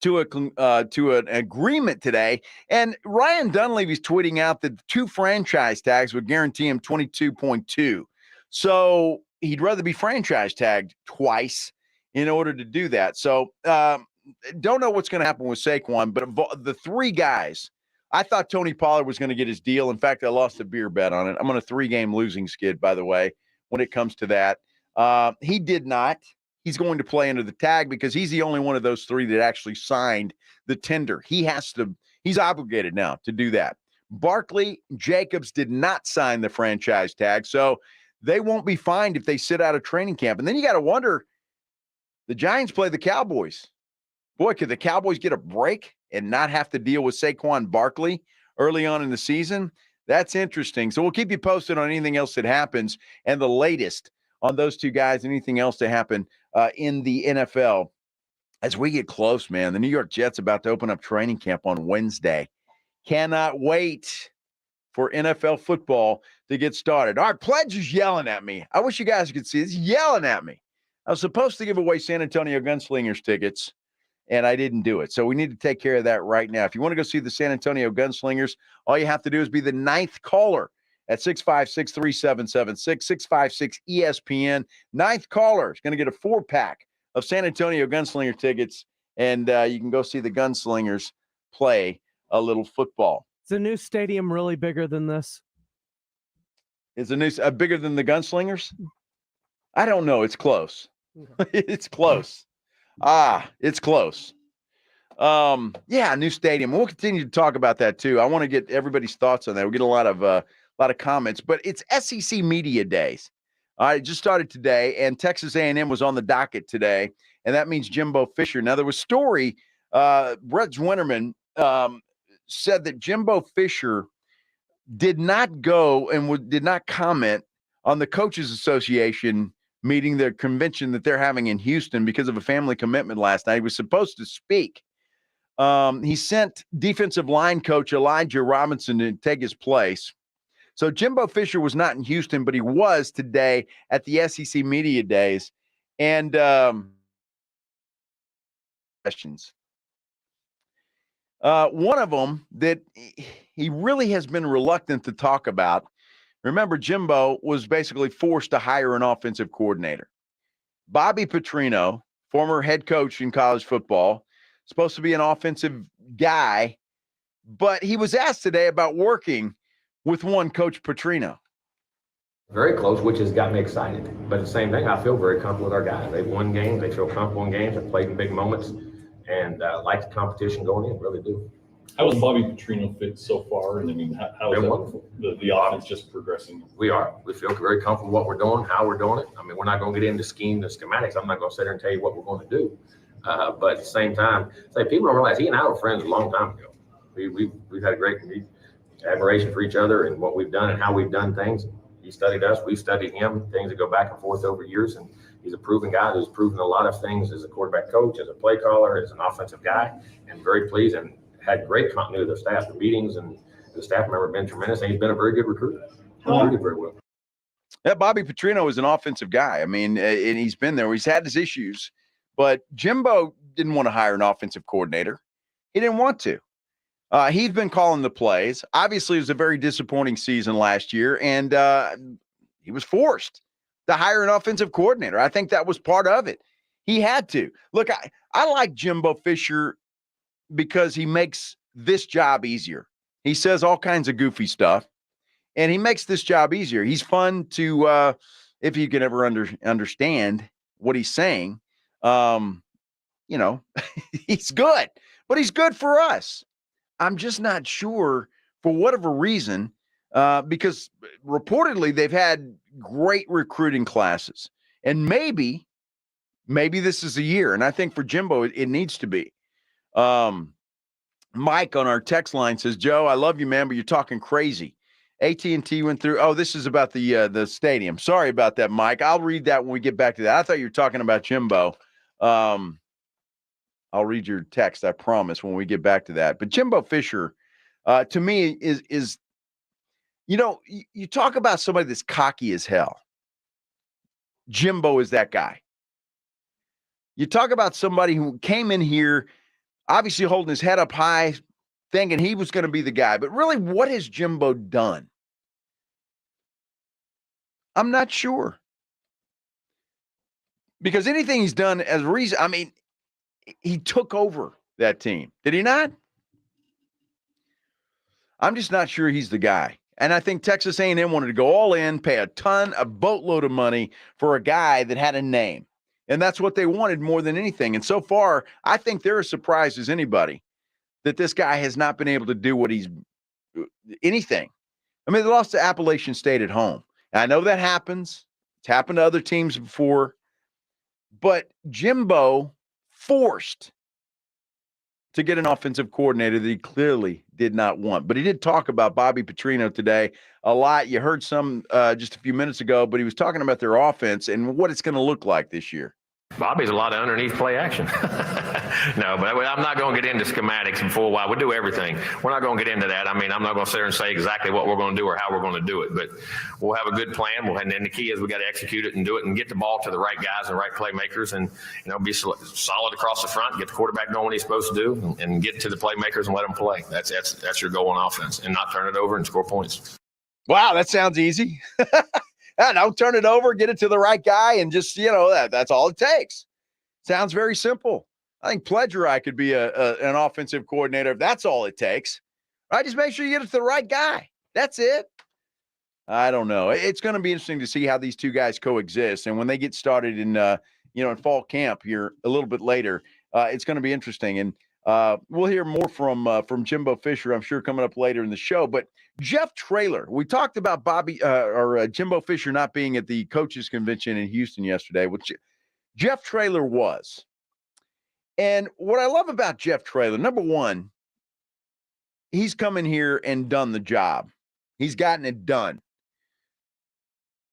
to an agreement today. And Ryan Dunleavy's tweeting out that 2 franchise tags would guarantee him $22.2. So he'd rather be franchise tagged twice in order to do that. So don't know what's going to happen with Saquon, but the 3 guys, I thought Tony Pollard was going to get his deal. In fact, I lost a beer bet on it. I'm on a 3-game losing skid, by the way, when it comes to that. He did not. He's going to play under the tag because he's the only one of those 3 that actually signed the tender. He's obligated now to do that. Barkley, Jacobs did not sign the franchise tag, so they won't be fined if they sit out of training camp. And then you got to wonder, the Giants play the Cowboys. Boy, could the Cowboys get a break and not have to deal with Saquon Barkley early on in the season? That's interesting. So we'll keep you posted on anything else that happens and the latest on those 2 guys, anything else to happen in the NFL. as we get close, man, the New York Jets about to open up training camp on Wednesday. Cannot wait for NFL football to get started. All right, Pledge is yelling at me. I wish you guys could see this. He's yelling at me. I was supposed to give away San Antonio Gunslingers tickets, and I didn't do it. So we need to take care of that right now. If you want to go see the San Antonio Gunslingers, all you have to do is be the 9th caller at 656-3776, 656 ESPN. 9th caller is going to get a 4-pack of San Antonio Gunslinger tickets, and you can go see the Gunslingers play a little football. Is the new stadium really bigger than this? Is the new bigger than the Gunslingers? I don't know. It's close. It's close. It's close. Yeah, new stadium. We'll continue to talk about that too. I want to get everybody's thoughts on that. We'll get a lot of comments, but it's SEC Media Days. All right, it just started today, and Texas A&M was on the docket today, and that means Jimbo Fisher. Now, there was a story, Brett Winterman said that Jimbo Fisher did not go and did not comment on the Coaches Association meeting, the convention that they're having in Houston because of a family commitment last night. He was supposed to speak. He sent defensive line coach Elijah Robinson to take his place. So Jimbo Fisher was not in Houston, but he was today at the SEC Media Days. And questions. One of them that he really has been reluctant to talk about. Remember, Jimbo was basically forced to hire an offensive coordinator. Bobby Petrino, former head coach in college football, supposed to be an offensive guy, but he was asked today about working with one Coach Petrino. Very close, which has got me excited. But the same thing, I feel very comfortable with our guys. They've won games, they feel comfortable in games, they've played in big moments, and like the competition going in, really do. How has Bobby Petrino fit so far? And I mean, how is wonderful. The offense just progressing? We feel very comfortable with what we're doing, how we're doing it. I mean, we're not going to get into scheme, the schematics. I'm not going to sit there and tell you what we're going to do. But at the same time, people don't realize he and I were friends a long time ago. We've had a great admiration for each other and what we've done and how we've done things. He studied us, we studied him, things that go back and forth over years. And he's a proven guy who's proven a lot of things as a quarterback coach, as a play caller, as an offensive guy, and very pleased and had great continuity of the staff. The meetings and the staff member have been tremendous, and he's been a very good recruiter. Recruited very well. Yeah, Bobby Petrino is an offensive guy. I mean, and he's been there. He's had his issues, but Jimbo didn't want to hire an offensive coordinator. He didn't want to. He's been calling the plays. Obviously, it was a very disappointing season last year, and he was forced to hire an offensive coordinator. I think that was part of it. He had to. Look, I like Jimbo Fisher because he makes this job easier. He says all kinds of goofy stuff, and he makes this job easier. He's fun to, if you can ever understand what he's saying, he's good, but he's good for us. I'm just not sure for whatever reason, because reportedly they've had great recruiting classes, and maybe this is a year. And I think for Jimbo, it needs to be. Mike on our text line says, Joe, I love you, man, but you're talking crazy. AT&T went through. Oh, this is about the stadium. Sorry about that, Mike. I'll read that when we get back to that. I thought you were talking about Jimbo. I'll read your text, I promise, when we get back to that. But Jimbo Fisher, to me, is you talk about somebody that's cocky as hell. Jimbo is that guy. You talk about somebody who came in here, obviously holding his head up high, thinking he was going to be the guy. But really, what has Jimbo done? I'm not sure. Because anything he's done as a reason, I mean, he took over that team. Did he not? I'm just not sure he's the guy. And I think Texas A&M wanted to go all in, pay a boatload of money for a guy that had a name. And that's what they wanted more than anything. And so far, I think they're as surprised as anybody that this guy has not been able to do what anything. I mean, they lost to Appalachian State at home. And I know that happens. It's happened to other teams before. But Jimbo forced to get an offensive coordinator that he clearly did not want. But he did talk about Bobby Petrino today a lot. You heard some just a few minutes ago, but he was talking about their offense and what it's going to look like this year. Bobby's a lot of underneath play action. No, but I'm not going to get into schematics and full wide. We do everything. We're not going to get into that. I mean, I'm not going to sit there and say exactly what we're going to do or how we're going to do it, but we'll have a good plan. And then the key is we got to execute it and do it and get the ball to the right guys and right playmakers and, be solid across the front, get the quarterback doing what he's supposed to do and get to the playmakers and let them play. That's your goal on offense and not turn it over and score points. Wow, that sounds easy. Don't turn it over, get it to the right guy, and just, that's all it takes. Sounds very simple. I think Pledge or I could be an offensive coordinator if that's all it takes. Right? Just make sure you get it to the right guy. That's it. I don't know. It's going to be interesting to see how these two guys coexist. And when they get started in fall camp here a little bit later, it's going to be interesting. And we'll hear more from Jimbo Fisher, I'm sure, coming up later in the show. But Jeff Traylor, we talked about Jimbo Fisher not being at the coaches convention in Houston yesterday, which Jeff Traylor was. And what I love about Jeff Traylor, number one, he's come in here and done the job. He's gotten it done.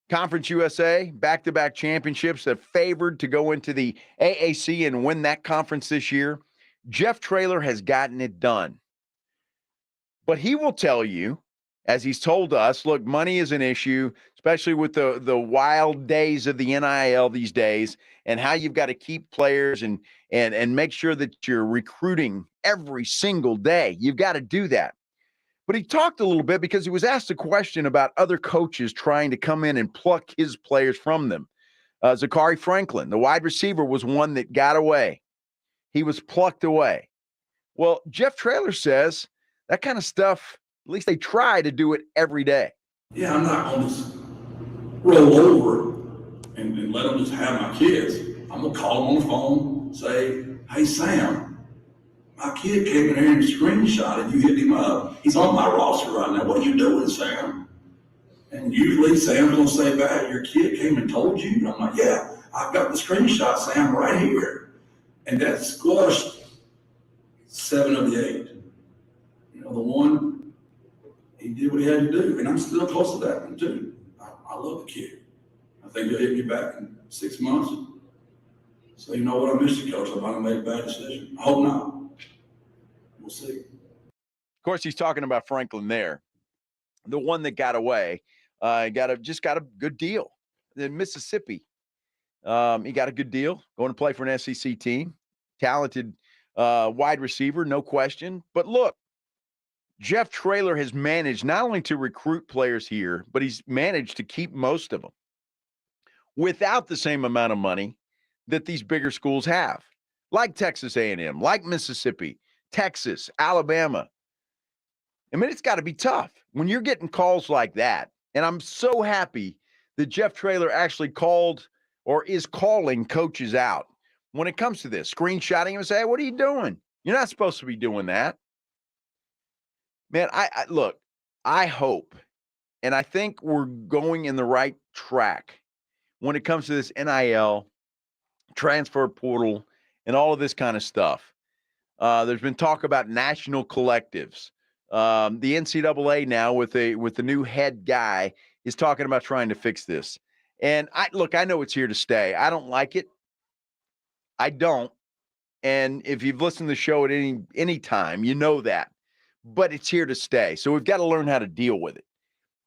Conference USA, back-to-back championships that favored to go into the AAC and win that conference this year. Jeff Traylor has gotten it done. But he will tell you, as he's told us, look, money is an issue, especially with the wild days of the NIL these days and how you've got to keep players and make sure that you're recruiting every single day. You've got to do that. But he talked a little bit because he was asked a question about other coaches trying to come in and pluck his players from them. Zachary Franklin, the wide receiver, was one that got away. He was plucked away. Well, Jeff Traylor says that kind of stuff, at least they try to do it every day. Yeah, I'm not going to roll over and let them just have my kids. I'm going to call them on the phone, say, hey, Sam, my kid came in here and screenshotted. You hit him up. He's on my roster right now. What are you doing, Sam? And usually Sam's going to say back, your kid came and told you? And I'm like, yeah, I've got the screenshot, Sam, right here. And that squashed 7 of the 8. The one, he did what he had to do. And I'm still close to that one, too. I love the kid. I think he'll hit me back in 6 months. So, you know what, I missed you, Coach. I might have made a bad decision. I hope not. We'll see. Of course, he's talking about Franklin there. The one that got away, got a good deal. In Mississippi, he got a good deal, going to play for an SEC team. Talented wide receiver, no question. But look, Jeff Traylor has managed not only to recruit players here, but he's managed to keep most of them without the same amount of money that these bigger schools have, like Texas A&M, like Mississippi, Texas, Alabama. I mean, it's got to be tough when you're getting calls like that. And I'm so happy that Jeff Traylor actually called or is calling coaches out when it comes to this, screenshotting him and say, hey, what are you doing? You're not supposed to be doing that. Man, I hope, and I think we're going in the right track when it comes to this NIL, transfer portal, and all of this kind of stuff. There's been talk about national collectives. The NCAA now with the new head guy is talking about trying to fix this. And I know it's here to stay. I don't like it. I don't. And if you've listened to the show at any time, you know that. But it's here to stay. So we've got to learn how to deal with it.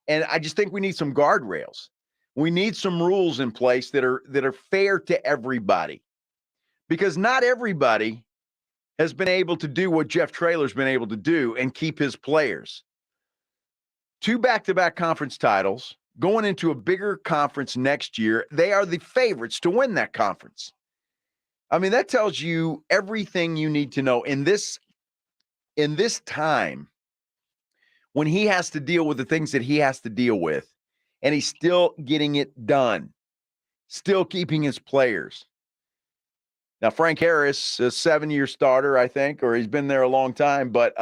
And I just think we need some guardrails. We need some rules in place that are fair to everybody. Because not everybody has been able to do what Jeff Traylor's been able to do and keep his players. 2 back-to-back conference titles, going into a bigger conference next year. They are the favorites to win that conference. I mean, that tells you everything you need to know in this time when he has to deal with the things that he has to deal with, and he's still getting it done, still keeping his players. Now, Frank Harris, a 7-year starter, I think, or he's been there a long time, but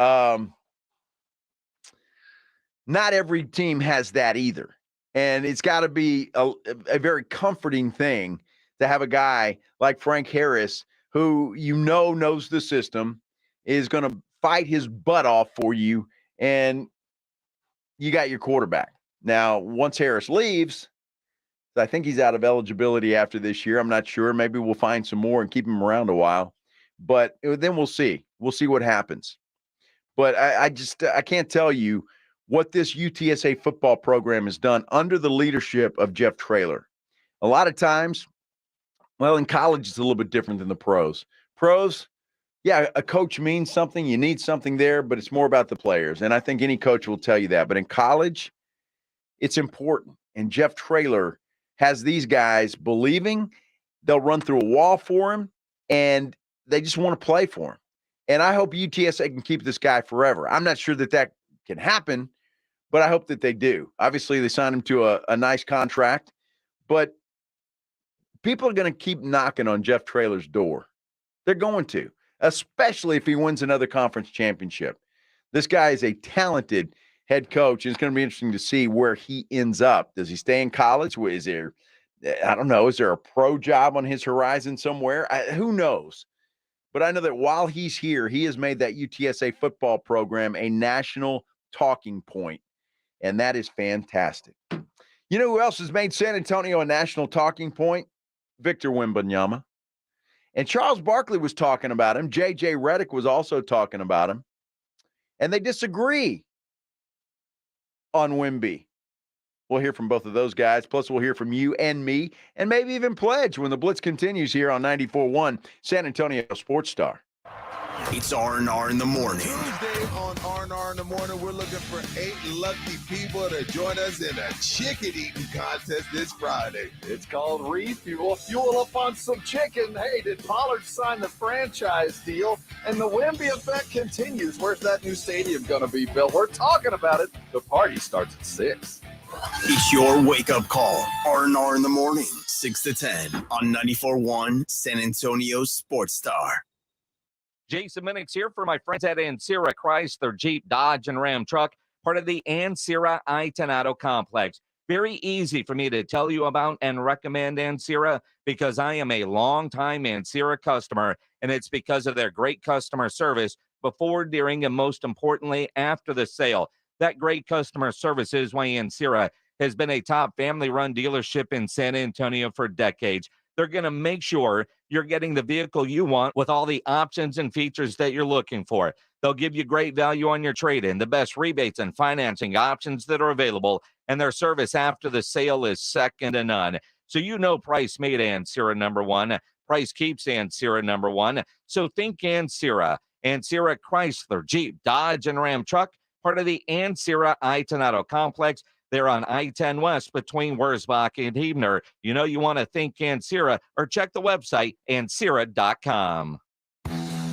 not every team has that either. And it's got to be a very comforting thing to have a guy like Frank Harris who knows the system, is going to fight his butt off for you, and you got your quarterback. Now, once Harris leaves, I think he's out of eligibility after this year. I'm not sure. Maybe we'll find some more and keep him around a while. But then we'll see. We'll see what happens. But I can't tell you what this UTSA football program has done under the leadership of Jeff Traylor. A lot of times, well, in college, it's a little bit different than the pros. Pros, yeah, a coach means something. You need something there, but it's more about the players. And I think any coach will tell you that. But in college, it's important. And Jeff Traylor has these guys believing they'll run through a wall for him, and they just want to play for him. And I hope UTSA can keep this guy forever. I'm not sure that can happen, but I hope that they do. Obviously, they signed him to a nice contract, but people are going to keep knocking on Jeff Traylor's door. They're going to, especially if he wins another conference championship. This guy is a talented head coach, and it's going to be interesting to see where he ends up. Does he stay in college? Is there, I don't know, is there a pro job on his horizon somewhere? Who knows? But I know that while he's here, he has made that UTSA football program a national talking point, and that is fantastic. You know who else has made San Antonio a national talking point? Victor Wembanyama. And Charles Barkley was talking about him. J.J. Redick was also talking about him. And they disagree on Wemby. We'll hear from both of those guys. Plus, we'll hear from you and me, and maybe even Pledge when the Blitz continues here on 94.1 San Antonio Sports Star. It's R&R in the morning. Tuesday on R&R in the morning, we're looking for 8 lucky people to join us in a chicken eating contest this Friday. It's called Refuel. Fuel up on some chicken. Hey, did Pollard sign the franchise deal? And the Wemby effect continues. Where's that new stadium going to be built? We're talking about it. The party starts at 6. It's your wake-up call. R&R in the morning, 6 to 10 on 94.1 San Antonio Sports Star. Jason Minix here for my friends at Ancira Chrysler, Jeep, Dodge, and Ram Truck, part of the Ancira I-10 Auto Complex. Very easy for me to tell you about and recommend Ancira because I am a longtime Ancira customer, and it's because of their great customer service before, during, and most importantly, after the sale. That great customer service is why Ancira has been a top family-run dealership in San Antonio for decades. They're going to make sure you're getting the vehicle you want with all the options and features that you're looking for. They'll give you great value on your trade-in, the best rebates and financing options that are available, and their service after the sale is second to none. So you know price made Ancira number one. Price keeps Ancira number one. So think Ancira. Ancira Chrysler, Jeep, Dodge, and Ram Truck, part of the Ancira I-10 Auto Complex. They're on I-10 West between Wurzbach and Huebner. You know you want to think Ancira or check the website, ancira.com.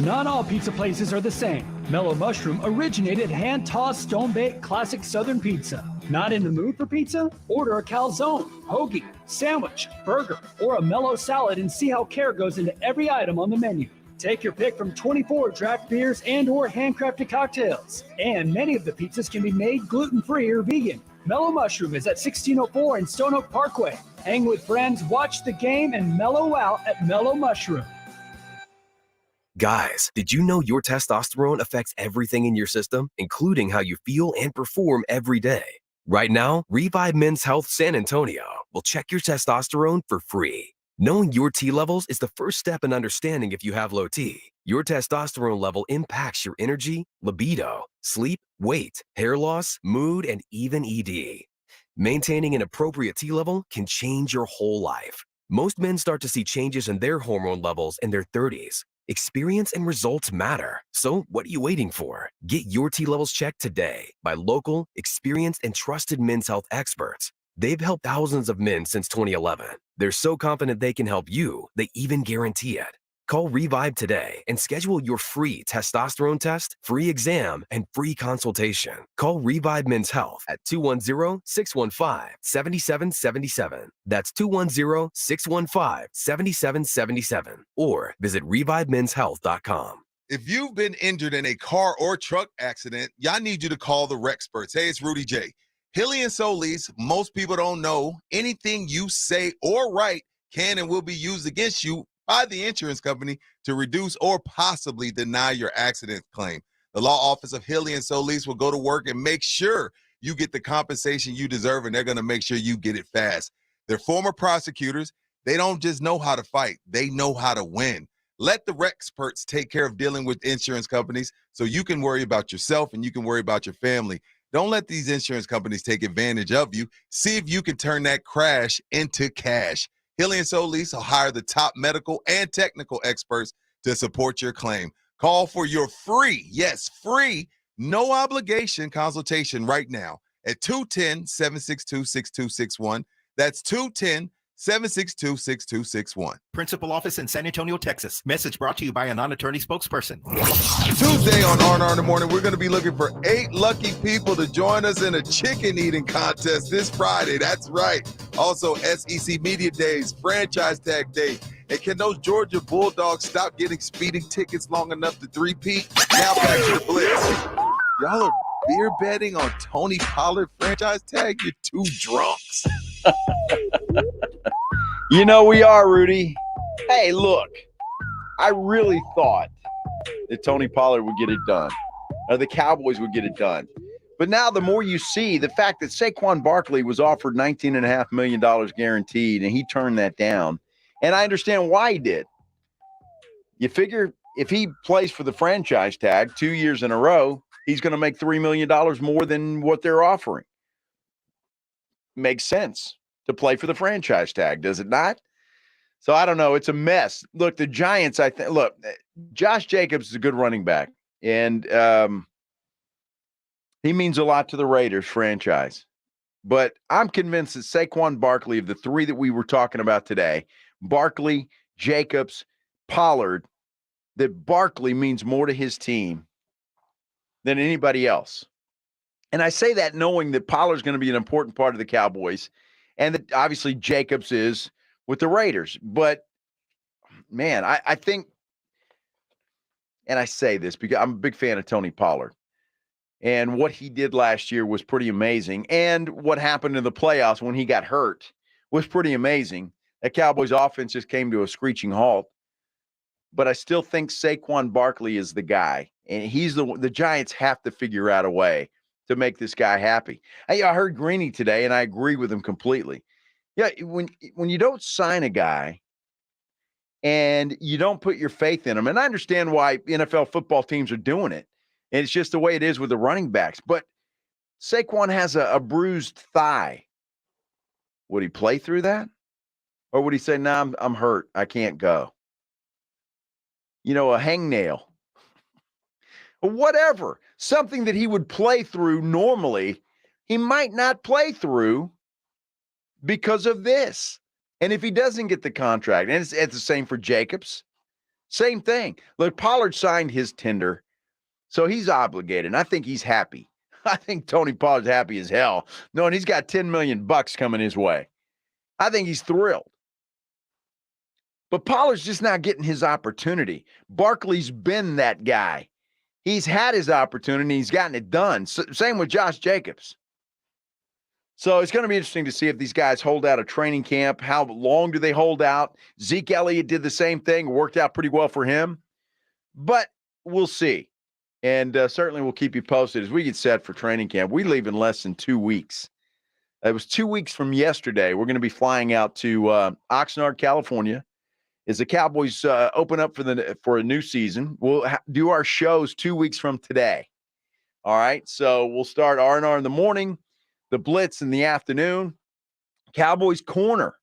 Not all pizza places are the same. Mellow Mushroom originated hand-tossed, stone-baked classic Southern pizza. Not in the mood for pizza? Order a calzone, hoagie, sandwich, burger, or a mellow salad and see how care goes into every item on the menu. Take your pick from 24 draft beers and or handcrafted cocktails. And many of the pizzas can be made gluten-free or vegan. Mellow Mushroom is at 1604 in Stone Oak Parkway. Hang with friends, watch the game, and mellow out at Mellow Mushroom. Guys, did you know your testosterone affects everything in your system, including how you feel and perform every day? Right now, Revive Men's Health San Antonio will check your testosterone for free. Knowing your T levels is the first step in understanding if you have low T. Your testosterone level impacts your energy, libido, sleep, weight, hair loss, mood, and even ED. Maintaining an appropriate T level can change your whole life. Most men start to see changes in their hormone levels in their 30s. Experience and results matter. So what are you waiting for? Get your T levels checked today by local, experienced, and trusted men's health experts. They've helped thousands of men since 2011. They're so confident they can help you, they even guarantee it. Call Revive today and schedule your free testosterone test, free exam, and free consultation. Call Revive Men's Health at 210-615-7777. That's 210-615-7777. Or visit ReviveMen'sHealth.com. If you've been injured in a car or truck accident, y'all need you to call the Rexperts. Hey, it's Rudy J. Hilly and Solis, most people don't know anything you say or write can and will be used against you by the insurance company to reduce or possibly deny your accident claim. The law office of Hilly and Solis will go to work and make sure you get the compensation you deserve, and they're going to make sure you get it fast. They're former prosecutors. They don't just know how to fight. They know how to win. Let the experts take care of dealing with insurance companies so you can worry about yourself and you can worry about your family. Don't let these insurance companies take advantage of you. See if you can turn that crash into cash. Healy & Solis will hire the top medical and technical experts to support your claim. Call for your free, yes, free, no obligation consultation right now at 210-762-6261. That's 210-762-6261. Principal office in San Antonio, Texas. Message brought to you by a non-attorney spokesperson. Tuesday on R&R in the Morning, we're going to be looking for 8 lucky people to join us in a chicken eating contest this Friday. That's right. Also, SEC Media Days, Franchise Tag Day. And can those Georgia Bulldogs stop getting speeding tickets long enough to three-peat? Now back to the Blitz. Y'all are beer betting on Tony Pollard franchise tag? You're two drunks. You know we are, Rudy. Hey, look, I really thought that Tony Pollard would get it done, or the Cowboys would get it done. But now the more you see, the fact that Saquon Barkley was offered $19.5 million guaranteed, and he turned that down. And I understand why he did. You figure if he plays for the franchise tag 2 years in a row, he's going to make $3 million more than what they're offering. Makes sense to play for the franchise tag, does it not? So I don't know. It's a mess. Look, the Giants, Josh Jacobs is a good running back, and he means a lot to the Raiders franchise. But I'm convinced that Saquon Barkley, of the three that we were talking about today, Barkley, Jacobs, Pollard, that Barkley means more to his team than anybody else. And I say that knowing that Pollard's going to be an important part of the Cowboys, and that obviously Jacobs is with the Raiders. But, man, I think, and I say this because I'm a big fan of Tony Pollard, and what he did last year was pretty amazing. And what happened in the playoffs when he got hurt was pretty amazing. That Cowboys offense just came to a screeching halt. But I still think Saquon Barkley is the guy, and he's the Giants have to figure out a way to make this guy happy. I heard Greeny today, and I agree with him completely. Yeah, when you don't sign a guy and you don't put your faith in him, and I understand why NFL football teams are doing it, and it's just the way it is with the running backs. But Saquon has a bruised thigh. Would he play through that? Or would he say, "No, I'm hurt. I can't go"? A hangnail. Whatever. Something that he would play through normally, he might not play through because of this. And if he doesn't get the contract, and it's the same for Jacobs, same thing. Look, Pollard signed his tender, so he's obligated. And I think he's happy. I think Tony Pollard's happy as hell, knowing he's got $10 million coming his way. I think he's thrilled. But Pollard's just not getting his opportunity. Barkley's been that guy. He's had his opportunity. He's gotten it done. Same with Josh Jacobs. So it's going to be interesting to see if these guys hold out a training camp. How long do they hold out? Zeke Elliott did the same thing. Worked out pretty well for him. But we'll see. And certainly we'll keep you posted as we get set for training camp. We leave in less than 2 weeks. It was 2 weeks from yesterday. We're going to be flying out to Oxnard, California, as the Cowboys open up for a new season. We'll do our shows 2 weeks from today. All right, so we'll start R&R in the morning, the Blitz in the afternoon, Cowboys Corner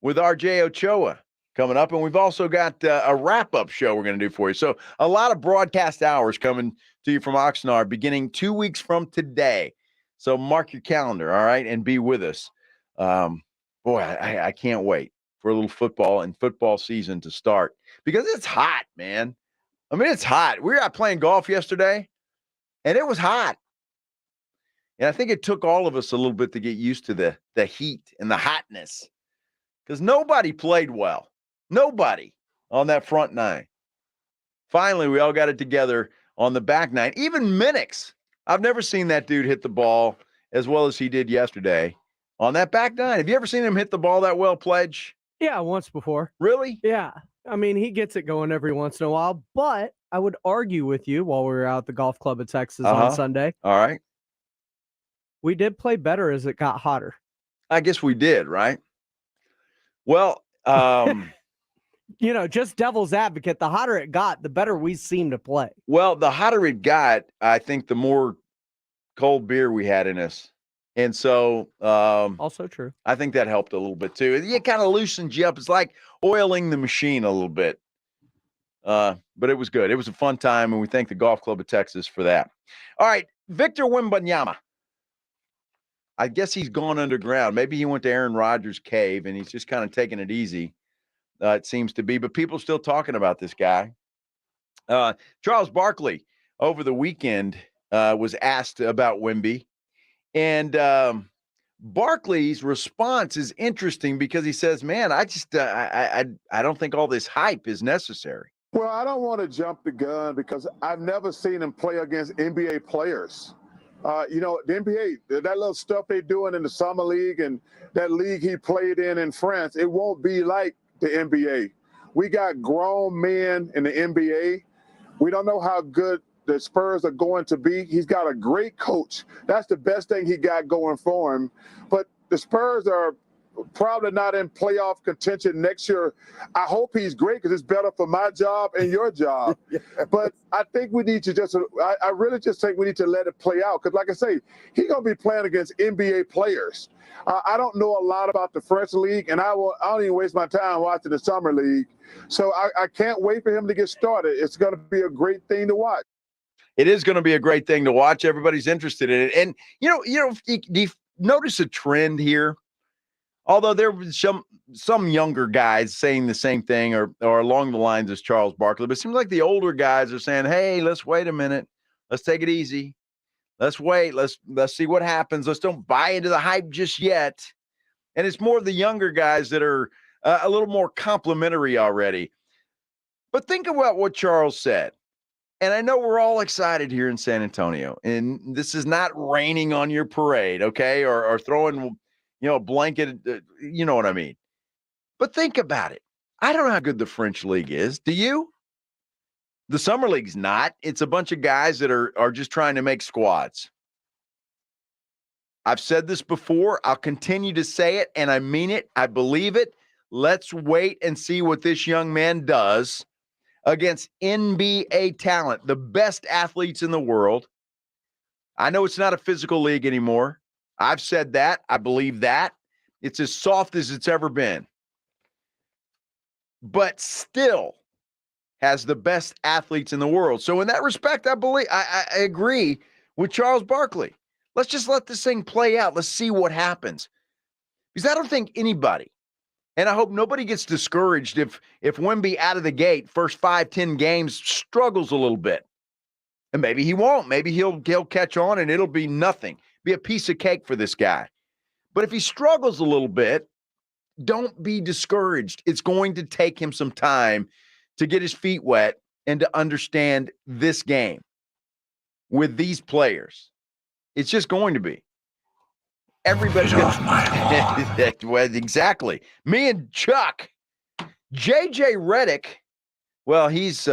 with RJ Ochoa coming up, and we've also got a wrap-up show we're going to do for you. So a lot of broadcast hours coming to you from Oxnard beginning 2 weeks from today. So mark your calendar, all right, and be with us. I can't wait for a little football and football season to start because it's hot, man. I mean, it's hot. We were out playing golf yesterday, and it was hot. And I think it took all of us a little bit to get used to the heat and the hotness because nobody played well. Nobody on that front nine. Finally, we all got it together on the back nine. Even Minix. I've never seen that dude hit the ball as well as he did yesterday on that back nine. Have you ever seen him hit the ball that well, Pledge? Yeah, once before. Really? Yeah. I mean, he gets it going every once in a while, but I would argue with you while we were out at the golf club at Texas on Sunday. All right. We did play better as it got hotter. I guess we did, right? Well, just devil's advocate, the hotter it got, the better we seem to play. Well, the hotter it got, I think the more cold beer we had in us. And so also true. I think that helped a little bit too. It kind of loosens you up. It's like oiling the machine a little bit. But it was good. It was a fun time, and we thank the Golf Club of Texas for that. All right, Victor Wembanyama. I guess he's gone underground. Maybe he went to Aaron Rodgers' cave, and he's just kind of taking it easy. It seems to be, but people are still talking about this guy. Charles Barkley over the weekend was asked about Wemby, and Barkley's response is interesting because he says, "Man, I just I don't think all this hype is necessary." Well, I don't want to jump the gun because I've never seen him play against NBA players. The NBA, that little stuff they're doing in the summer league and that league he played in France, it won't be like the NBA. We got grown men in the NBA. We don't know how good the Spurs are going to be. He's got a great coach. That's the best thing he got going for him. But the Spurs are probably not in playoff contention next year. I hope he's great because it's better for my job and your job. But I think we need to I really just think we need to let it play out. Because like I say, he's going to be playing against NBA players. I don't know a lot about the French league, and I don't even waste my time watching the summer league. So I can't wait for him to get started. It's going to be a great thing to watch. It is going to be a great thing to watch. Everybody's interested in it. And, do you notice a trend here? Although there were some younger guys saying the same thing or along the lines as Charles Barkley, but it seems like the older guys are saying, hey, let's wait a minute. Let's take it easy. Let's wait. Let's see what happens. Let's don't buy into the hype just yet. And it's more of the younger guys that are a little more complimentary already. But think about what Charles said. And I know we're all excited here in San Antonio, and this is not raining on your parade, okay, or throwing a blanket, you know what I mean. But think about it. I don't know how good the French league is. Do you? The summer league's not. It's a bunch of guys that are just trying to make squads. I've said this before. I'll continue to say it, and I mean it. I believe it. Let's wait and see what this young man does against NBA talent, the best athletes in the world. I know it's not a physical league anymore. I've said that. I believe that. It's as soft as it's ever been. But still has the best athletes in the world. So in that respect, I agree with Charles Barkley. Let's just let this thing play out. Let's see what happens. Because I don't think anybody, and I hope nobody gets discouraged if Wemby out of the gate, first 5-10 games, struggles a little bit. And maybe he won't. Maybe he'll catch on and it'll be nothing. Be a piece of cake for this guy. But if he struggles a little bit, don't be discouraged. It's going to take him some time to get his feet wet and to understand this game with these players. It's just going to be. Everybody's going to. Well, exactly. Me and Chuck. JJ Redick, well, he's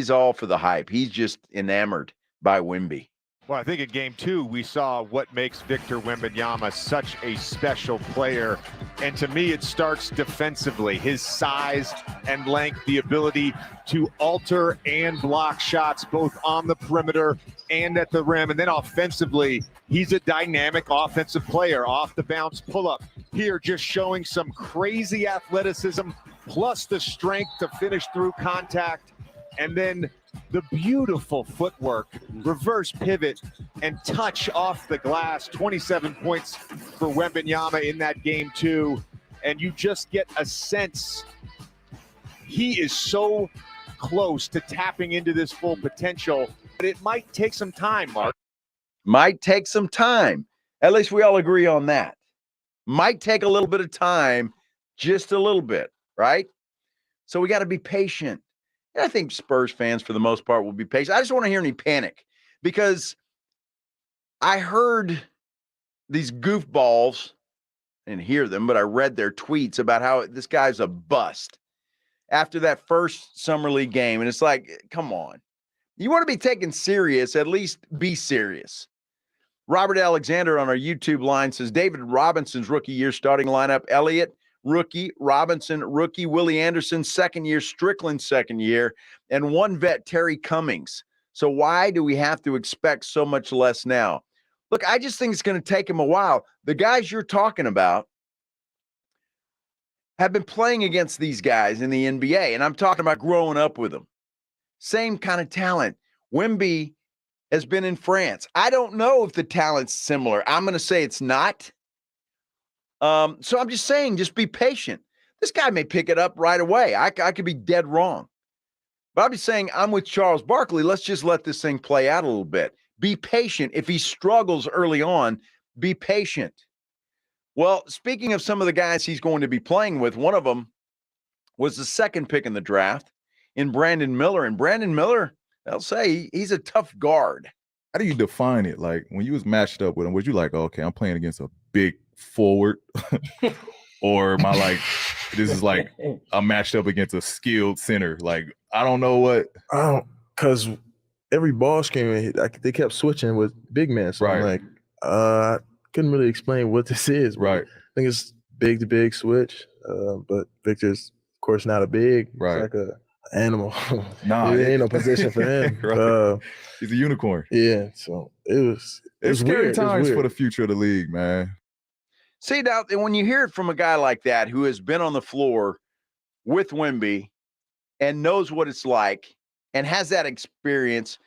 all for the hype. He's just enamored by Wemby. Well, I think in game 2, we saw what makes Victor Wembanyama such a special player. And to me, it starts defensively. His size and length, the ability to alter and block shots both on the perimeter and at the rim. And then offensively, he's a dynamic offensive player. Off the bounce pull-up. Here, just showing some crazy athleticism, plus the strength to finish through contact. And then the beautiful footwork, reverse pivot, and touch off the glass. 27 points for Wembanyama in that game, too. And you just get a sense he is so close to tapping into this full potential. But it might take some time, Mark. Might take some time. At least we all agree on that. Might take a little bit of time, just a little bit, right? So we got to be patient. And I think Spurs fans, for the most part, will be patient. I just don't want to hear any panic because I heard these goofballs, I didn't hear them, but I read their tweets about how this guy's a bust after that first summer league game. And it's like, come on. You want to be taken serious, at least be serious. Robert Alexander on our YouTube line says David Robinson's rookie year starting lineup, Elliott, rookie, Robinson, rookie, Willie Anderson, second year, Strickland, second year, and one vet, Terry Cummings. So why do we have to expect so much less now? Look, I just think it's going to take him a while. The guys you're talking about have been playing against these guys in the NBA, and I'm talking about growing up with them. Same kind of talent. Wemby has been in France. I don't know if the talent's similar. I'm going to say it's not. So I'm just saying, just be patient. This guy may pick it up right away. I could be dead wrong. But I'm just saying, I'm with Charles Barkley. Let's just let this thing play out a little bit. Be patient. If he struggles early on, be patient. Well, speaking of some of the guys he's going to be playing with, one of them was the second pick in the draft in Brandon Miller. And Brandon Miller, they'll say he's a tough guard. How do you define it? Like when you was matched up with him, was you like, okay, I'm playing against a big forward? Or am I like, this is like I'm matched up against a skilled center? Like, I don't know what. Because every ball screen, they kept switching with big men. So I'm like, I couldn't really explain what this is. Right. I think it's big to big switch. But Victor's, of course, not a big. Right. It's like a animal. Nah, there ain't no position for him. Right. He's a unicorn. Yeah. So it was scary weird. times for the future of the league, man. See, now, when you hear it from a guy like that who has been on the floor with Wemby and knows what it's like and has that experience,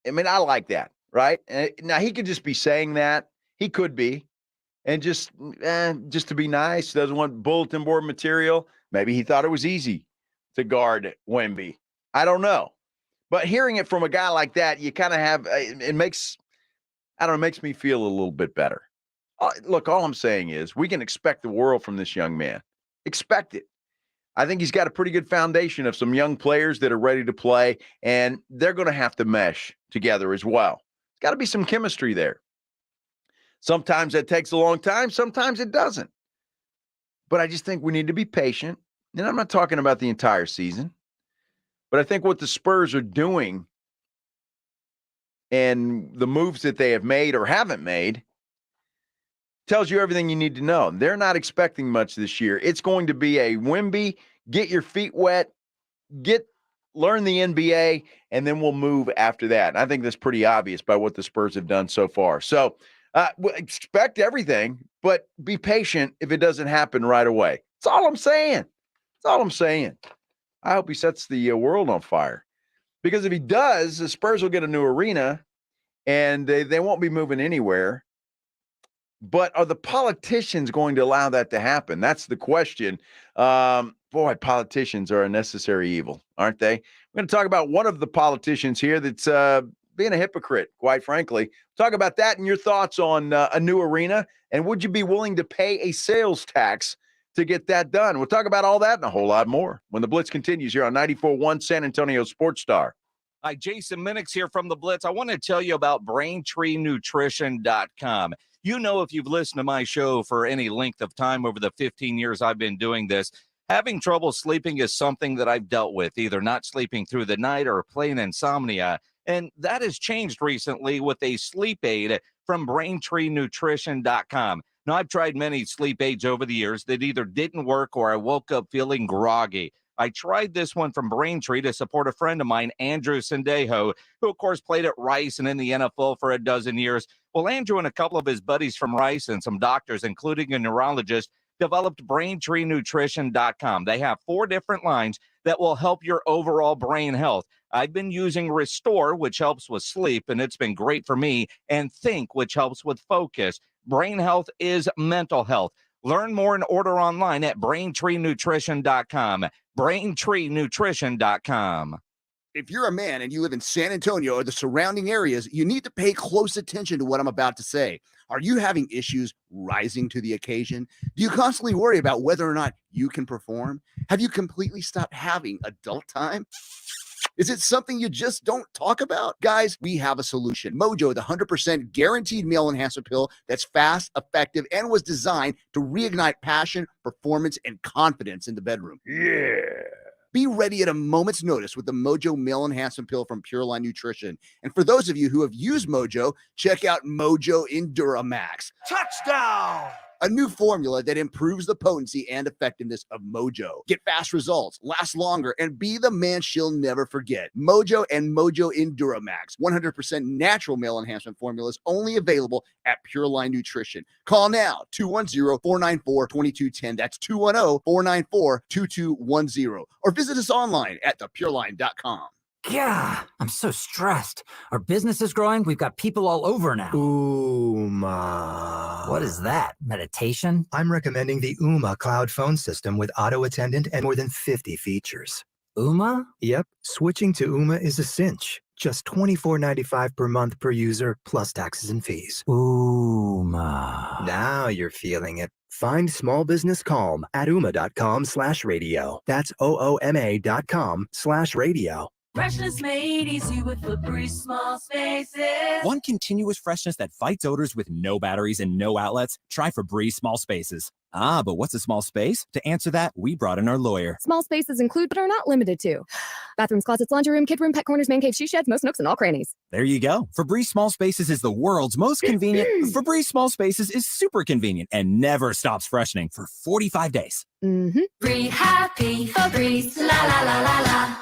I mean, I like that, right? Now, he could just be saying that. He could be. And just to be nice, doesn't want bulletin board material. Maybe he thought it was easy to guard Wemby. I don't know. But hearing it from a guy like that, you kind of have, it makes me feel a little bit better. Look, all I'm saying is we can expect the world from this young man. Expect it. I think he's got a pretty good foundation of some young players that are ready to play, and they're going to have to mesh together as well. There's got to be some chemistry there. Sometimes that takes a long time. Sometimes it doesn't. But I just think we need to be patient. And I'm not talking about the entire season. But I think what the Spurs are doing and the moves that they have made or haven't made tells you everything you need to know. They're not expecting much this year. It's going to be a Wemby, get your feet wet, learn the NBA, and then we'll move after that. And I think that's pretty obvious by what the Spurs have done so far. So expect everything, but be patient if it doesn't happen right away. That's all I'm saying. That's all I'm saying. I hope he sets the world on fire. Because if he does, the Spurs will get a new arena, and they won't be moving anywhere. But are the politicians going to allow that to happen? That's the question. Boy, politicians are a necessary evil, aren't they? We're going to talk about one of the politicians here that's being a hypocrite, quite frankly. Talk about that and your thoughts on a new arena. And would you be willing to pay a sales tax to get that done? We'll talk about all that and a whole lot more when the Blitz continues here on 94.1 San Antonio Sports Star. Hi, Jason Minix here from the Blitz. I want to tell you about BraintreeNutrition.com. You know, if you've listened to my show for any length of time over the 15 years I've been doing this, having trouble sleeping is something that I've dealt with, either not sleeping through the night or plain insomnia. And that has changed recently with a sleep aid from BraintreeNutrition.com. Now, I've tried many sleep aids over the years that either didn't work or I woke up feeling groggy. I tried this one from Braintree to support a friend of mine, Andrew Sendejo, who, of course, played at Rice and in the NFL for a dozen years. Well, Andrew and a couple of his buddies from Rice and some doctors, including a neurologist, developed BraintreeNutrition.com. They have 4 different lines that will help your overall brain health. I've been using Restore, which helps with sleep, and it's been great for me, and Think, which helps with focus. Brain health is mental health. Learn more and order online at BraintreeNutrition.com. BraintreeNutrition.com. If you're a man and you live in San Antonio or the surrounding areas, you need to pay close attention to what I'm about to say. Are you having issues rising to the occasion? Do you constantly worry about whether or not you can perform? Have you completely stopped having adult time? Is it something you just don't talk about? Guys, we have a solution. Mojo, the 100% guaranteed male enhancer pill that's fast, effective, and was designed to reignite passion, performance, and confidence in the bedroom. Yeah. Be ready at a moment's notice with the Mojo Male Enhancement Pill from Pure Line Nutrition. And for those of you who have used Mojo, check out Mojo Enduramax. Touchdown! A new formula that improves the potency and effectiveness of Mojo. Get fast results, last longer, and be the man she'll never forget. Mojo and Mojo Enduramax, 100% natural male enhancement formulas, only available at Pure Line Nutrition. Call now, 210-494-2210. That's 210-494-2210. Or visit us online at thepureline.com. Yeah, I'm so stressed. Our business is growing. We've got people all over now. Ooma. What is that? Meditation? I'm recommending the Ooma cloud phone system with auto attendant and more than 50 features. Ooma? Yep. Switching to Ooma is a cinch. Just $24.95 per month per user, plus taxes and fees. Ooma. Now you're feeling it. Find small business calm at ooma.com/radio. That's OOMA.com/radio. Freshness made easy with Febreze small spaces. Want continuous freshness that fights odors with no batteries and no outlets? Try Febreze Small Spaces. Ah, but what's a small space? To answer that, we brought in our lawyer. Small spaces include, but are not limited to, bathrooms, closets, laundry room, kid room, pet corners, man cave, shoe sheds, most nooks, and all crannies. There you go. Febreze Small Spaces is the world's most convenient. Febreze Small Spaces is super convenient and never stops freshening for 45 days. Free happy Febreze, la la la la la.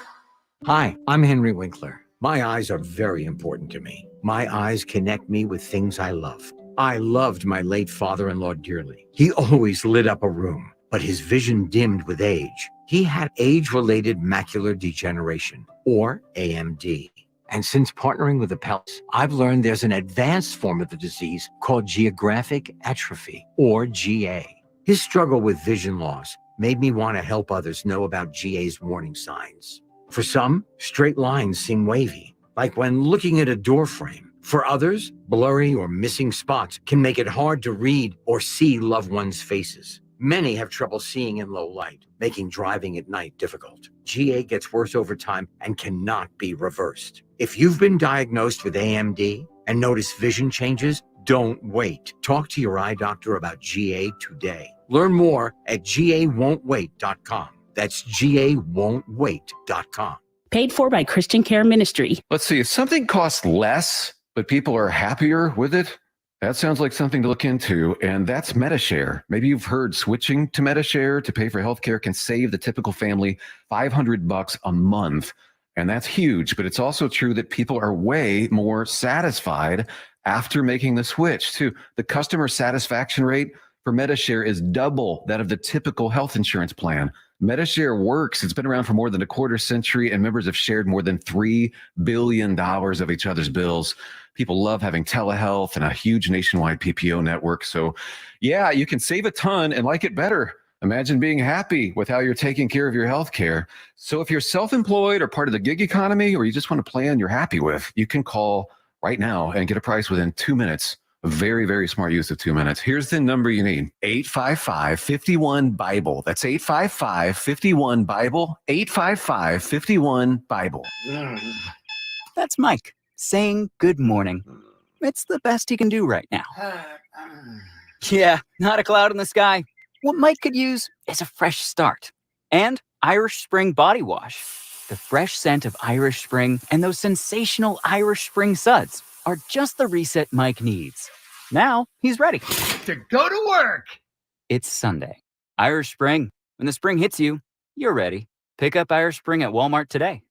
Hi, I'm Henry Winkler. My eyes are very important to me. My eyes connect me with things I love. I loved my late father-in-law dearly. He always lit up a room, but his vision dimmed with age. He had age-related macular degeneration, or AMD. And since partnering with Apellis, I've learned there's an advanced form of the disease called geographic atrophy, or GA. His struggle with vision loss made me want to help others know about GA's warning signs. For some, straight lines seem wavy, like when looking at a door frame. For others, blurry or missing spots can make it hard to read or see loved ones' faces. Many have trouble seeing in low light, making driving at night difficult. GA gets worse over time and cannot be reversed. If you've been diagnosed with AMD and notice vision changes, don't wait. Talk to your eye doctor about GA today. Learn more at GAWon'tWait.com. That's GAWon'tWait.com. Paid for by Christian Care Ministry. Let's see, if something costs less, but people are happier with it, that sounds like something to look into, and that's MediShare. Maybe you've heard switching to MediShare to pay for healthcare can save the typical family $500 a month, and that's huge, but it's also true that people are way more satisfied after making the switch, too. The customer satisfaction rate for MediShare is double that of the typical health insurance plan. MediShare works. It's been around for more than a quarter century, and members have shared more than $3 billion of each other's bills. People love having telehealth and a huge nationwide PPO network. So, yeah, you can save a ton and like it better. Imagine being happy with how you're taking care of your health care. So if you're self-employed or part of the gig economy, or you just want a plan you're happy with, you can call right now and get a price within 2 minutes. Very, very smart use of 2 minutes. Here's the number you need. 855-51-BIBLE. That's 855-51-BIBLE. 855-51-BIBLE. That's Mike saying good morning. It's the best he can do right now. Yeah, not a cloud in the sky. What Mike could use is a fresh start. And Irish Spring Body Wash. The fresh scent of Irish Spring and those sensational Irish Spring suds are just the reset Mike needs. Now he's ready to go to work. It's Sunday. Irish Spring. When the spring hits you, you're ready. Pick up Irish Spring at Walmart today.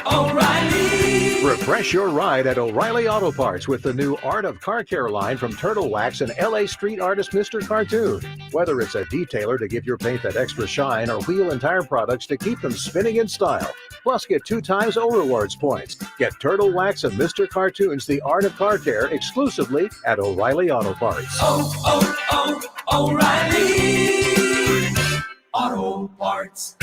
O'Reilly. Refresh your ride at O'Reilly Auto Parts with the new Art of Car Care line from Turtle Wax and LA street artist Mr. Cartoon. Whether it's a detailer to give your paint that extra shine or wheel and tire products to keep them spinning in style. Plus, get 2 times O Rewards points. Get Turtle Wax and Mr. Cartoon's The Art of Car Care exclusively at O'Reilly Auto Parts. O'Reilly Auto Parts.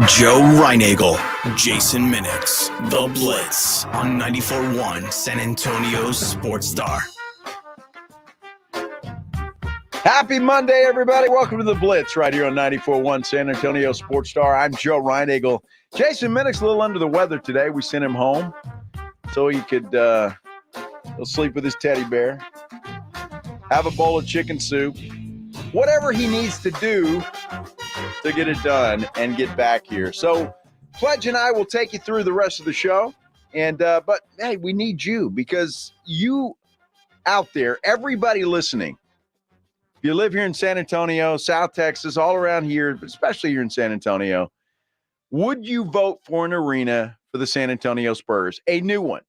Joe Reinagel, Jason Minix, The Blitz on 94.1 San Antonio Sports Star. Happy Monday, everybody. Welcome to The Blitz right here on 94.1 San Antonio Sports Star. I'm Joe Reinagel. Jason Minix a little under the weather today. We sent him home so he could go sleep with his teddy bear, have a bowl of chicken soup, whatever he needs to do to get it done and get back here. So Pledge and I will take you through the rest of the show. But hey, we need you because you out there, everybody listening, if you live here in San Antonio, South Texas, all around here, but especially here in San Antonio, would you vote for an arena for the San Antonio Spurs, a new one,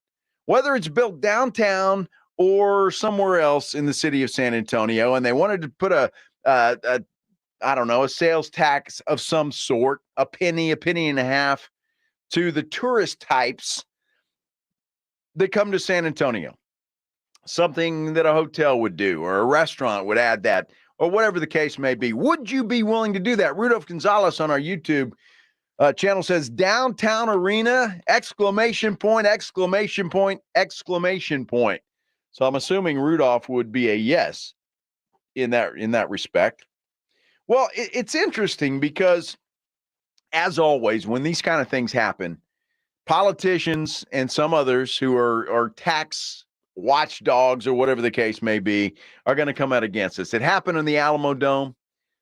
whether it's built downtown or somewhere else in the city of San Antonio, and they wanted to put a sales tax of some sort, a penny and a half to the tourist types that come to San Antonio, something that a hotel would do or a restaurant would add that, or whatever the case may be. Would you be willing to do that? Rudolph Gonzalez on our YouTube channel says downtown arena, exclamation point. So I'm assuming Rudolph would be a yes in that respect. Well, it's interesting because, as always, when these kind of things happen, politicians and some others who are tax watchdogs or whatever the case may be are going to come out against us. It happened in the Alamo Dome.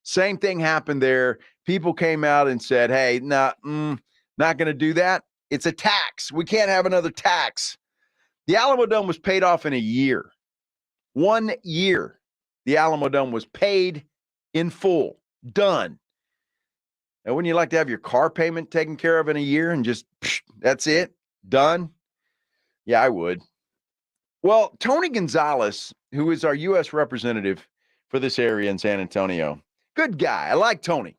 Same thing happened there. People came out and said, hey, not going to do that. It's a tax. We can't have another tax. The Alamo Dome was paid off in a year. 1 year. The Alamo Dome was paid in full. Done. And wouldn't you like to have your car payment taken care of in a year and just, that's it? Done? Yeah, I would. Well, Tony Gonzalez, who is our U.S. representative for this area in San Antonio, good guy. I like Tony.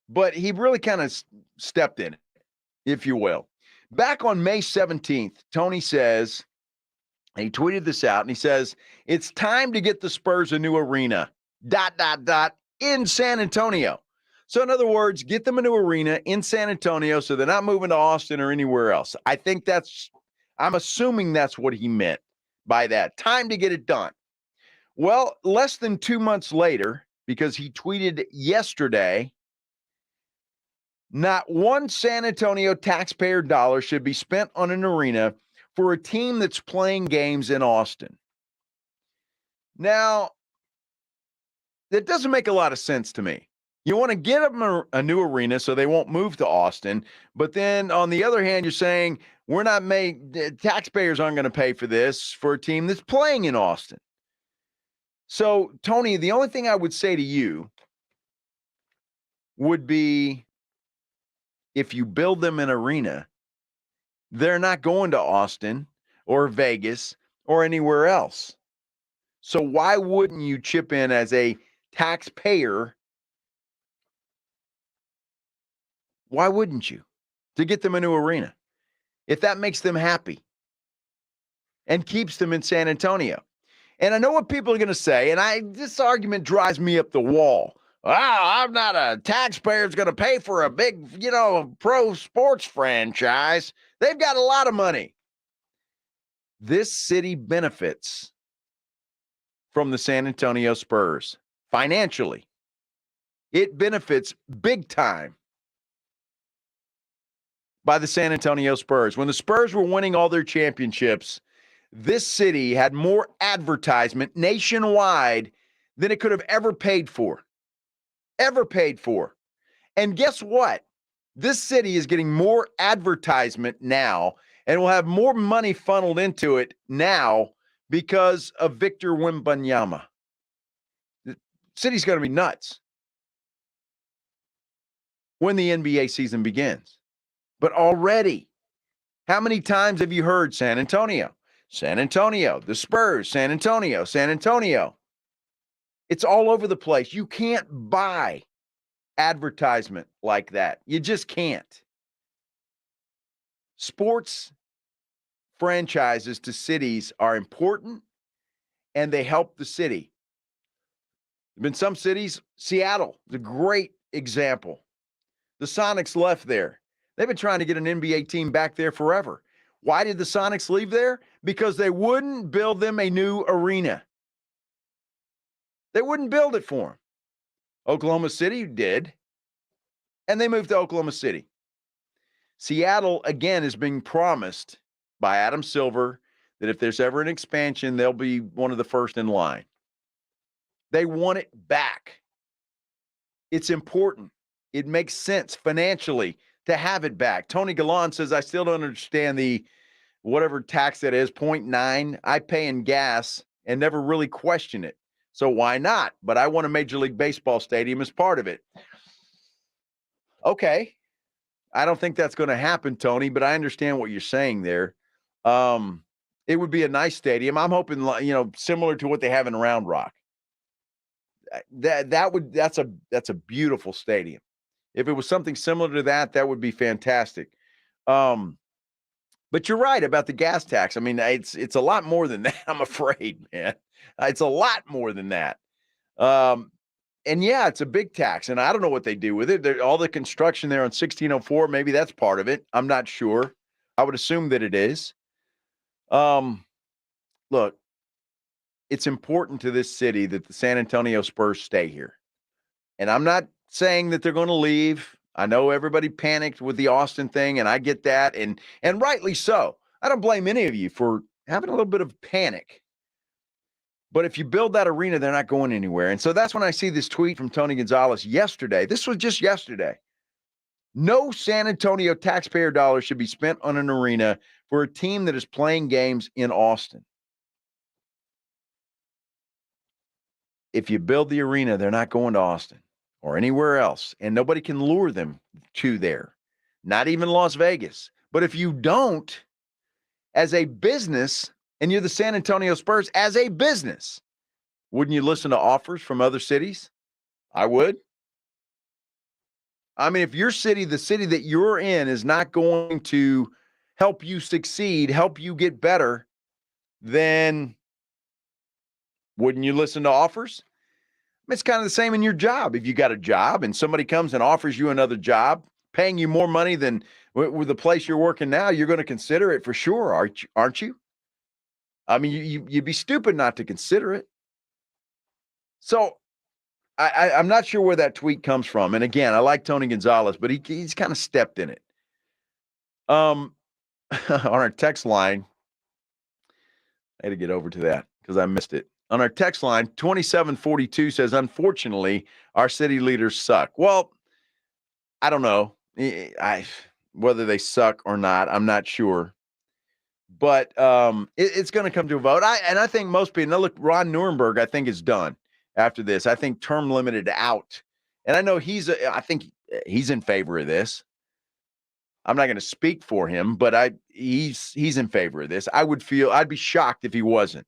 But he really kind of stepped in it, if you will. Back on May 17th, Tony says, and he tweeted this out, and he says, it's time to get the Spurs a new arena, ... in San Antonio. So in other words, get them a new arena in San Antonio so they're not moving to Austin or anywhere else. I'm assuming that's what he meant by that. Time to get it done. Well, less than 2 months later, because he tweeted yesterday, not one San Antonio taxpayer dollar should be spent on an arena for a team that's playing games in Austin. Now, that doesn't make a lot of sense to me. You want to get them a new arena so they won't move to Austin, but then on the other hand, you're saying taxpayers aren't going to pay for this for a team that's playing in Austin. So, Tony, the only thing I would say to you would be, if you build them an arena, they're not going to Austin or Vegas or anywhere else. So why wouldn't you chip in as a taxpayer? Why wouldn't you? To get them a new arena, if that makes them happy and keeps them in San Antonio. And I know what people are going to say, and this argument drives me up the wall. I'm not a taxpayer that's going to pay for a big, pro sports franchise. They've got a lot of money. This city benefits from the San Antonio Spurs financially. It benefits big time by the San Antonio Spurs. When the Spurs were winning all their championships, this city had more advertisement nationwide than it could have ever paid for. And guess what? This city is getting more advertisement now and will have more money funneled into it now because of Victor Wembanyama. The city's going to be nuts when the NBA season begins. But already, how many times have you heard San Antonio, the Spurs, San Antonio? It's all over the place. You can't buy advertisement like that. You just can't. Sports franchises to cities are important, and they help the city. There have been some cities, Seattle, the great example. The Sonics left there. They've been trying to get an NBA team back there forever. Why did the Sonics leave there? Because they wouldn't build them a new arena. They wouldn't build it for them. Oklahoma City did, and they moved to Oklahoma City. Seattle, again, is being promised by Adam Silver that if there's ever an expansion, they'll be one of the first in line. They want it back. It's important. It makes sense financially to have it back. Tony Galan says, I still don't understand the whatever tax that is, 0.9 I pay in gas and never really question it. So why not? But I want a Major League Baseball stadium as part of it. Okay. I don't think that's going to happen, Tony, but I understand what you're saying there. It would be a nice stadium. I'm hoping, similar to what they have in Round Rock. That's a beautiful stadium. If it was something similar to that, that would be fantastic. But you're right about the gas tax. I mean, it's a lot more than that, I'm afraid, man. It's a lot more than that. And yeah, it's a big tax, and I don't know what they do with it. All the construction there on 1604, maybe that's part of it. I'm not sure. I would assume that it is. Look, it's important to this city that the San Antonio Spurs stay here. And I'm not saying that they're going to leave. I know everybody panicked with the Austin thing, and I get that, and rightly so. I don't blame any of you for having a little bit of panic. But if you build that arena, they're not going anywhere. And so that's when I see this tweet from Tony Gonzalez yesterday. This was just yesterday. No San Antonio taxpayer dollars should be spent on an arena for a team that is playing games in Austin. If you build the arena, they're not going to Austin or anywhere else, and nobody can lure them to there, not even Las Vegas. But if you don't, as a business, and you're the San Antonio Spurs as a business, wouldn't you listen to offers from other cities? I would. I mean, if your city, the city that you're in, is not going to help you succeed, help you get better, then wouldn't you listen to offers? It's kind of the same in your job. If you got a job and somebody comes and offers you another job, paying you more money than with the place you're working now, you're going to consider it for sure, aren't you? I mean, you'd be stupid not to consider it. So I'm not sure where that tweet comes from. And again, I like Tony Gonzalez, but he's kind of stepped in it. On our text line, I had to get over to that because I missed it. On our text line, 2742 says, unfortunately, our city leaders suck. Well, I don't know whether they suck or not. I'm not sure. But it's going to come to a vote. I think most people, now look, Ron Nuremberg, I think, is done after this. I think term limited out. And I know I think he's in favor of this. I'm not going to speak for him, but he's in favor of this. I'd be shocked if he wasn't.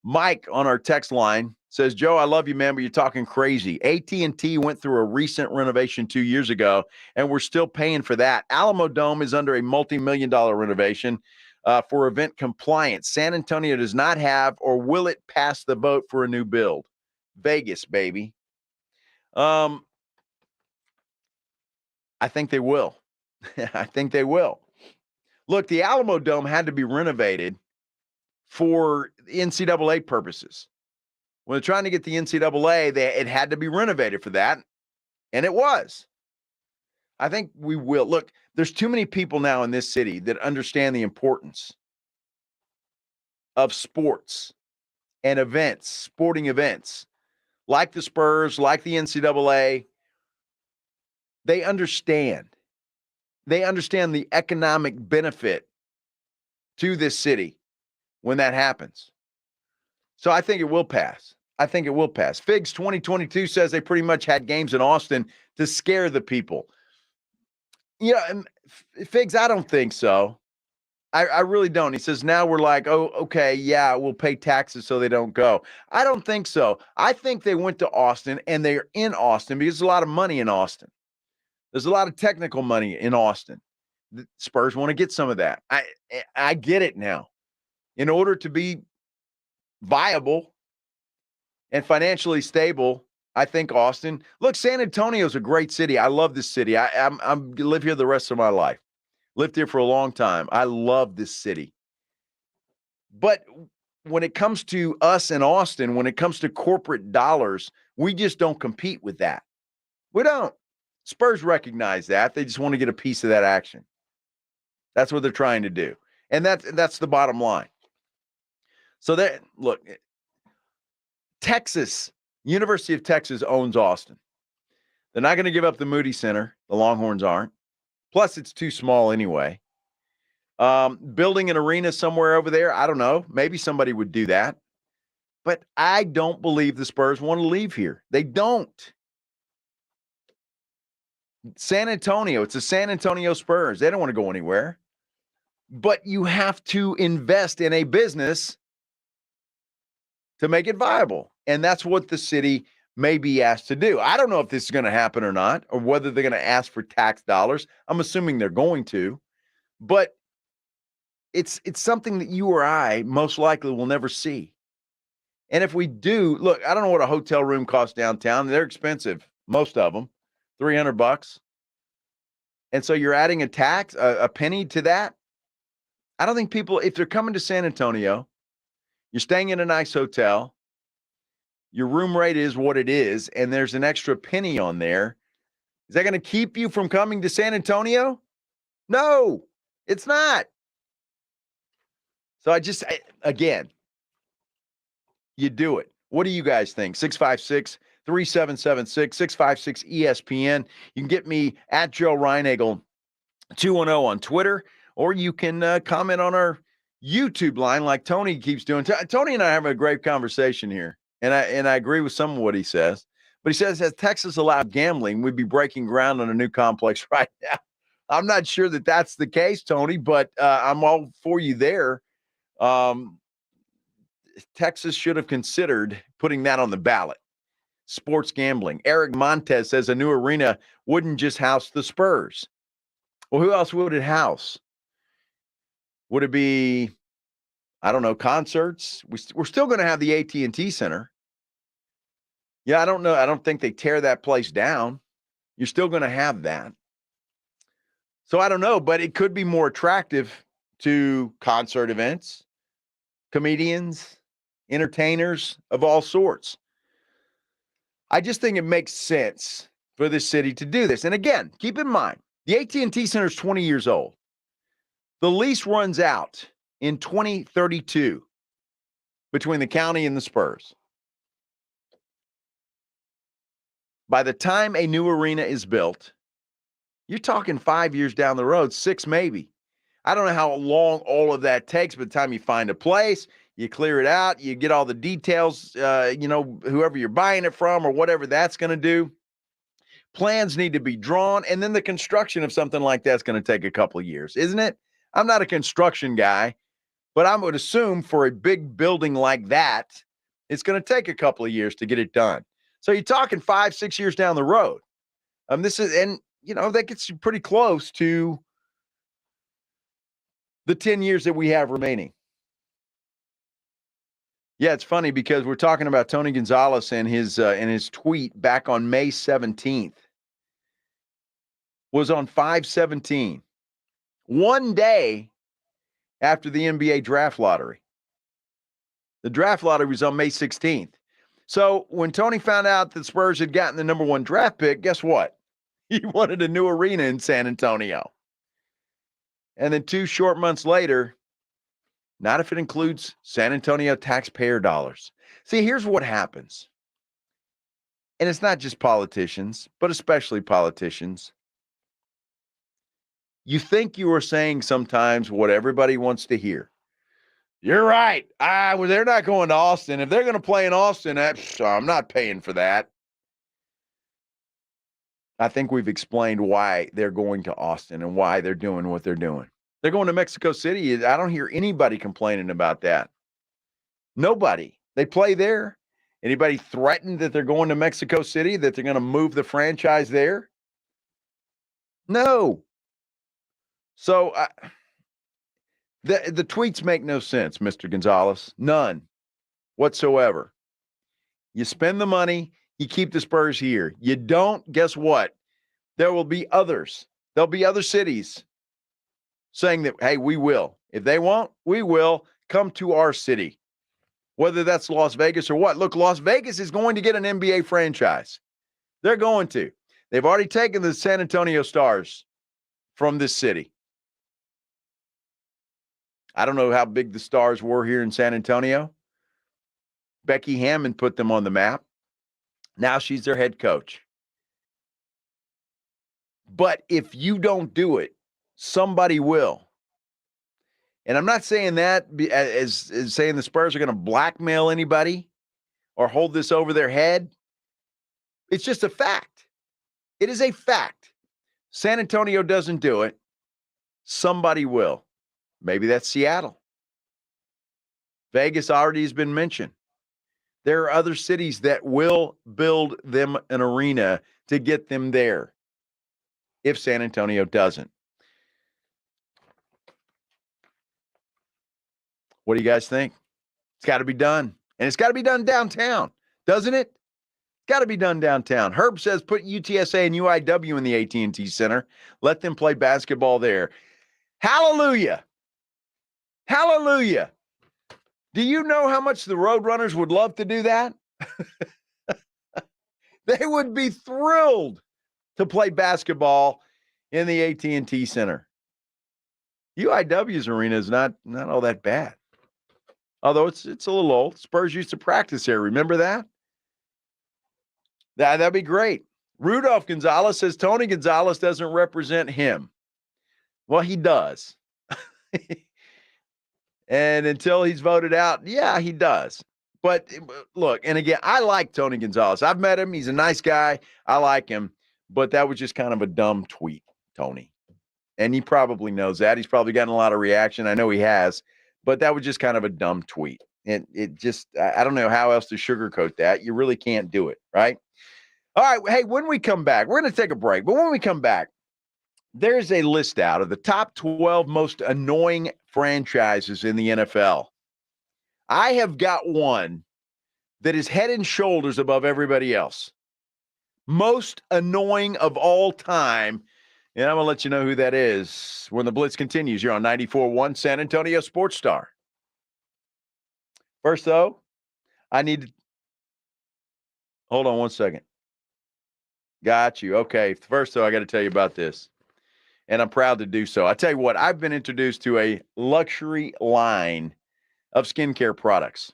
Mike on our text line says, Joe, I love you, man, but you're talking crazy. AT&T went through a recent renovation 2 years ago, and we're still paying for that. Alamo Dome is under a multi-million-dollar renovation for event compliance. San Antonio does not have, or will it pass the vote for a new build? Vegas, baby. I think they will. I think they will. Look, the Alamo Dome had to be renovated for NCAA purposes. When they're trying to get the NCAA, it had to be renovated for that, and it was. I think we will. Look, there's too many people now in this city that understand the importance of sports and events, sporting events, like the Spurs, like the NCAA. They understand. They understand the economic benefit to this city when that happens. So I think it will pass. I think it will pass. Figs 2022 says they pretty much had games in Austin to scare the people. Figs, I don't think so. I really don't. He says now we're like, oh, okay, yeah, we'll pay taxes so they don't go. I don't think so. I think they went to Austin, and they're in Austin because there's a lot of money in Austin. There's a lot of technical money in Austin. The Spurs want to get some of that. I get it now. In order to be viable and financially stable, I think Austin. Look, San Antonio is a great city. I love this city. I live here the rest of my life. Lived here for a long time. I love this city. But when it comes to us in Austin, when it comes to corporate dollars, we just don't compete with that. We don't. Spurs recognize that. They just want to get a piece of that action. That's what they're trying to do. And that's the bottom line. So look, Texas, University of Texas owns Austin. They're not going to give up the Moody Center. The Longhorns aren't. Plus, it's too small anyway. Building an arena somewhere over there, I don't know. Maybe somebody would do that. But I don't believe the Spurs want to leave here. They don't. San Antonio, it's the San Antonio Spurs. They don't want to go anywhere. But you have to invest in a business to make it viable. And that's what the city may be asked to do. I don't know if this is going to happen or not, or whether they're going to ask for tax dollars. I'm assuming they're going to. But it's something that you or I most likely will never see. And if we do, look, I don't know what a hotel room costs downtown. They're expensive, most of them, $300. And so you're adding a tax, a penny to that. I don't think people, if they're coming to San Antonio, you're staying in a nice hotel, your room rate is what it is, and there's an extra penny on there. Is that going to keep you from coming to San Antonio? No, it's not. So again, you do it. What do you guys think? 656-3776, 656 ESPN. You can get me at Joe Reinagel 210 on Twitter, or you can comment on our YouTube line like Tony keeps doing. Tony and I have a great conversation here, and I agree with some of what he says. But he says, has Texas allowed gambling, we'd be breaking ground on a new complex right now. I'm not sure that that's the case, Tony, but I'm all for you there. Texas should have considered putting that on the ballot. Sports gambling. Eric Montez says a new arena wouldn't just house the Spurs. Well, who else would it house? Would it be, I don't know, concerts? We're still going to have the AT&T Center. Yeah, I don't know. I don't think they tear that place down. You're still going to have that. So I don't know, but it could be more attractive to concert events, comedians, entertainers of all sorts. I just think it makes sense for this city to do this. And again, keep in mind, the AT&T Center is 20 years old. The lease runs out in 2032 between the county and the Spurs. By the time a new arena is built, you're talking 5 years down the road, 6 maybe. I don't know how long all of that takes by the time you find a place, you clear it out, you get all the details, whoever you're buying it from or whatever that's going to do. Plans need to be drawn, and then the construction of something like that's going to take a couple of years, isn't it? I'm not a construction guy, but I would assume for a big building like that, it's going to take a couple of years to get it done. So you're talking 5-6 years down the road. That gets you pretty close to the 10 years that we have remaining. Yeah, it's funny because we're talking about Tony Gonzalez and his tweet back on May 17th was on 5/17, one day after the NBA draft lottery. The draft lottery was on May 16th. So when Tony found out that Spurs had gotten the number 1 draft pick, guess what? He wanted a new arena in San Antonio. And then 2 short months later, not if it includes San Antonio taxpayer dollars. See, here's what happens. And it's not just politicians, but especially politicians. You think you are saying sometimes what everybody wants to hear. You're right. They're not going to Austin. If they're going to play in Austin, I'm not paying for that. I think we've explained why they're going to Austin and why they're doing what they're doing. They're going to Mexico City. I don't hear anybody complaining about that. Nobody. They play there. Anybody threatened that they're going to Mexico City, that they're going to move the franchise there? No. So the tweets make no sense, Mr. Gonzalez. None whatsoever. You spend the money, you keep the Spurs here. You don't, guess what? There will be others. There'll be other cities saying that, hey, we will. If they won't, we will come to our city, whether that's Las Vegas or what. Look, Las Vegas is going to get an NBA franchise. They're going to. They've already taken the San Antonio Stars from this city. I don't know how big the Stars were here in San Antonio. Becky Hammond put them on the map. Now she's their head coach. But if you don't do it, somebody will. And I'm not saying that as saying the Spurs are going to blackmail anybody or hold this over their head. It's just a fact. It is a fact. San Antonio doesn't do it. Somebody will. Maybe that's Seattle. Vegas already has been mentioned. There are other cities that will build them an arena to get them there if San Antonio doesn't. What do you guys think? It's got to be done. And it's got to be done downtown, doesn't it? It's got to be done downtown. Herb says put UTSA and UIW in the AT&T Center. Let them play basketball there. Hallelujah. Hallelujah. Do you know how much the Roadrunners would love to do that? They would be thrilled to play basketball in the AT&T Center. UIW's arena is not all that bad. Although it's a little old. Spurs used to practice there. Remember that? That'd be great. Rudolph Gonzalez says Tony Gonzalez doesn't represent him. Well, he does. And until he's voted out, yeah, he does. But look, and again, I like Tony Gonzalez. I've met him. He's a nice guy. I like him. But that was just kind of a dumb tweet, Tony. And he probably knows that. He's probably gotten a lot of reaction. I know he has. But that was just kind of a dumb tweet. And it just, I don't know how else to sugarcoat that. You really can't do it, right? All right. Hey, when we come back, we're going to take a break. But when we come back, there's a list out of the top 12 most annoying franchises in the NFL. I have got one that is head and shoulders above everybody else. Most annoying of all time. And I'm going to let you know who that is when the Blitz continues. You're on 94.1 San Antonio Sports Star. First, though, I need to hold on one second. Got you. Okay. First, though, I got to tell you about this. And I'm proud to do so. I tell you what, I've been introduced to a luxury line of skincare products.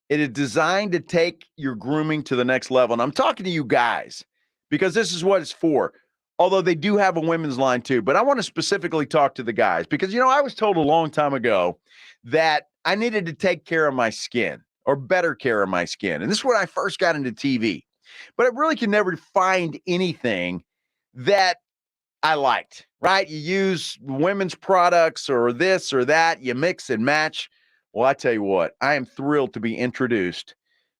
It is designed to take your grooming to the next level. And I'm talking to you guys because this is what it's for. Although they do have a women's line too. But I want to specifically talk to the guys because, I was told a long time ago that I needed to take care of my skin or better care of my skin. And this is when I first got into TV. But I really could never find anything that I liked, right? You use women's products or this or that, you mix and match. Well, I tell you what, I am thrilled to be introduced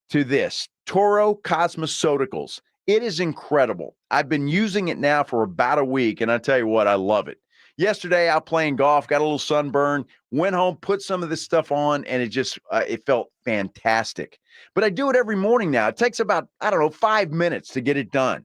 to this Toro Cosmeceuticals. It is incredible. I've been using it now for about a week, and I tell you what, I love it. Yesterday, out playing golf, got a little sunburn, went home, put some of this stuff on, and it just, it felt fantastic. But I do it every morning now. It takes about, 5 minutes to get it done.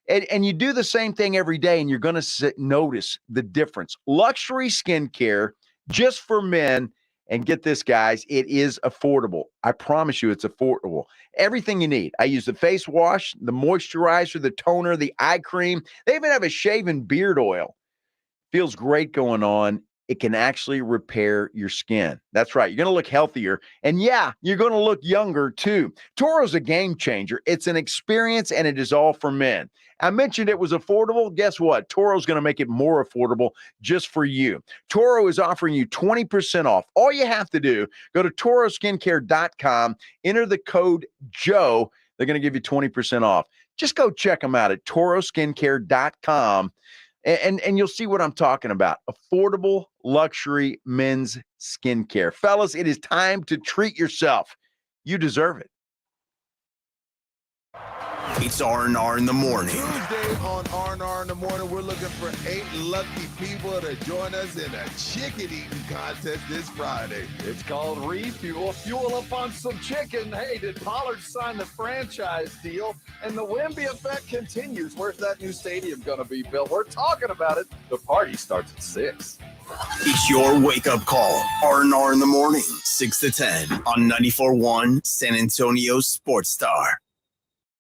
And you do the same thing every day, and you're going to notice the difference. Luxury skincare just for men. And get this, guys, it is affordable. I promise you it's affordable. Everything you need. I use the face wash, the moisturizer, the toner, the eye cream. They even have a shaven beard oil. Feels great going on. It can actually repair your skin. That's right. You're going to look healthier. And yeah, you're going to look younger too. Toro's a game changer. It's an experience and it is all for men. I mentioned it was affordable. Guess what? Toro's going to make it more affordable just for you. Toro is offering you 20% off. All you have to do, go to toroskincare.com, enter the code Joe. They're going to give you 20% off. Just go check them out at toroskincare.com. And you'll see what I'm talking about. Affordable luxury men's skincare. Fellas, it is time to treat yourself. You deserve it. It's R&R in the morning. Tuesday on R&R in the morning, we're looking for 8 lucky people to join us in a chicken eating contest this Friday. It's called Refuel. Fuel up on some chicken. Hey, did Pollard sign the franchise deal? And the Wemby effect continues. Where's that new stadium going to be built? We're talking about it. The party starts at 6. It's your wake-up call. R&R in the morning, 6 to 10 on 94.1 San Antonio Sports Star.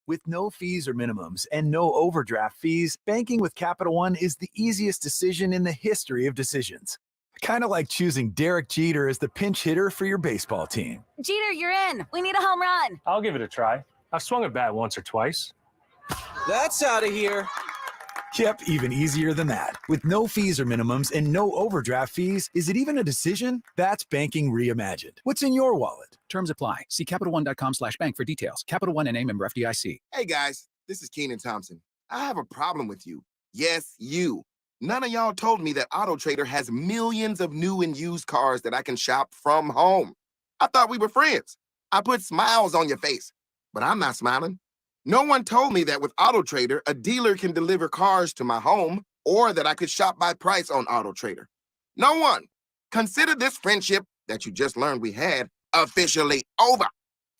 With no fees or minimums and no overdraft fees, banking with Capital One is the easiest decision in the history of decisions. Kind of like choosing Derek Jeter as the pinch hitter for your baseball team. Jeter, you're in. We need a home run. I'll give it a try. I've swung a bat once or twice. That's out of here. Yep, even easier than that. With no fees or minimums and no overdraft fees, is it even a decision? That's banking reimagined. What's in your wallet? Terms apply. See CapitalOne.com/bank for details. Capital One NA, member FDIC. Hey guys, this is Keenan Thompson. I have a problem with you. Yes, you. None of y'all told me that AutoTrader has millions of new and used cars that I can shop from home. I thought we were friends. I put smiles on your face, but I'm not smiling. No one told me that with AutoTrader, a dealer can deliver cars to my home or that I could shop by price on AutoTrader. No one. Consider this friendship that you just learned we had officially over.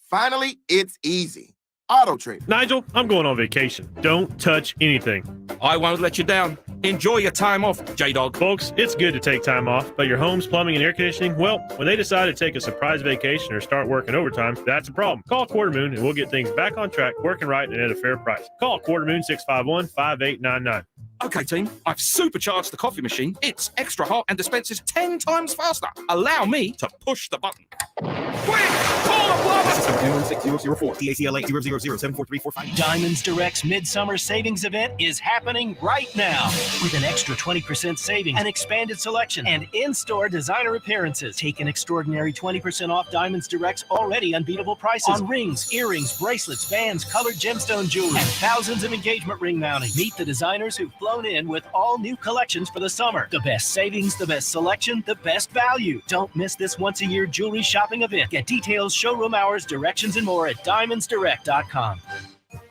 Finally, it's easy. AutoTrader. Nigel, I'm going on vacation. Don't touch anything. I won't let you down. Enjoy your time off, J-Dog. Folks, it's good to take time off, but your home's plumbing and air conditioning, well, when they decide to take a surprise vacation or start working overtime, that's a problem. Call Quarter Moon and we'll get things back on track, working right and at a fair price. Call Quarter Moon 651-5899. Okay, team, I've supercharged the coffee machine. It's extra hot and dispenses 10 times faster. Allow me to push the button. Quick! Call the plumber! N16004, DACLA 000-74345. Diamonds Direct's Midsummer Savings Event is happening right now with an extra 20% savings, an expanded selection, and in-store designer appearances. Take an extraordinary 20% off Diamonds Direct's already unbeatable prices on rings, earrings, bracelets, bands, colored gemstone jewelry, and thousands of engagement ring mountings. Meet the designers who've flown in with all new collections for the summer. The best savings, the best selection, the best value. Don't miss this once-a-year jewelry shopping event. Get details, showroom hours, directions, and more at diamondsdirect.com.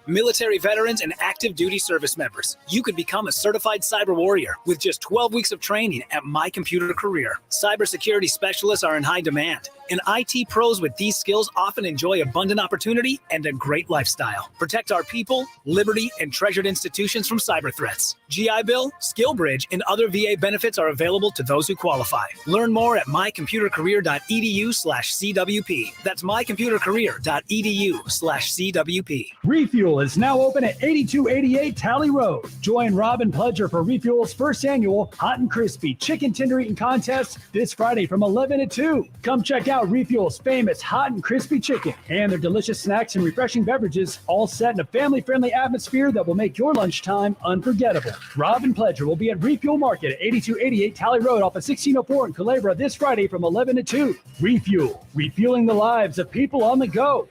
Military veterans and active duty service members, you could become a certified cyber warrior with just 12 weeks of training at My Computer Career. Cybersecurity specialists are in high demand, and IT pros with these skills often enjoy abundant opportunity and a great lifestyle. Protect our people, liberty, and treasured institutions from cyber threats. GI Bill, SkillBridge, and other VA benefits are available to those who qualify. Learn more at mycomputercareer.edu/CWP. That's mycomputercareer.edu/CWP. Refuel is now open at 8288 Tally Road. Join Rob and Pledger for Refuel's first annual Hot and Crispy Chicken Tender Eating Contest this Friday from 11 to 2. Come check out Refuel's famous Hot and Crispy Chicken and their delicious snacks and refreshing beverages, all set in a family-friendly atmosphere that will make your lunchtime unforgettable. Rob and Pledger will be at Refuel Market at 8288 Tally Road off of 1604 in Culebra this Friday from 11 to 2. Refuel, refueling the lives of people on the go.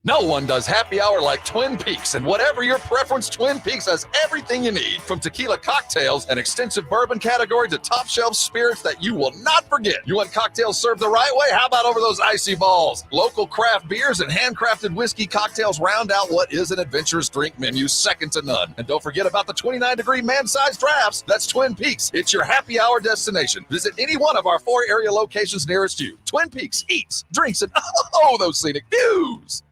No one does happy hour like Twin Peaks, and whatever your preference, Twin Peaks has everything you need, from tequila cocktails, an extensive bourbon category, to top shelf spirits that you will not forget. You want cocktails served the right way? How about over those icy balls? Local craft beers and handcrafted whiskey cocktails round out what is an adventurous drink menu second to none. And don't forget about the 29-degree man-sized drafts. That's Twin Peaks. It's your happy hour destination. Visit any one of our 4 area locations nearest you. Twin Peaks eats, drinks, and those scenic views.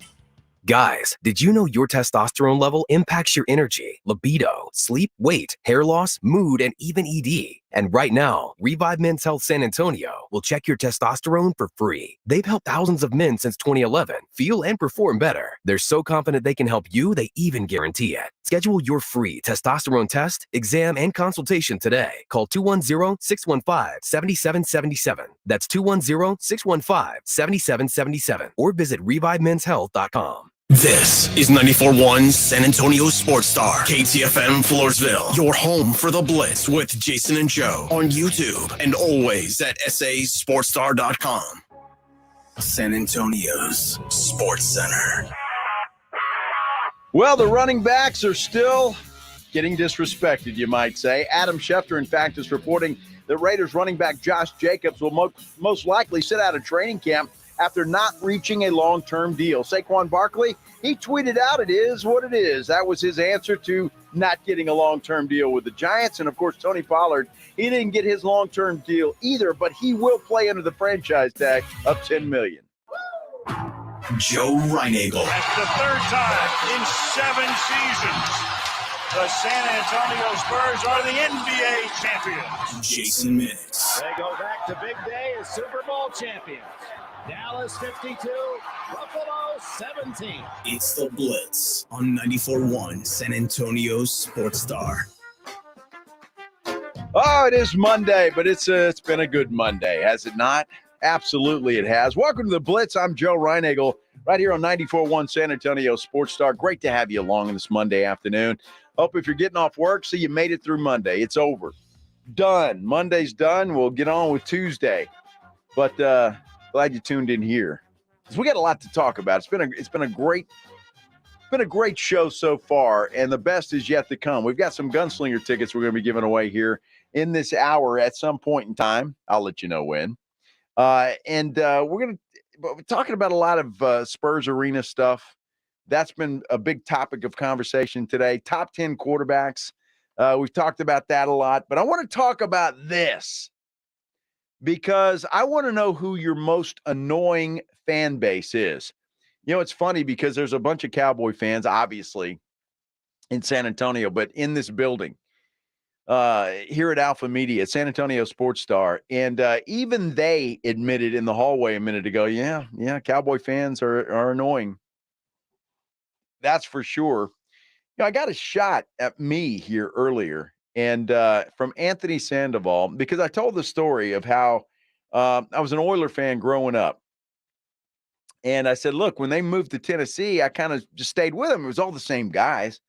Guys, did you know your testosterone level impacts your energy, libido, sleep, weight, hair loss, mood, and even ED? And right now, Revive Men's Health San Antonio will check your testosterone for free. They've helped thousands of men since 2011 feel and perform better. They're so confident they can help you, they even guarantee it. Schedule your free testosterone test, exam, and consultation today. Call 210-615-7777. That's 210-615-7777. Or visit ReviveMen'sHealth.com. This is 94.1 San Antonio Sports Star, KTFM Floresville, your home for the Blitz with Jason and Joe on YouTube and always at sasportsstar.com. San Antonio's Sports Center. Well, the running backs are still getting disrespected, you might say. Adam Schefter, in fact, is reporting that Raiders running back Josh Jacobs will most likely sit out of training camp after not reaching a long-term deal. Saquon Barkley, he tweeted out, "It is what it is." That was his answer to not getting a long-term deal with the Giants. And, of course, Tony Pollard, he didn't get his long-term deal either, but he will play under the franchise tag of $10 million. Joe Reinagel. That's the third time in 7 seasons the San Antonio Spurs are the NBA champions. Jason Minix. They go back to big day as Super Bowl champions. Dallas 52, Buffalo 17. It's the Blitz on 94.1 San Antonio Sports Star. Oh, it is Monday, but it's been a good Monday, has it not? Absolutely it has. Welcome to the Blitz. I'm Joe Reinagel, right here on 94.1 San Antonio Sports Star. Great to have you along on this Monday afternoon. Hope if you're getting off work, see you made it through Monday. It's over. Done. Monday's done. We'll get on with Tuesday. But glad you tuned in here. Because we got a lot to talk about. It's been a great show so far, and the best is yet to come. We've got some Gunslinger tickets we're going to be giving away here in this hour at some point in time. I'll let you know when. We're talking about a lot of Spurs Arena stuff. That's been a big topic of conversation today. Top 10 quarterbacks. We've talked about that a lot, but I want to talk about this because I want to know who your most annoying fan base is. You know, it's funny because there's a bunch of Cowboy fans, obviously, in San Antonio, but in this building here at Alpha Media, San Antonio Sports Star, and even they admitted in the hallway a minute ago, yeah, Cowboy fans are annoying. That's for sure. You know, I got a shot at me here earlier, and from Anthony Sandoval, because I told the story of how I was an Oiler fan growing up. And I said, look, when they moved to Tennessee, I kind of just stayed with them. It was all the same guys.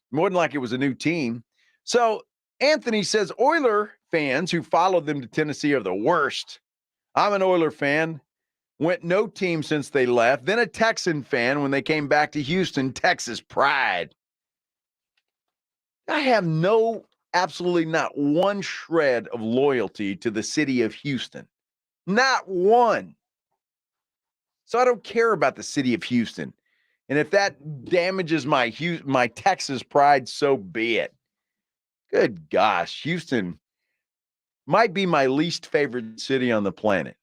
More than like it was a new team. So Anthony says Oiler fans who followed them to Tennessee are the worst. I'm an Oiler fan. Went no team since they left. Then a Texan fan when they came back to Houston, Texas pride. I have absolutely not one shred of loyalty to the city of Houston. Not one. So I don't care about the city of Houston. And if that damages my Texas pride, so be it. Good gosh, Houston might be my least favorite city on the planet.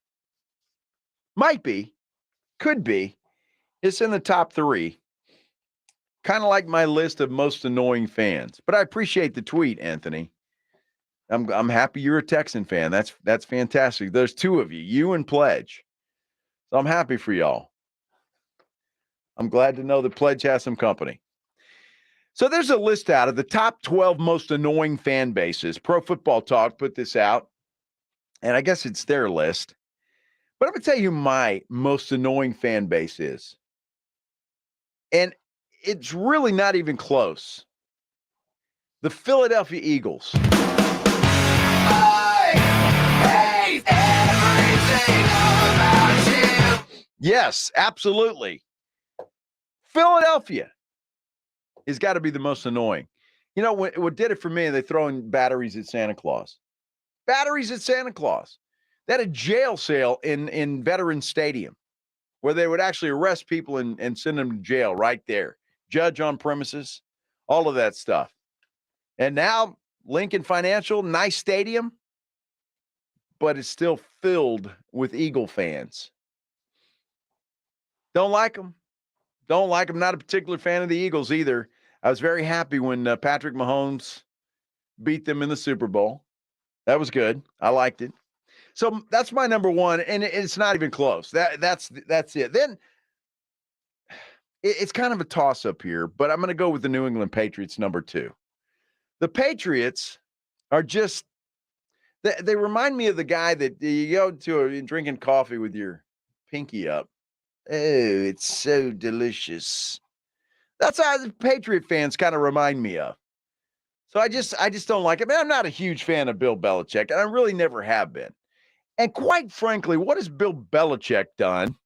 Might be. Could be. It's in the top 3. Kind of like my list of most annoying fans. But I appreciate the tweet, Anthony. I'm happy you're a Texan fan. That's fantastic. There's 2 of you, you and Pledge. So I'm happy for y'all. I'm glad to know that Pledge has some company. So there's a list out of the top 12 most annoying fan bases. Pro Football Talk put this out, and I guess it's their list. But I'm going to tell you who my most annoying fan base is. And it's really not even close. The Philadelphia Eagles. I hate everything about you. Yes, absolutely. Philadelphia has got to be the most annoying. You know, what did it for me, they throw in batteries at Santa Claus. Batteries at Santa Claus. They had a jail sale in Veterans Stadium where they would actually arrest people and send them to jail right there. Judge on premises, all of that stuff. And now Lincoln Financial, nice stadium, but it's still filled with Eagle fans. Don't like them. Don't like them. Not a particular fan of the Eagles either. I was very happy when Patrick Mahomes beat them in the Super Bowl. That was good. I liked it. So that's my number one, and it's not even close. That's it. Then it's kind of a toss-up here, but I'm going to go with the New England Patriots, number 2. The Patriots are just they remind me of the guy that you go to drinking coffee with your pinky up. Oh, it's so delicious. That's how the Patriot fans kind of remind me of. So I just don't like it. Man, I'm not a huge fan of Bill Belichick, and I really never have been. And quite frankly, what has Bill Belichick done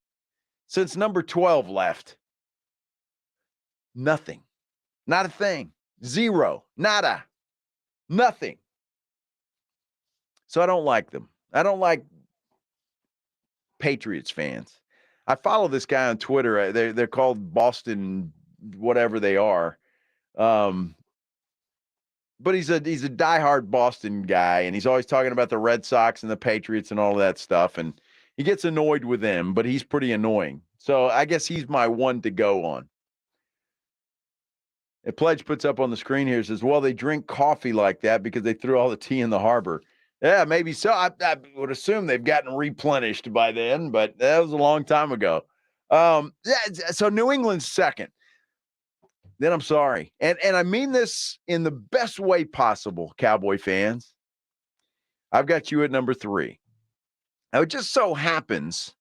since number 12 left? Nothing. Not a thing. Zero. Nada. Nothing. So I don't like them. I don't like Patriots fans. I follow this guy on Twitter. They're called Boston, whatever they are. But he's a diehard Boston guy, and he's always talking about the Red Sox and the Patriots and all of that stuff. And he gets annoyed with them, but he's pretty annoying. So I guess he's my one to go on. And Pledge puts up on the screen here, says, well, they drink coffee like that because they threw all the tea in the harbor. Yeah, maybe so. I would assume they've gotten replenished by then, but that was a long time ago. So New England's second. Then I'm sorry. And I mean this in the best way possible, Cowboy fans. I've got you at number 3. Now, it just so happens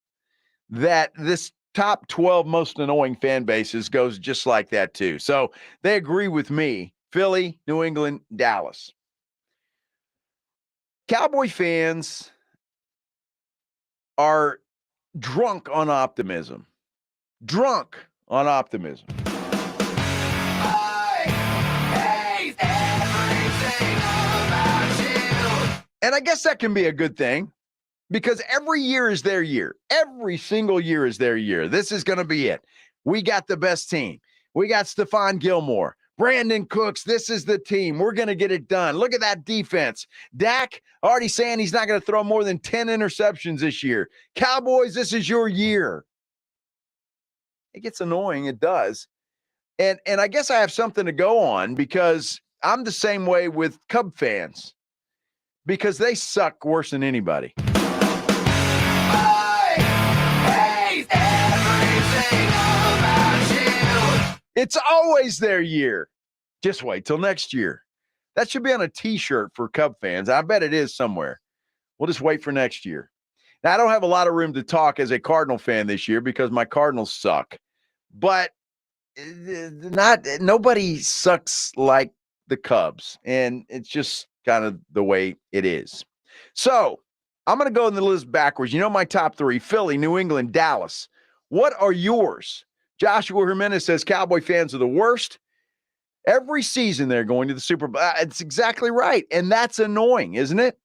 that this top 12 most annoying fan bases goes just like that, too. So they agree with me Philly, New England, Dallas. Cowboy fans are drunk on optimism. Drunk on optimism. And I guess that can be a good thing because every year is their year. Every single year is their year. This is going to be it. We got the best team. We got Stephon Gilmore, Brandon Cooks. This is the team. We're going to get it done. Look at that defense. Dak already saying he's not going to throw more than 10 interceptions this year. Cowboys, this is your year. It gets annoying. It does. And I guess I have something to go on because I'm the same way with Cub fans because they suck worse than anybody. It's always their year. Just wait till next year. That should be on a T-shirt for Cub fans. I bet it is somewhere. We'll just wait for next year. Now, I don't have a lot of room to talk as a Cardinal fan this year because my Cardinals suck. But nobody sucks like the Cubs. And it's just kind of the way it is. So I'm going to go in the list backwards. You know my top three: Philly, New England, Dallas. What are yours? Joshua Jimenez says Cowboy fans are the worst. Every season they're going to the Super Bowl. It's exactly right. And that's annoying, isn't it?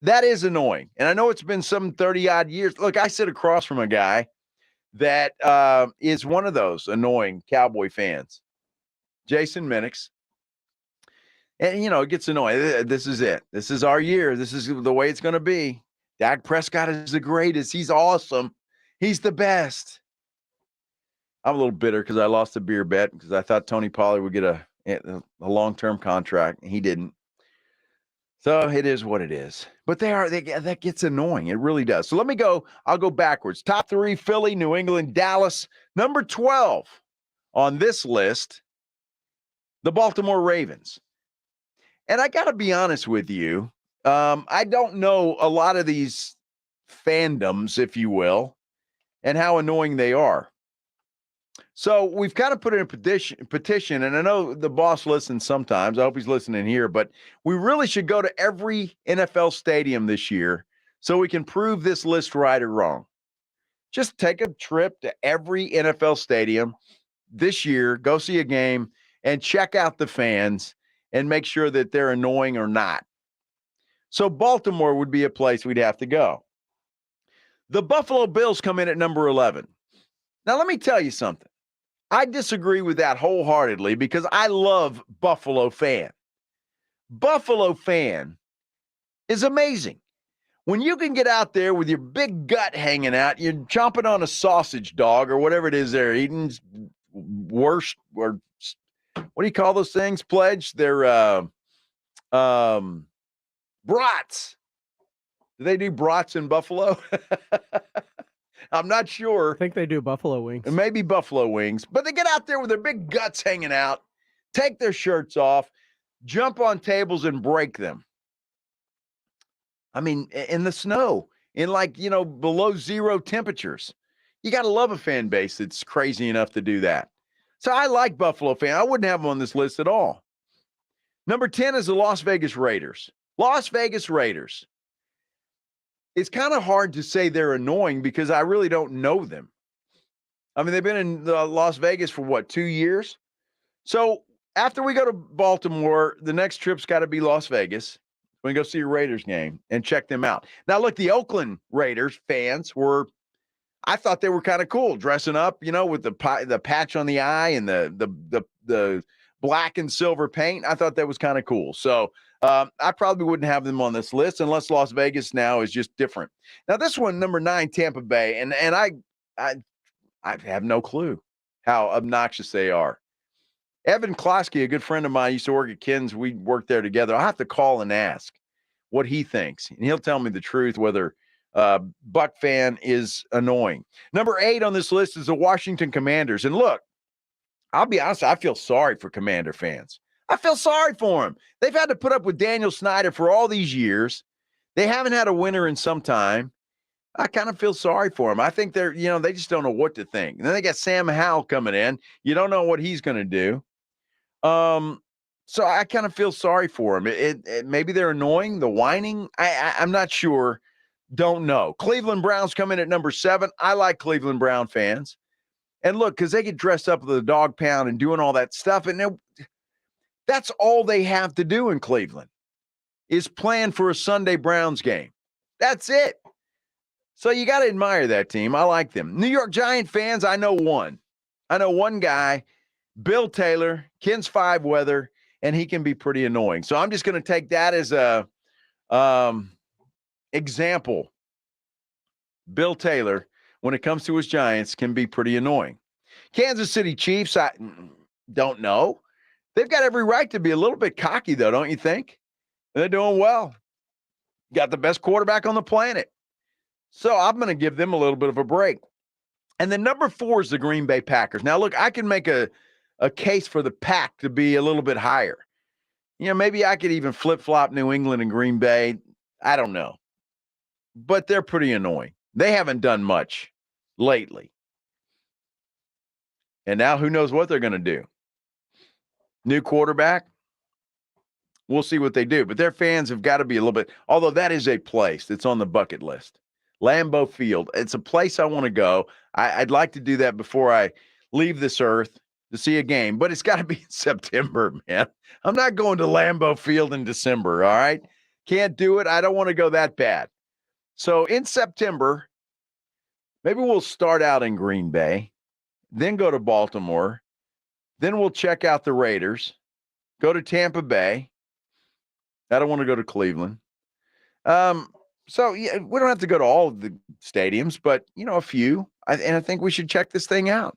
That is annoying. And I know it's been some 30-odd years. Look, I sit across from a guy that is one of those annoying Cowboy fans, Jason Minix. And, it gets annoying. This is it. This is our year. This is the way it's going to be. Dak Prescott is the greatest. He's awesome. He's the best. I'm a little bitter because I lost a beer bet because I thought Tony Pollard would get a long-term contract, and he didn't. So it is what it is. But that gets annoying. It really does. So let me go. I'll go backwards. Top three: Philly, New England, Dallas. Number 12 on this list, the Baltimore Ravens. And I got to be honest with you. I don't know a lot of these fandoms, if you will, and how annoying they are. So we've kind of put in a petition, and I know the boss listens sometimes. I hope he's listening here, but we really should go to every NFL stadium this year so we can prove this list right or wrong. Just take a trip to every NFL stadium this year, go see a game, and check out the fans and make sure that they're annoying or not. So Baltimore would be a place we'd have to go. The Buffalo Bills come in at number 11. Now, let me tell you something. I disagree with that wholeheartedly because I love Buffalo Fan. Buffalo Fan is amazing. When you can get out there with your big gut hanging out, you're chomping on a sausage dog or whatever it is they're eating, worst, or what do you call those things, Pledge? They're brats. Do they do brats in Buffalo? I'm not sure. I think they do buffalo wings. Maybe buffalo wings. But they get out there with their big guts hanging out, take their shirts off, jump on tables and break them. I mean, in the snow, in below zero temperatures. You got to love a fan base that's crazy enough to do that. So I like Buffalo Fan. I wouldn't have them on this list at all. Number 10 is the Las Vegas Raiders. Las Vegas Raiders. It's kind of hard to say they're annoying because I really don't know them. I mean, they've been in Las Vegas for 2 years? So after we go to Baltimore, the next trip's got to be Las Vegas. We can go see a Raiders game and check them out. Now, look, the Oakland Raiders fans I thought they were kind of cool, dressing up, with the patch on the eye and the black and silver paint. I thought that was kind of cool. So I probably wouldn't have them on this list unless Las Vegas now is just different. Now, this one, number 9, Tampa Bay, and I have no clue how obnoxious they are. Evan Klosky, a good friend of mine, used to work at Ken's. We worked there together. I'll have to call and ask what he thinks, and he'll tell me the truth whether Buck fan is annoying. Number 8 on this list is the Washington Commanders. And look, I'll be honest, I feel sorry for Commander fans. I feel sorry for them. They've had to put up with Daniel Snyder for all these years. They haven't had a winner in some time. I kind of feel sorry for them. I think they're, they just don't know what to think. And then they got Sam Howell coming in. You don't know what he's going to do. So I kind of feel sorry for them. Maybe they're annoying, the whining. I'm not sure. Don't know. Cleveland Browns come in at number 7. I like Cleveland Brown fans. And look, because they get dressed up with a dog pound and doing all that stuff. And that's all they have to do in Cleveland is plan for a Sunday Browns game. That's it. So you got to admire that team. I like them. New York Giant fans, I know one. I know one guy, Bill Taylor, Ken's 5 weather, and he can be pretty annoying. So I'm just going to take that as a example. Bill Taylor, when it comes to his Giants, can be pretty annoying. Kansas City Chiefs, I don't know. They've got every right to be a little bit cocky, though, don't you think? They're doing well. Got the best quarterback on the planet. So I'm going to give them a little bit of a break. And then number 4 is the Green Bay Packers. Now, look, I can make a case for the Pack to be a little bit higher. You know, maybe I could even flip-flop New England and Green Bay. I don't know. But they're pretty annoying. They haven't done much lately. And now who knows what they're going to do. New quarterback. We'll see what they do. But their fans have got to be a little bit, although that is a place that's on the bucket list. Lambeau Field. It's a place I want to go. I'd like to do that before I leave this earth to see a game, but it's got to be in September, man. I'm not going to Lambeau Field in December, all right? Can't do it. I don't want to go that bad. So in September, maybe we'll start out in Green Bay, then go to Baltimore, then we'll check out the Raiders, go to Tampa Bay. I don't want to go to Cleveland. So yeah, we don't have to go to all of the stadiums, but, you know, a few. And I think we should check this thing out.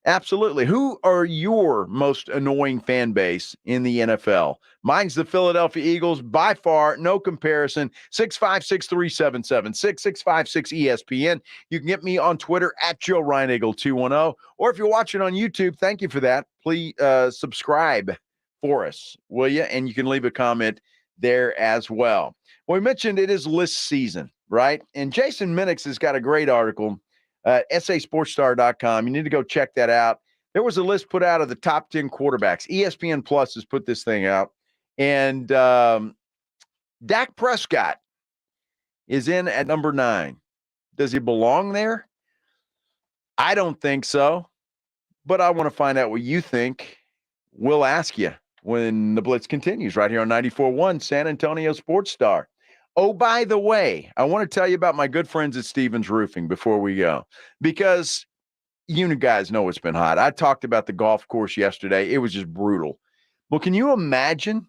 Absolutely. Who are your most annoying fan base in the NFL? Mine's the Philadelphia Eagles, by far, no comparison. 656-377, 656-ESPN. You can get me on Twitter at Joe Reinagle 210. Or if you're watching on YouTube, thank you for that. Please subscribe for us, will you? And you can leave a comment there as well. Well, we mentioned it is list season, right? And Jason Minix has got a great article at sasportstar.com. You need to go check that out. There was a list put out of the top 10 quarterbacks. ESPN Plus has put this thing out. And Dak Prescott is in at number 9. Does he belong there? I don't think so. But I want to find out what you think. We'll ask you when the Blitz continues right here on 94.1 San Antonio Sports Star. Oh, by the way, I want to tell you about my good friends at Stevens Roofing before we go, because you guys know it's been hot. I talked about the golf course yesterday. It was just brutal. Well, can you imagine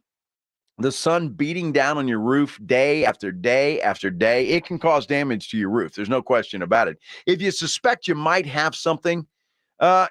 the sun beating down on your roof day after day after day? It can cause damage to your roof. There's no question about it. If you suspect you might have something,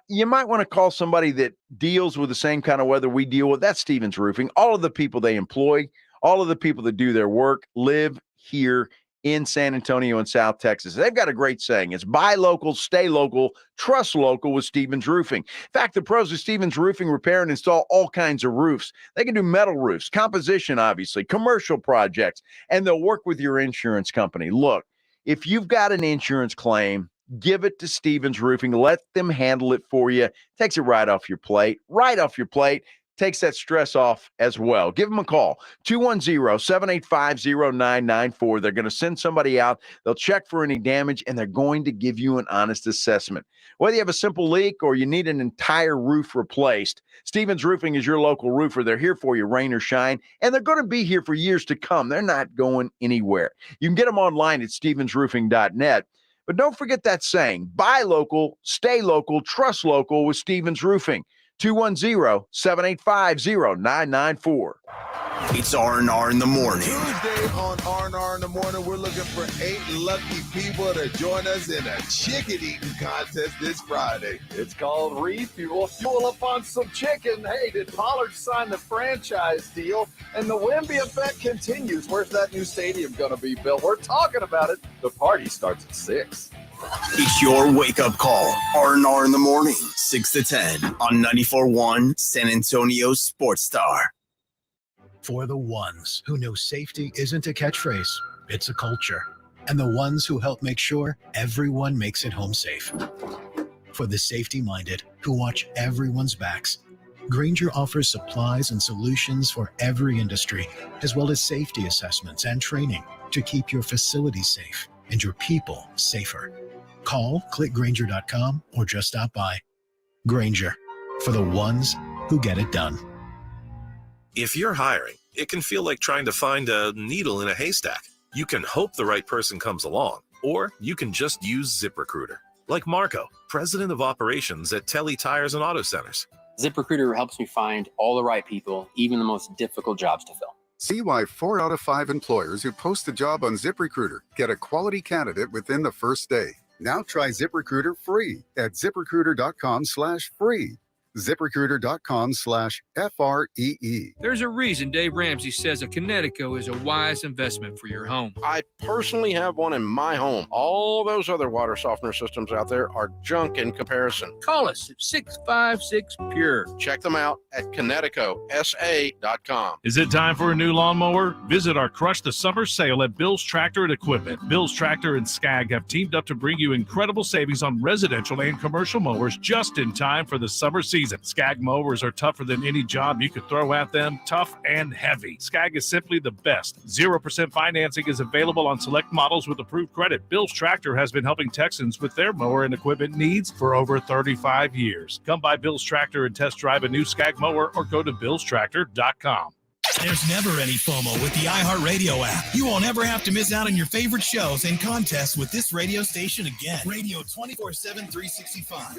you might want to call somebody that deals with the same kind of weather we deal with. That's Stevens Roofing. All of the people they employ, all of the people that do their work live here in San Antonio and South Texas. They've got a great saying. It's buy local, stay local, trust local with Stevens Roofing. In fact, the pros of Stevens Roofing repair and install all kinds of roofs. They can do metal roofs, composition, obviously, commercial projects, and they'll work with your insurance company. Look, if you've got an insurance claim, give it to Stevens Roofing. Let them handle it for you. Takes it right off your plate. Takes that stress off as well. Give them a call, 210-785-0994. They're going to send somebody out. They'll check for any damage, and they're going to give you an honest assessment. Whether you have a simple leak or you need an entire roof replaced, Stevens Roofing is your local roofer. They're here for you, rain or shine, and they're going to be here for years to come. They're not going anywhere. You can get them online at stevensroofing.net. But don't forget that saying, buy local, stay local, trust local with Stevens Roofing. 210-785-0994. It's R&R in the morning. Tuesday on R&R in the morning, we're looking for 8 lucky people to join us in a chicken eating contest this Friday. It's called Refuel. Fuel up on some chicken. Hey, did Pollard sign the franchise deal? And the Wemby effect continues. Where's that new stadium going to be built? We're talking about it. The party starts at 6. It's your wake-up call. R&R in the morning, 6 to 10 on 94.1 San Antonio Sports Star. For the ones who know safety isn't a catchphrase, it's a culture. And the ones who help make sure everyone makes it home safe. For the safety-minded who watch everyone's backs, Grainger offers supplies and solutions for every industry, as well as safety assessments and training to keep your facilities safe and your people safer. Call, click Grainger.com, or just stop by. Grainger, for the ones who get it done. If you're hiring, it can feel like trying to find a needle in a haystack. You can hope the right person comes along, or you can just use ZipRecruiter. Like Marco, president of operations at Telly Tires and Auto Centers. ZipRecruiter helps me find all the right people, even the most difficult jobs to fill. See why 4 out of 5 employers who post a job on ZipRecruiter get a quality candidate within the first day. Now try ZipRecruiter free at ZipRecruiter.com/free. ZipRecruiter.com/FREE. There's a reason Dave Ramsey says a Connecticut is a wise investment for your home. I personally have one in my home. All those other water softener systems out there are junk in comparison. Call us at 656-PURE. Check them out at ConnecticutSA.com. Is it time for a new lawnmower? Visit our Crush the Summer sale at Bill's Tractor and Equipment. Bill's Tractor and Skag have teamed up to bring you incredible savings on residential and commercial mowers just in time for the summer season. Skag mowers are tougher than any job you could throw at them, tough and heavy. Skag is simply the best. 0% financing is available on select models with approved credit. Bill's Tractor has been helping Texans with their mower and equipment needs for over 35 years. Come by Bill's Tractor and test drive a new Skag mower or go to billstractor.com. There's never any FOMO with the iHeartRadio app. You won't ever have to miss out on your favorite shows and contests with this radio station again. Radio 24/7, 365.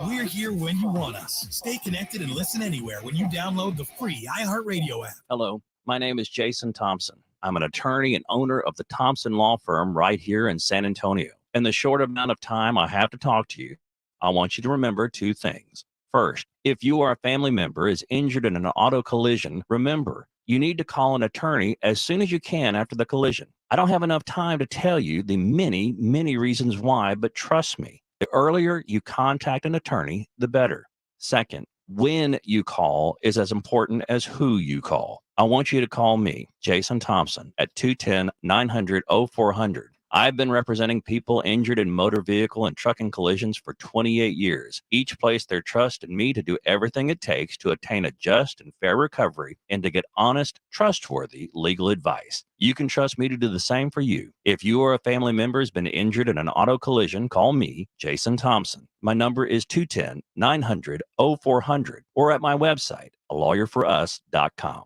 We're here when you want us. Stay connected and listen anywhere when you download the free iHeartRadio app. Hello, my name is Jason Thompson. I'm an attorney and owner of the Thompson Law Firm right here in San Antonio. In the short amount of time I have to talk to you, I want you to remember 2 things. First, if you or a family member is injured in an auto collision, remember, you need to call an attorney as soon as you can after the collision. I don't have enough time to tell you the many, many reasons why, but trust me, the earlier you contact an attorney, the better. Second, when you call is as important as who you call. I want you to call me, Jason Thompson, at 210-900-0400. I've been representing people injured in motor vehicle and trucking collisions for 28 years. Each placed their trust in me to do everything it takes to attain a just and fair recovery and to get honest, trustworthy legal advice. You can trust me to do the same for you. If you or a family member has been injured in an auto collision, call me, Jason Thompson. My number is 210-900-0400 or at my website, alawyerforus.com.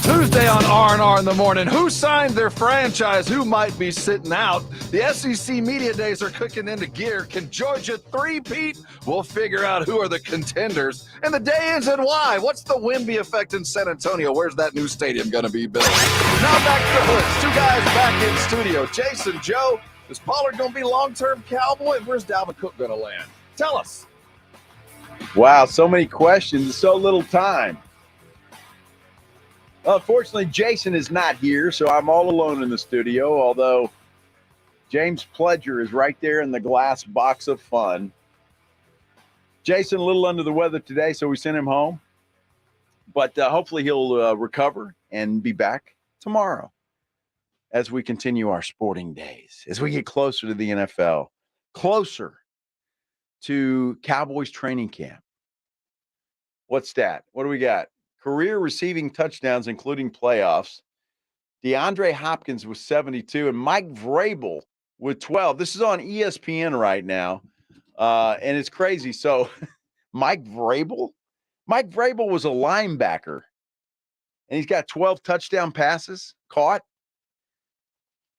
Tuesday on R&R in the morning. Who signed their franchise? Who might be sitting out? The SEC media days are cooking into gear. Can Georgia three-peat? We'll figure out who are the contenders. And the day ends and why. What's the Wemby effect in San Antonio? Where's that new stadium going to be built? Now back to the Blitz. 2 guys back in studio. Jason, Joe, is Pollard going to be long-term Cowboy? Where's Dalvin Cook going to land? Tell us. Wow, so many questions, so little time. Unfortunately, Jason is not here, so I'm all alone in the studio, although James Pledger is right there in the glass box of fun. Jason, a little under the weather today, so we sent him home. But hopefully he'll recover and be back tomorrow as we continue our sporting days, as we get closer to the NFL, closer to Cowboys training camp. What stat? What do we got? Career receiving touchdowns, including playoffs. DeAndre Hopkins with 72 and Mike Vrabel with 12. This is on ESPN right now, and it's crazy. So Mike Vrabel was a linebacker, and he's got 12 touchdown passes caught.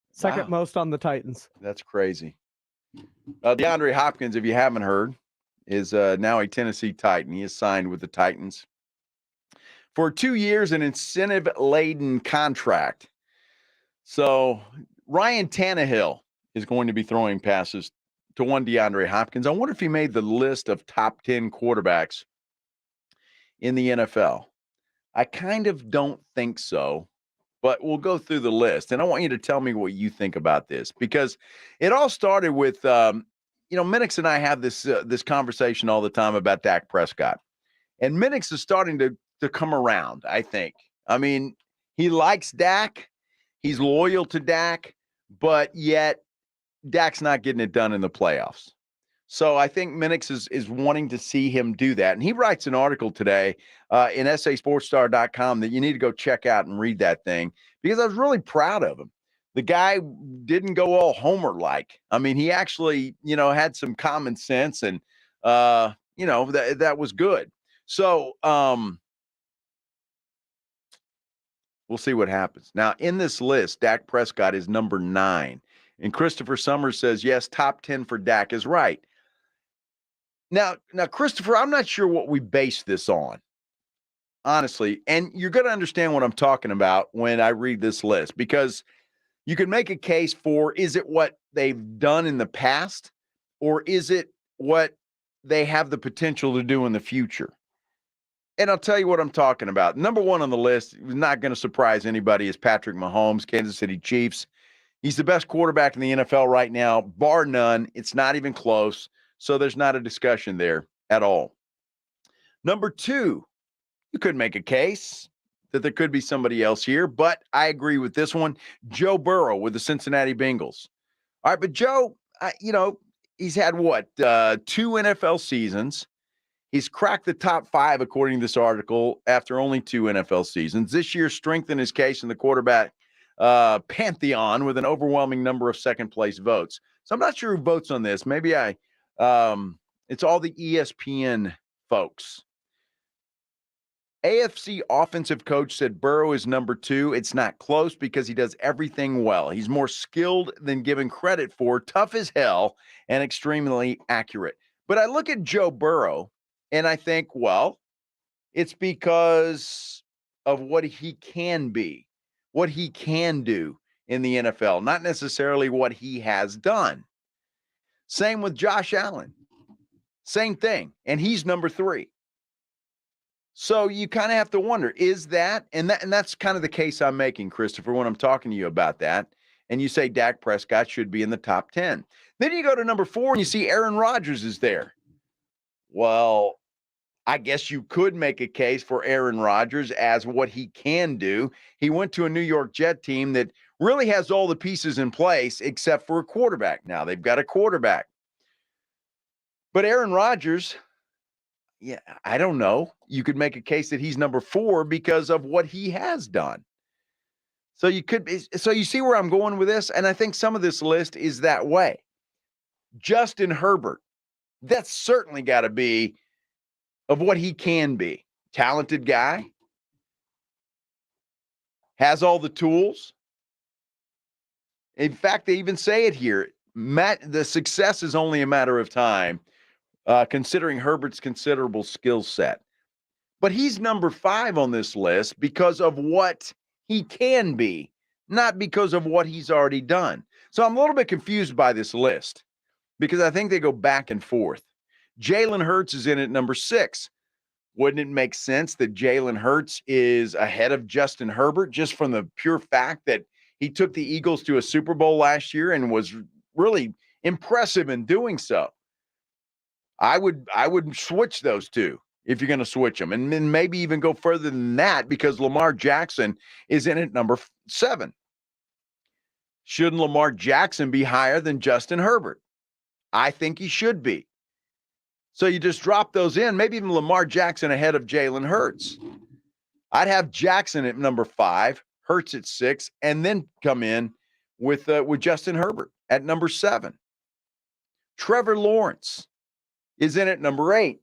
Second most on the Titans. That's crazy. DeAndre Hopkins, if you haven't heard, is now a Tennessee Titan. He is signed with the Titans for 2 years, an incentive-laden contract. So Ryan Tannehill is going to be throwing passes to one DeAndre Hopkins. I wonder if he made the list of top 10 quarterbacks in the NFL. I kind of don't think so, but we'll go through the list. And I want you to tell me what you think about this, because it all started with, Minix and I have this conversation all the time about Dak Prescott. And Minix is starting to come around, I think. I mean, he likes Dak. He's loyal to Dak, but yet Dak's not getting it done in the playoffs. So I think Minix is wanting to see him do that. And he writes an article today in SASportsStar.com that you need to go check out and read that thing because I was really proud of him. The guy didn't go all Homer-like. I mean, he actually, had some common sense and, that was good. So we'll see what happens. Now, in this list, Dak Prescott is number 9. And Christopher Summers says, yes, top 10 for Dak is right. Now, Christopher, I'm not sure what we base this on, honestly. And you're going to understand what I'm talking about when I read this list, because you can make a case for, is it what they've done in the past, or is it what they have the potential to do in the future? And I'll tell you what I'm talking about. Number 1 on the list, not going to surprise anybody, is Patrick Mahomes, Kansas City Chiefs. He's the best quarterback in the NFL right now, bar none. It's not even close. So there's not a discussion there at all. Number 2, you could make a case that there could be somebody else here, but I agree with this one. Joe Burrow with the Cincinnati Bengals. All right, but Joe, he's had 2 NFL seasons. He's cracked the top 5, according to this article, after only 2 NFL seasons. This year strengthened his case in the quarterback pantheon with an overwhelming number of second-place votes. So I'm not sure who votes on this. Maybe it's all the ESPN folks. AFC offensive coach said Burrow is number 2. It's not close because he does everything well. He's more skilled than given credit for, tough as hell, and extremely accurate. But I look at Joe Burrow, and I think, well, it's because of what he can be, what he can do in the NFL, not necessarily what he has done. Same with Josh Allen. Same thing. And he's number 3. So you kind of have to wonder, is that, and that's kind of the case I'm making, Christopher, when I'm talking to you about that. And you say Dak Prescott should be in the top 10. Then you go to number 4 and you see Aaron Rodgers is there. Well, I guess you could make a case for Aaron Rodgers as what he can do. He went to a New York Jet team that really has all the pieces in place except for a quarterback. Now they've got a quarterback. But Aaron Rodgers, yeah, I don't know. You could make a case that he's number 4 because of what he has done. So you see where I'm going with this? And I think some of this list is that way. Justin Herbert, that's certainly got to be of what he can be. Talented guy, has all the tools. In fact, they even say it here. The success is only a matter of time, considering Herbert's considerable skill set. But he's number 5 on this list because of what he can be, not because of what he's already done. So I'm a little bit confused by this list because I think they go back and forth. Jalen Hurts is in at number 6. Wouldn't it make sense that Jalen Hurts is ahead of Justin Herbert just from the pure fact that he took the Eagles to a Super Bowl last year and was really impressive in doing so? I would switch those two if you're going to switch them, and then maybe even go further than that because Lamar Jackson is in at number 7. Shouldn't Lamar Jackson be higher than Justin Herbert? I think he should be. So you just drop those in, maybe even Lamar Jackson ahead of Jalen Hurts. I'd have Jackson at number 5, Hurts at 6, and then come in with Justin Herbert at number 7. Trevor Lawrence is in at number 8.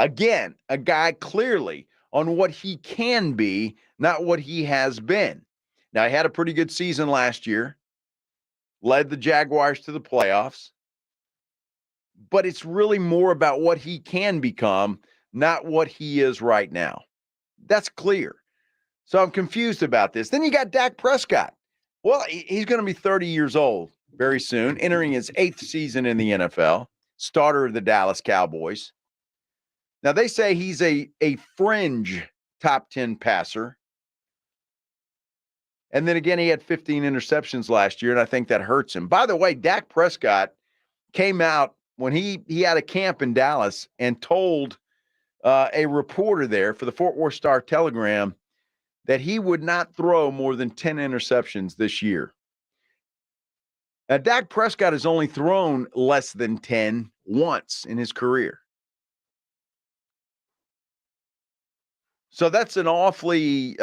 Again, a guy clearly on what he can be, not what he has been. Now, he had a pretty good season last year, led the Jaguars to the playoffs, but it's really more about what he can become, not what he is right now. That's clear. So I'm confused about this. Then you got Dak Prescott. Well, he's going to be 30 years old very soon, entering his 8th season in the NFL, starter of the Dallas Cowboys. Now, they say he's a fringe top 10 passer. And then again, he had 15 interceptions last year, and I think that hurts him. By the way, Dak Prescott came out when he had a camp in Dallas and told a reporter there for the Fort Worth Star-Telegram that he would not throw more than 10 interceptions this year. Now, Dak Prescott has only thrown less than 10 once in his career. So that's an awfully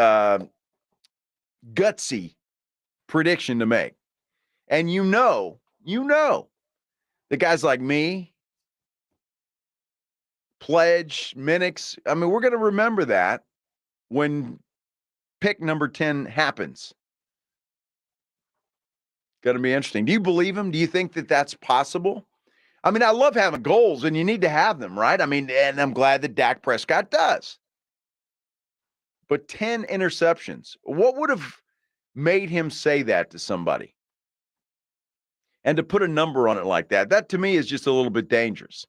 gutsy prediction to make. And you know, the guys like me, Pledge, Minix, I mean, we're going to remember that when pick number 10 happens. Going to be interesting. Do you believe him? Do you think that that's possible? I mean, I love having goals, and you need to have them, right? I mean, and I'm glad that Dak Prescott does. But 10 interceptions, what would have made him say that to somebody? And to put a number on it like that, that to me is just a little bit dangerous.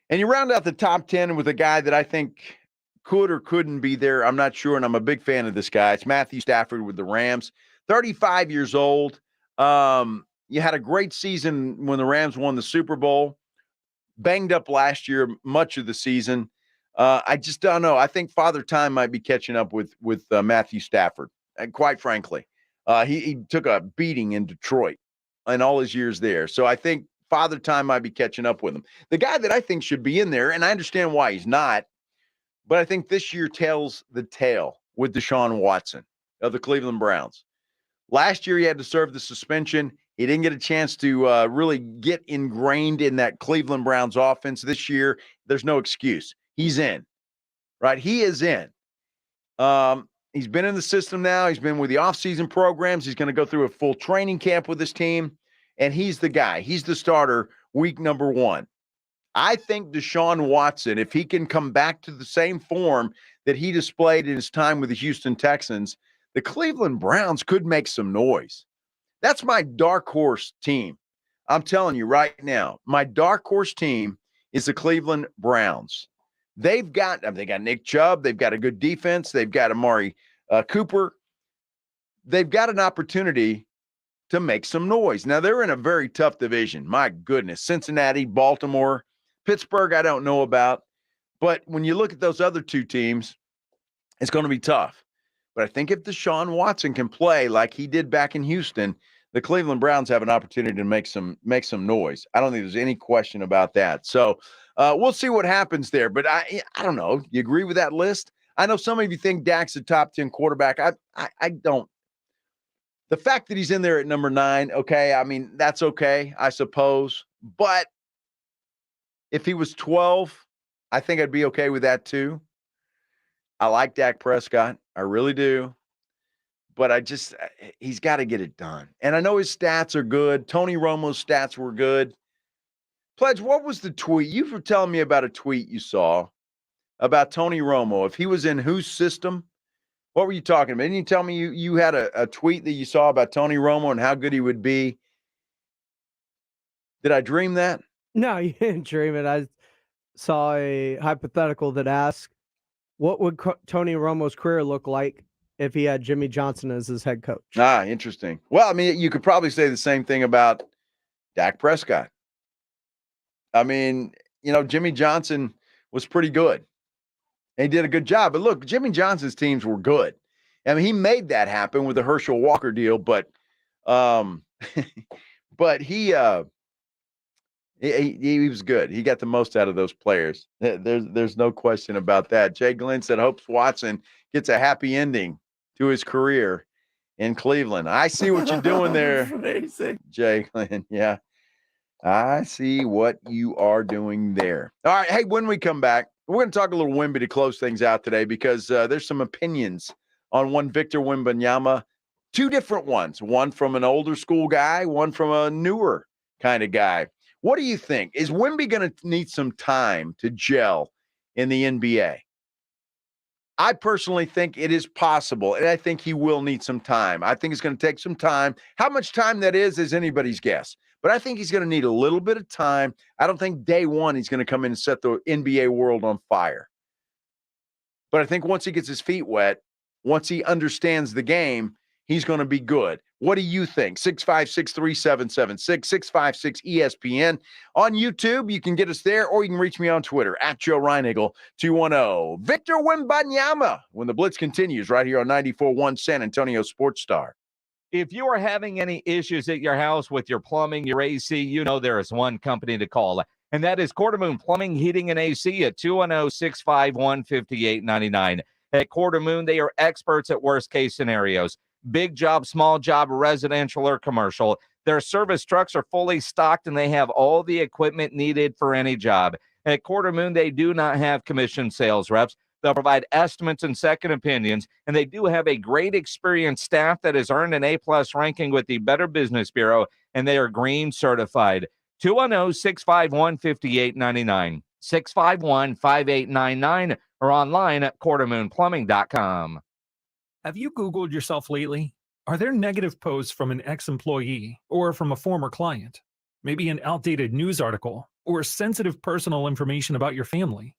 And you round out the top 10 with a guy that I think could or couldn't be there. I'm not sure, and I'm a big fan of this guy. It's Matthew Stafford with the Rams, 35 years old. You had a great season when the Rams won the Super Bowl. Banged up last year, much of the season. I just don't know. I think Father Time might be catching up with Matthew Stafford. And quite frankly, he took a beating in Detroit in all his years there. So I think Father Time might be catching up with him. The guy that I think should be in there, and I understand why he's not, but I think this year tells the tale with Deshaun Watson of the Cleveland Browns. Last year, he had to serve the suspension. He didn't get a chance to really get ingrained in that Cleveland Browns offense. This year, there's no excuse. He's in, right? He is in. He's been in the system now. He's been with the offseason programs. He's going to go through a full training camp with his team, and he's the guy. He's the starter week number 1. I think Deshaun Watson, if he can come back to the same form that he displayed in his time with the Houston Texans, the Cleveland Browns could make some noise. That's my dark horse team. I'm telling you right now, my dark horse team is the Cleveland Browns. They got Nick Chubb. They've got a good defense. They've got Amari Cooper. They've got an opportunity to make some noise. Now, they're in a very tough division. My goodness. Cincinnati, Baltimore, Pittsburgh, I don't know about. But when you look at those other two teams, it's going to be tough. But I think if Deshaun Watson can play like he did back in Houston, the Cleveland Browns have an opportunity to make some noise. I don't think there's any question about that. So we'll see what happens there. But I don't know. You agree with that list? I know some of you think Dak's a top 10 quarterback. I don't. The fact that he's in there at number 9, okay, I mean, that's okay, I suppose. But if he was 12, I think I'd be okay with that too. I like Dak Prescott. I really do. But he's got to get it done. And I know his stats are good. Tony Romo's stats were good. Pledge, what was the tweet? You were telling me about a tweet you saw about Tony Romo. If he was in whose system? What were you talking about? Didn't you tell me you had a tweet that you saw about Tony Romo and how good he would be? Did I dream that? No, you didn't dream it. I saw a hypothetical that asked, what would Tony Romo's career look like if he had Jimmy Johnson as his head coach? Ah, interesting. Well, I mean, you could probably say the same thing about Dak Prescott. I mean, Jimmy Johnson was pretty good. And he did a good job. But look, Jimmy Johnson's teams were good. I mean, he made that happen with the Herschel Walker deal, but but he was good. He got the most out of those players. There's no question about that. Jay Glenn said hopes Watson gets a happy ending to his career in Cleveland. I see what you're doing there, Jay Glenn. Yeah, I see what you are doing there. All right, hey, when we come back, we're going to talk a little Wemby to close things out today because there's some opinions on one Victor Wembanyama, 2 different ones, one from an older school guy, one from a newer kind of guy. What do you think? Is Wemby going to need some time to gel in the NBA? I personally think it is possible, and I think he will need some time. I think it's going to take some time. How much time that is anybody's guess. But I think he's going to need a little bit of time. I don't think day one he's going to come in and set the NBA world on fire. But I think once he gets his feet wet, once he understands the game, he's going to be good. What do you think? 656-3776, 656-ESPN. On YouTube, you can get us there, or you can reach me on Twitter, @Joe Reinagle 210. Victor Wembanyama, when the Blitz continues right here on 94.1 San Antonio Sports Star. If you are having any issues at your house with your plumbing, your AC, you know there is one company to call, and that is Quarter Moon Plumbing, Heating, and AC at 210-651-5899. At Quarter Moon, they are experts at worst-case scenarios. Big job, small job, residential or commercial. Their service trucks are fully stocked, and they have all the equipment needed for any job. At Quarter Moon, they do not have commissioned sales reps. They'll provide estimates and second opinions, and they do have a great experienced staff that has earned an A-plus ranking with the Better Business Bureau, and they are green certified. 210-651-5899, 651-5899, or online at quartermoonplumbing.com. Have you Googled yourself lately? Are there negative posts from an ex-employee or from a former client? Maybe an outdated news article or sensitive personal information about your family?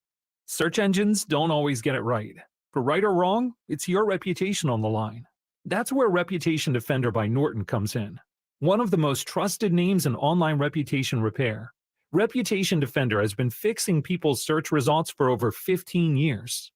Search engines don't always get it right. For right or wrong, it's your reputation on the line. That's where Reputation Defender by Norton comes in. One of the most trusted names in online reputation repair. Reputation Defender has been fixing people's search results for over 15 years.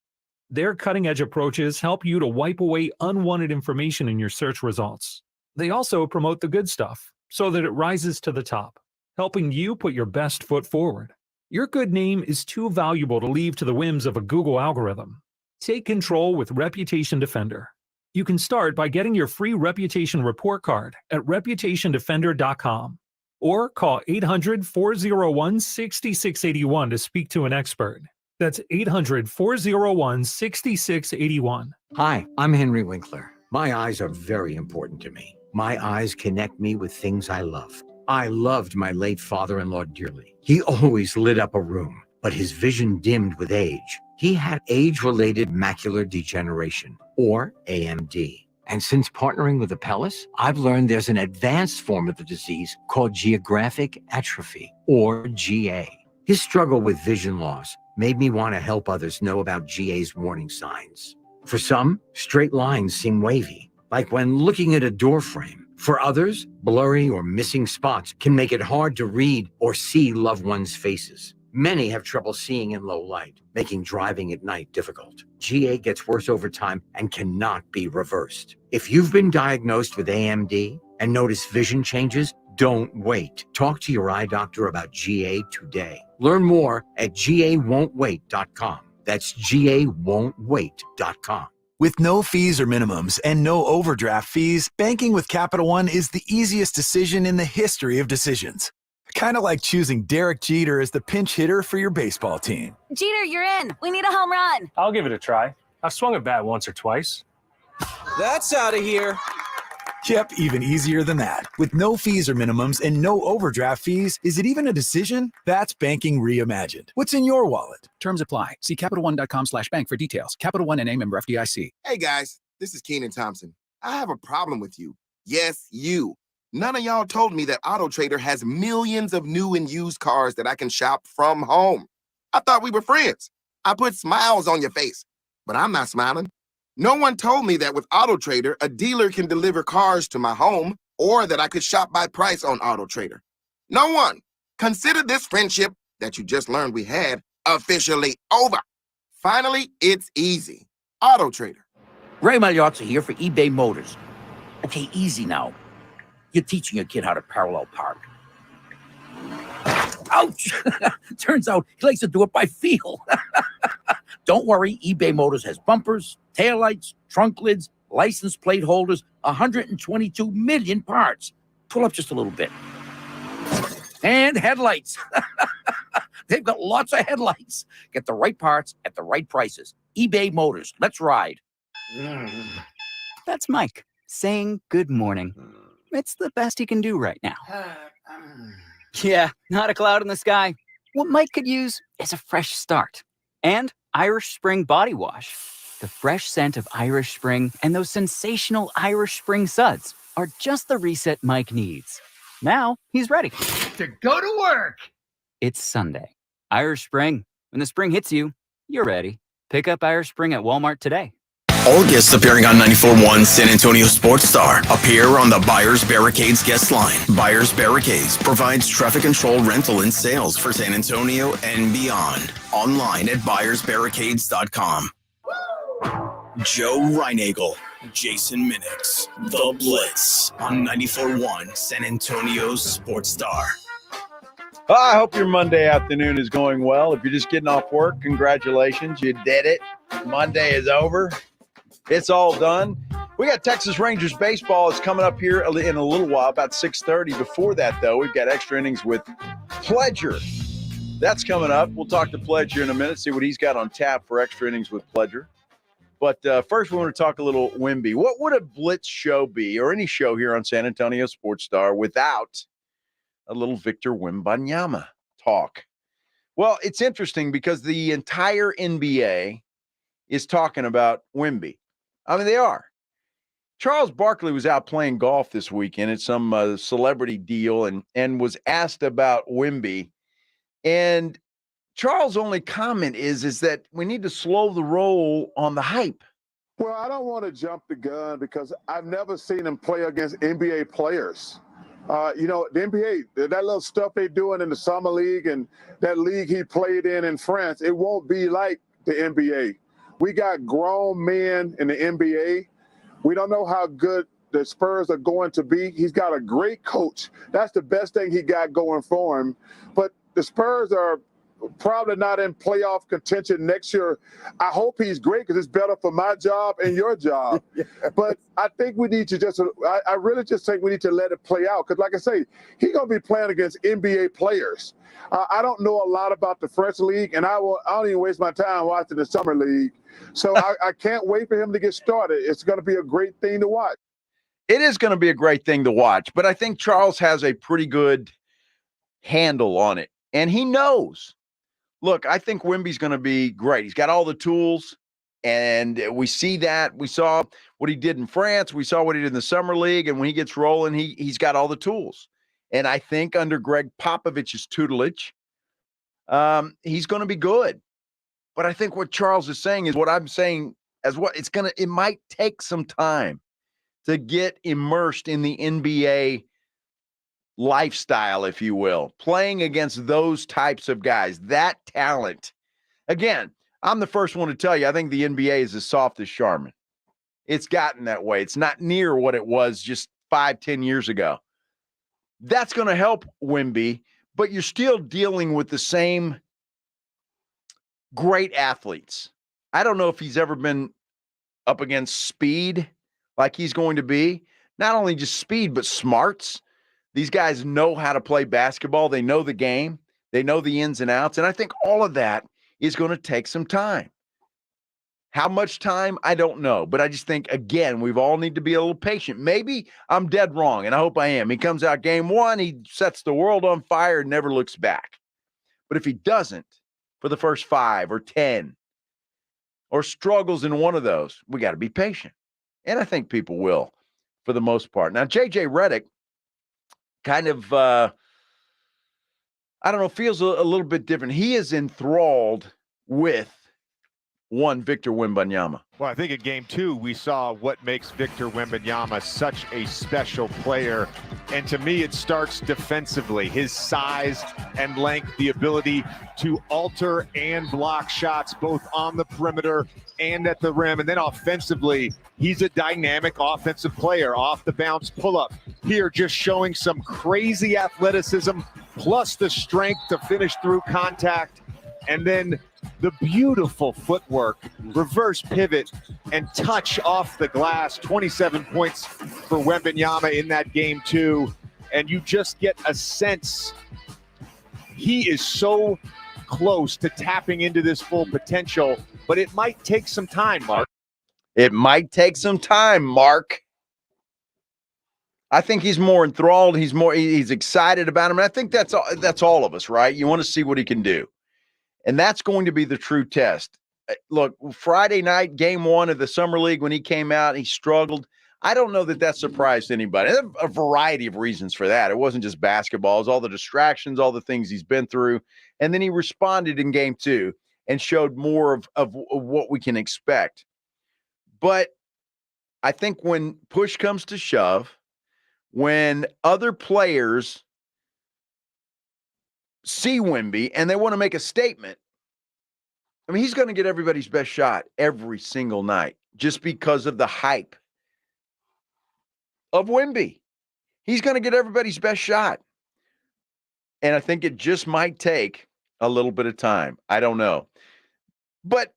Their cutting-edge approaches help you to wipe away unwanted information in your search results. They also promote the good stuff so that it rises to the top, helping you put your best foot forward. Your good name is too valuable to leave to the whims of a Google algorithm. Take control with Reputation Defender. You can start by getting your free reputation report card at reputationdefender.com or call 800-401-6681 to speak to an expert. That's 800-401-6681. Hi, I'm Henry Winkler. My eyes are very important to me. My eyes connect me with things I love. I loved my late father-in-law dearly. He always lit up a room, but his vision dimmed with age. He had age-related macular degeneration, or AMD. And since partnering with Apellis, I've learned there's an advanced form of the disease called geographic atrophy, or GA. His struggle with vision loss made me want to help others know about GA's warning signs. For some, straight lines seem wavy, like when looking at a door frame. For others, blurry or missing spots can make it hard to read or see loved ones' faces. Many have trouble seeing in low light, making driving at night difficult. GA gets worse over time and cannot be reversed. If you've been diagnosed with AMD and notice vision changes, don't wait. Talk to your eye doctor about GA today. Learn more at GAWon'tWait.com. That's GAWon'tWait.com. With no fees or minimums and no overdraft fees, banking with Capital One is the easiest decision in the history of decisions. Kind of like choosing Derek Jeter as the pinch hitter for your baseball team. Jeter, you're in. We need a home run. I'll give it a try. I've swung a bat once or twice. That's out of here. Yep, even easier than that. With no fees or minimums and no overdraft fees, is it even a decision? That's banking reimagined. What's in your wallet? Terms apply. See CapitalOne.com/bank for details. Capital One NA, member FDIC. Hey guys, this is Keenan Thompson. I have a problem with you. Yes, you. None of y'all told me that AutoTrader has millions of new and used cars that I can shop from home. I thought we were friends. I put smiles on your face, but I'm not smiling. No one told me that with AutoTrader, a dealer can deliver cars to my home or that I could shop by price on AutoTrader. No one. Consider this friendship that you just learned we had officially over. Finally, it's easy. AutoTrader. Ray Magliozzi here for eBay Motors. Okay, easy now. You're teaching a kid how to parallel park. Ouch! Turns out he likes to do it by feel. Don't worry, eBay Motors has bumpers, taillights, trunk lids, license plate holders, 122 million parts. Pull up just a little bit. And headlights. They've got lots of headlights. Get the right parts at the right prices. eBay Motors. Let's ride. That's Mike saying good morning. It's the best he can do right now. Yeah, not a cloud in the sky. What Mike could use is a fresh start. And Irish Spring Body Wash. The fresh scent of Irish Spring and those sensational Irish Spring suds are just the reset Mike needs. Now he's ready to go to work. It's Sunday. Irish Spring. When the spring hits you, you're ready. Pick up Irish Spring at Walmart today. All guests appearing on 94.1 San Antonio Sports Star appear on the Buyers Barricades guest line. Buyers Barricades provides traffic control rental and sales for San Antonio and beyond. Online at buyersbarricades.com. Joe Reinagel, Jason Minix, The Blitz on 94.1 San Antonio's Sports Star. I hope your Monday afternoon is going well. If you're just getting off work, congratulations. You did it. Monday is over. It's all done. We got Texas Rangers baseball is coming up here in a little while, about 6:30. Before that, though, we've got extra innings with Pledger. That's coming up. We'll talk to Pledger in a minute, see what he's got on tap for extra innings with Pledger. But first, we want to talk a little Wemby. What would a Blitz show be, or any show here on San Antonio Sports Star, without a little Victor Wembanyama talk? Well, it's interesting because the entire NBA is talking about Wemby. I mean, they are. Charles Barkley was out playing golf this weekend at some celebrity deal and was asked about Wemby. And Charles' only comment is that we need to slow the roll on the hype. Well, I don't want to jump the gun because I've never seen him play against NBA players. The NBA, that little stuff they're doing in the summer league and that league he played in France, it won't be like the NBA. We got grown men in the NBA. We don't know how good the Spurs are going to be. He's got a great coach. That's the best thing he got going for him. But the Spurs are probably not in playoff contention next year. I hope he's great because it's better for my job and your job. But I think we need to I really just think we need to let it play out. Because like I say, he's going to be playing against NBA players. I don't know a lot about the French league, and I don't even waste my time watching the summer league. So I can't wait for him to get started. It's going to be a great thing to watch. It is going to be a great thing to watch, but I think Charles has a pretty good handle on it, and he knows. Look, I think Wemby's going to be great. He's got all the tools, and we see that. We saw what he did in France. We saw what he did in the Summer League, and when he gets rolling, he's got all the tools. And I think under Greg Popovich's tutelage, he's going to be good. But I think what Charles is saying is what I'm saying as what it might take some time to get immersed in the NBA lifestyle, if you will, playing against those types of guys, that talent. Again, I'm the first one to tell you, I think the NBA is as soft as Charmin. It's gotten that way. It's not near what it was just 5-10 years ago. That's going to help Wemby, but you're still dealing with the same great athletes. I don't know if he's ever been up against speed like he's going to be. Not only just speed, but smarts. These guys know how to play basketball. They know the game. They know the ins and outs. And I think all of that is going to take some time. How much time? I don't know. But I just think, again, we've all need to be a little patient. Maybe I'm dead wrong, and I hope I am. He comes out game one, he sets the world on fire and never looks back. But if he doesn't for the first 5 or 10 or struggles in one of those, we got to be patient. And I think people will for the most part. Now, J.J. Redick kind of, I don't know, feels a little bit different. He is enthralled with Victor Wembanyama. Well, I think in game 2, we saw what makes Victor Wembanyama such a special player. And to me, it starts defensively. His size and length, the ability to alter and block shots both on the perimeter and at the rim. And then offensively, he's a dynamic offensive player. Off the bounce pull-up. Here, just showing some crazy athleticism, plus the strength to finish through contact. And then the beautiful footwork, reverse pivot, and touch off the glass. 27 points for Wembanyama in that game, too. And you just get a sense he is so close to tapping into this full potential, but it might take some time, Mark. It might take some time, Mark. I think he's more enthralled. He's excited about him. And I think that's all of us, right? You want to see what he can do. And that's going to be the true test. Look, Friday night, game 1 of the Summer League, when he came out, he struggled. I don't know that surprised anybody. There's a variety of reasons for that. It wasn't just basketball. It was all the distractions, all the things he's been through. And then he responded in game 2 and showed more of what we can expect. But I think when push comes to shove, when other players see Wemby and they want to make a statement, I mean, he's going to get everybody's best shot every single night just because of the hype of Wemby. He's going to get everybody's best shot. And I think it just might take a little bit of time. I don't know. But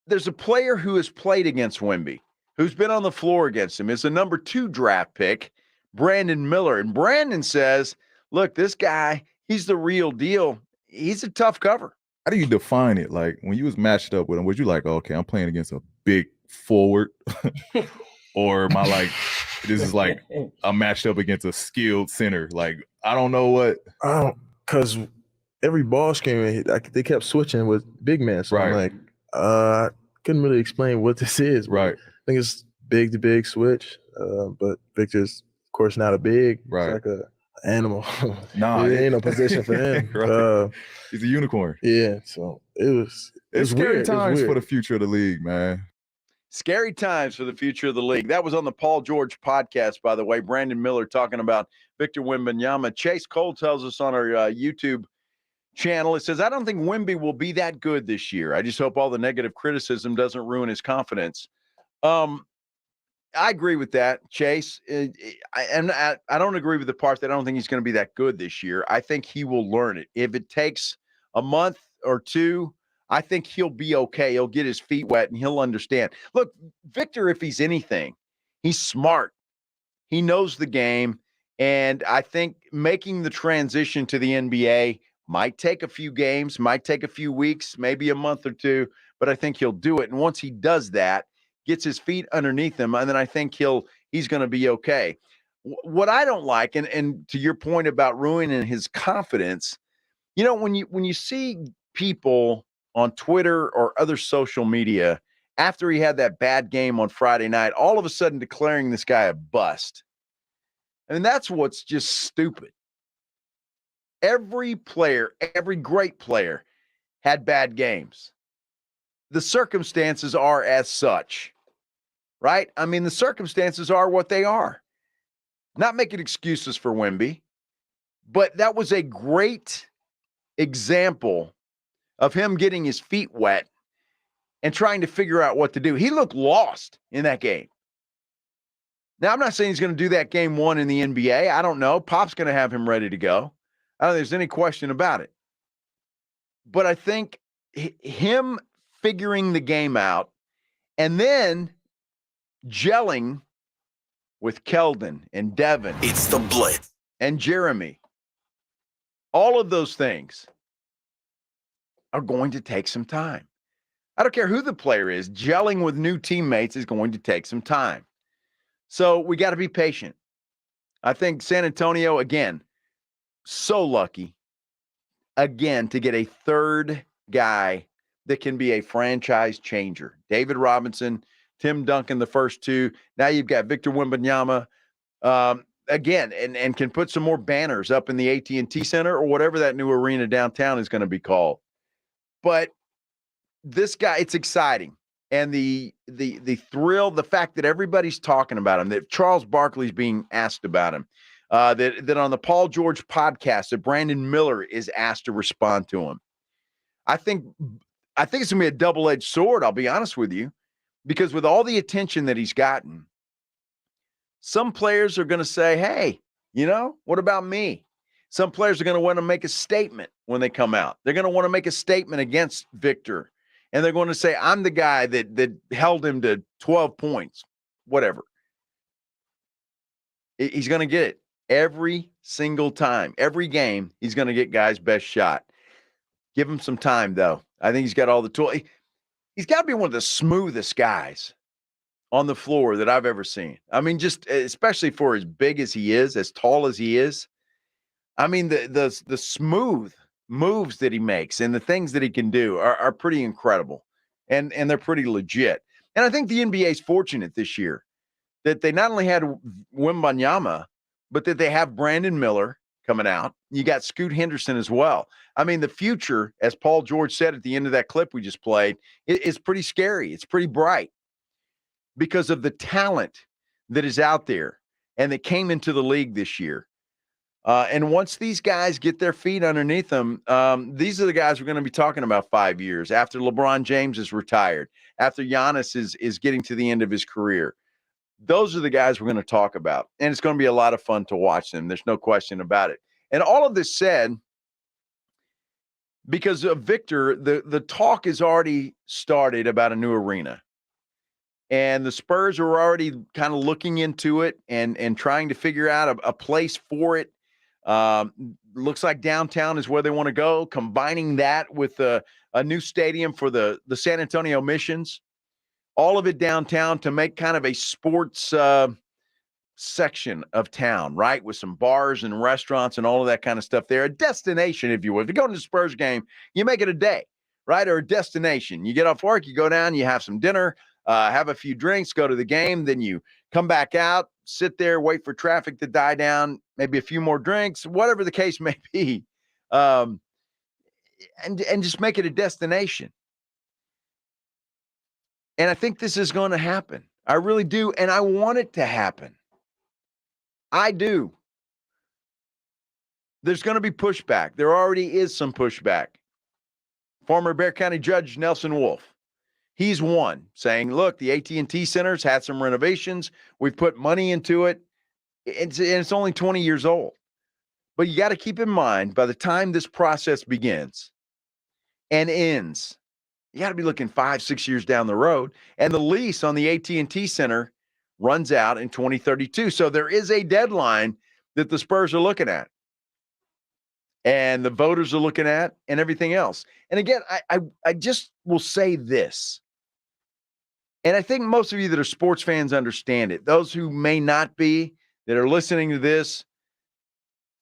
there's a player who has played against Wemby, who's been on the floor against him. It's a number 2 draft pick, Brandon Miller. And Brandon says, look, this guy, he's the real deal. He's a tough cover. How do you define it? Like, when you was matched up with him, was you like, okay, I'm playing against a big forward? Or am I like, this is like a matched up against a skilled center? Like, I don't know what. Because every ball screen, they kept switching with big men. So I'm like, I couldn't really explain what this is. Right. I think it's big to big switch. But Victor's, of course, not a big. Right. It's like a animal. Nah, there ain't no position for him. Right. He's a unicorn. Yeah. So it's scary weird. times It's for weird. the future of the league, man. Scary times for the future of the league. That was on the Paul George podcast, by the way. Brandon Miller talking about Victor Wembanyama. Chase Cole tells us on our YouTube channel, it says, I don't think Wemby will be that good this year. I just hope all the negative criticism doesn't ruin his confidence. I agree with that, Chase. I don't agree with the part that I don't think he's going to be that good this year. I think he will learn it. If it takes a month or two, I think he'll be okay. He'll get his feet wet and he'll understand. Look, Victor, if he's anything, he's smart. He knows the game. And I think making the transition to the NBA might take a few games, might take a few weeks, maybe a month or two, but I think he'll do it. And once he does that, gets his feet underneath him, and then I think he's going to be okay. What I don't like, and to your point about ruining his confidence, when you see people on Twitter or other social media after he had that bad game on Friday night, all of a sudden declaring this guy a bust. I mean, that's what's just stupid. Every player, every great player had bad games. The circumstances are as such, right? I mean, the circumstances are what they are. Not making excuses for Wemby, but that was a great example of him getting his feet wet and trying to figure out what to do. He looked lost in that game. Now, I'm not saying he's going to do that game 1 in the NBA. I don't know. Pop's going to have him ready to go. I don't think there's any question about it. But I think him figuring the game out and then gelling with Keldon and Devin. It's the Blitz. And Jeremy. All of those things are going to take some time. I don't care who the player is. Gelling with new teammates is going to take some time. So we got to be patient. I think San Antonio, again, so lucky, again, to get a third guy that can be a franchise changer. David Robinson, Tim Duncan, the first two. Now you've got Victor Wembanyama, again, and can put some more banners up in the AT&T Center or whatever that new arena downtown is going to be called. But this guy, it's exciting. And the thrill, the fact that everybody's talking about him, that Charles Barkley's being asked about him, that on the Paul George podcast, that Brandon Miller is asked to respond to him. I think it's going to be a double-edged sword, I'll be honest with you, because with all the attention that he's gotten, some players are going to say, hey, what about me? Some players are going to want to make a statement when they come out. They're going to want to make a statement against Victor. And they're going to say, I'm the guy that held him to 12 points, whatever. He's going to get it every single time. Every game, he's going to get guys' best shot. Give him some time, though. I think he's got all the tools. He's got to be one of the smoothest guys on the floor that I've ever seen. I mean, just especially for as big as he is, as tall as he is. I mean, the smooth moves that he makes and the things that he can do are pretty incredible, and they're pretty legit. And I think the NBA is fortunate this year that they not only had Wembanyama, but that they have Brandon Miller coming out. You got Scoot Henderson as well. I mean, the future, as Paul George said at the end of that clip we just played, is pretty scary. It's pretty bright because of the talent that is out there and that came into the league this year. And once these guys get their feet underneath them, these are the guys we're going to be talking about 5 years after LeBron James is retired, after Giannis is getting to the end of his career. Those are the guys we're going to talk about, and it's going to be a lot of fun to watch them. There's no question about it. And all of this said, because of Victor, the talk has already started about a new arena. And the Spurs are already kind of looking into it and trying to figure out a place for it. Looks like downtown is where they want to go, combining that with a new stadium for the San Antonio Missions. All of it downtown to make kind of a sports section of town, right? With some bars and restaurants and all of that kind of stuff there. A destination, if you will. If you go to the Spurs game, you make it a day, right? Or a destination. You get off work, you go down, you have some dinner, have a few drinks, go to the game, then you come back out, sit there, wait for traffic to die down, maybe a few more drinks, whatever the case may be, and just make it a destination. And I think this is going to happen. I really do, and I want it to happen. I do. There's going to be pushback. There already is some pushback. Former Bexar County Judge Nelson Wolf, he's one, saying, look, the AT&T Center's had some renovations. We've put money into it. It's only 20 years old. But you got to keep in mind, by the time this process begins and ends, you got to be looking 5-6 years down the road. And the lease on the AT&T Center runs out in 2032. So there is a deadline that the Spurs are looking at and the voters are looking at and everything else. And again, I just will say this, and I think most of you that are sports fans understand it. Those who may not be, that are listening to this,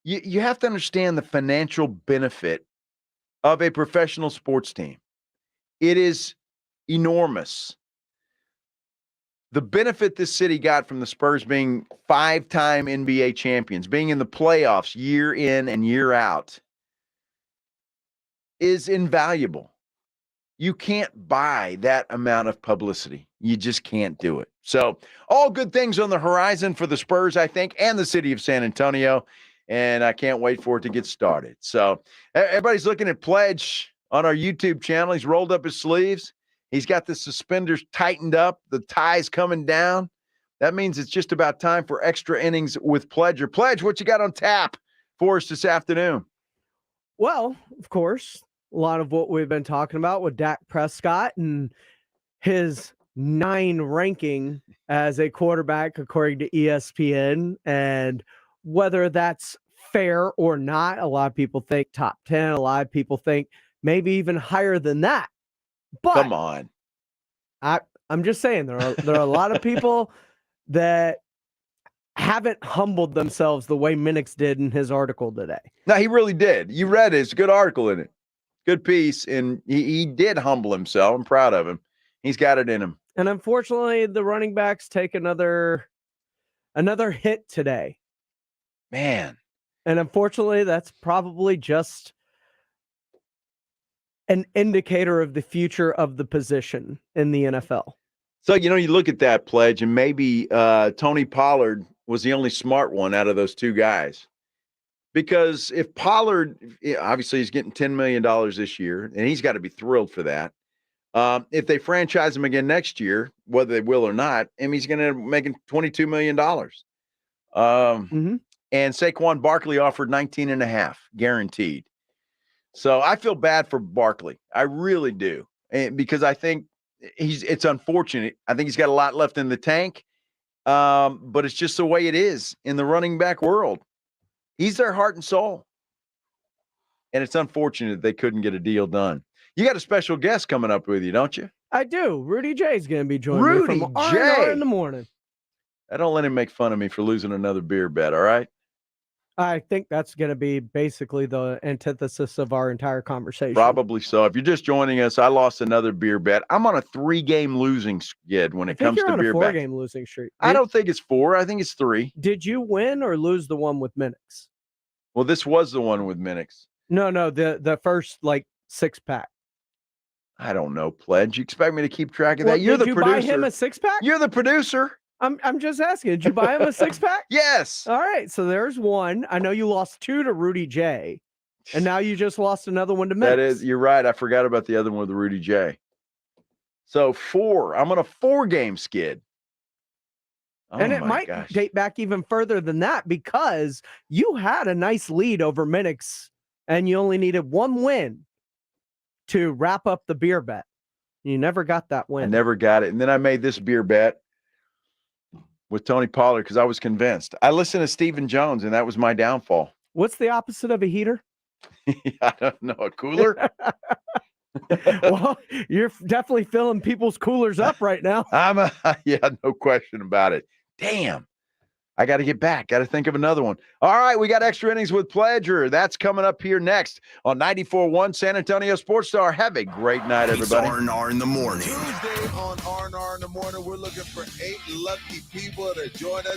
you have to understand the financial benefit of a professional sports team. It is enormous. The benefit this city got from the Spurs being 5-time NBA champions, being in the playoffs year in and year out, is invaluable. You can't buy that amount of publicity. You just can't do it. So all good things on the horizon for the Spurs, I think, and the city of San Antonio. And I can't wait for it to get started. So everybody's looking at Pledge on our YouTube channel. He's rolled up his sleeves. He's got the suspenders tightened up, the ties coming down. That means it's just about time for extra innings with Pledger. Pledge, what you got on tap for us this afternoon? Well, of course, a lot of what we've been talking about with Dak Prescott and his 9 ranking as a quarterback, according to ESPN, and whether that's fair or not. A lot of people think top 10. A lot of people think maybe even higher than that. But come on. I'm just saying there are a lot of people that haven't humbled themselves the way Minix did in his article today. No, he really did. You read it. It's a good article in it. Good piece. And he did humble himself. I'm proud of him. He's got it in him. And unfortunately, the running backs take another hit today. Man. And unfortunately, that's probably just an indicator of the future of the position in the NFL. So, you look at that, Pledge, and maybe Tony Pollard was the only smart one out of those two guys. Because if Pollard, obviously he's getting $10 million this year, and he's got to be thrilled for that. If they franchise him again next year, whether they will or not, he's going to make $22 million. And Saquon Barkley offered 19.5 guaranteed. So I feel bad for Barkley. I really do. Because I think it's unfortunate. I think he's got a lot left in the tank. But it's just the way it is in the running back world. He's their heart and soul. And it's unfortunate they couldn't get a deal done. You got a special guest coming up with you, don't you? I do. Rudy J is going to be joining me from R&R in the morning. I don't let him make fun of me for losing another beer bet, all right? I think that's going to be basically the antithesis of our entire conversation. Probably so. If you're just joining us, I lost another beer bet. I'm on a 3-game losing skid when it comes to beer bets. 4-game losing streak. I don't think it's 4. I think it's 3. Did you win or lose the one with Minix? Well, this was the one with Minix. No, the first 6-pack. I don't know, Pledge. You expect me to keep track of that? You're the producer. Did you buy him a 6-pack? You're the producer. I'm just asking. Did you buy him a 6-pack? Yes. All right. So there's one. I know you lost 2 to Rudy J, and now you just lost another one to Minix. You're right. I forgot about the other one with Rudy J. So 4. I'm on a 4-game skid. And it might date back even further than that because you had a nice lead over Minix and you only needed one win to wrap up the beer bet. You never got that win. I never got it. And then I made this beer bet with Tony Pollard because I was convinced. I listened to Stephen Jones, and that was my downfall. What's the opposite of a heater? I don't know. A cooler? Well, you're definitely filling people's coolers up right now. Yeah, no question about it. Damn. I got to get back. Got to think of another one. All right, we got extra innings with pleasure. That's coming up here next on 94.1 San Antonio Sports Star. Have a great night, everybody. It's R&R in the morning. Tuesday on R&R in the morning, we're looking for 8 lucky people to join us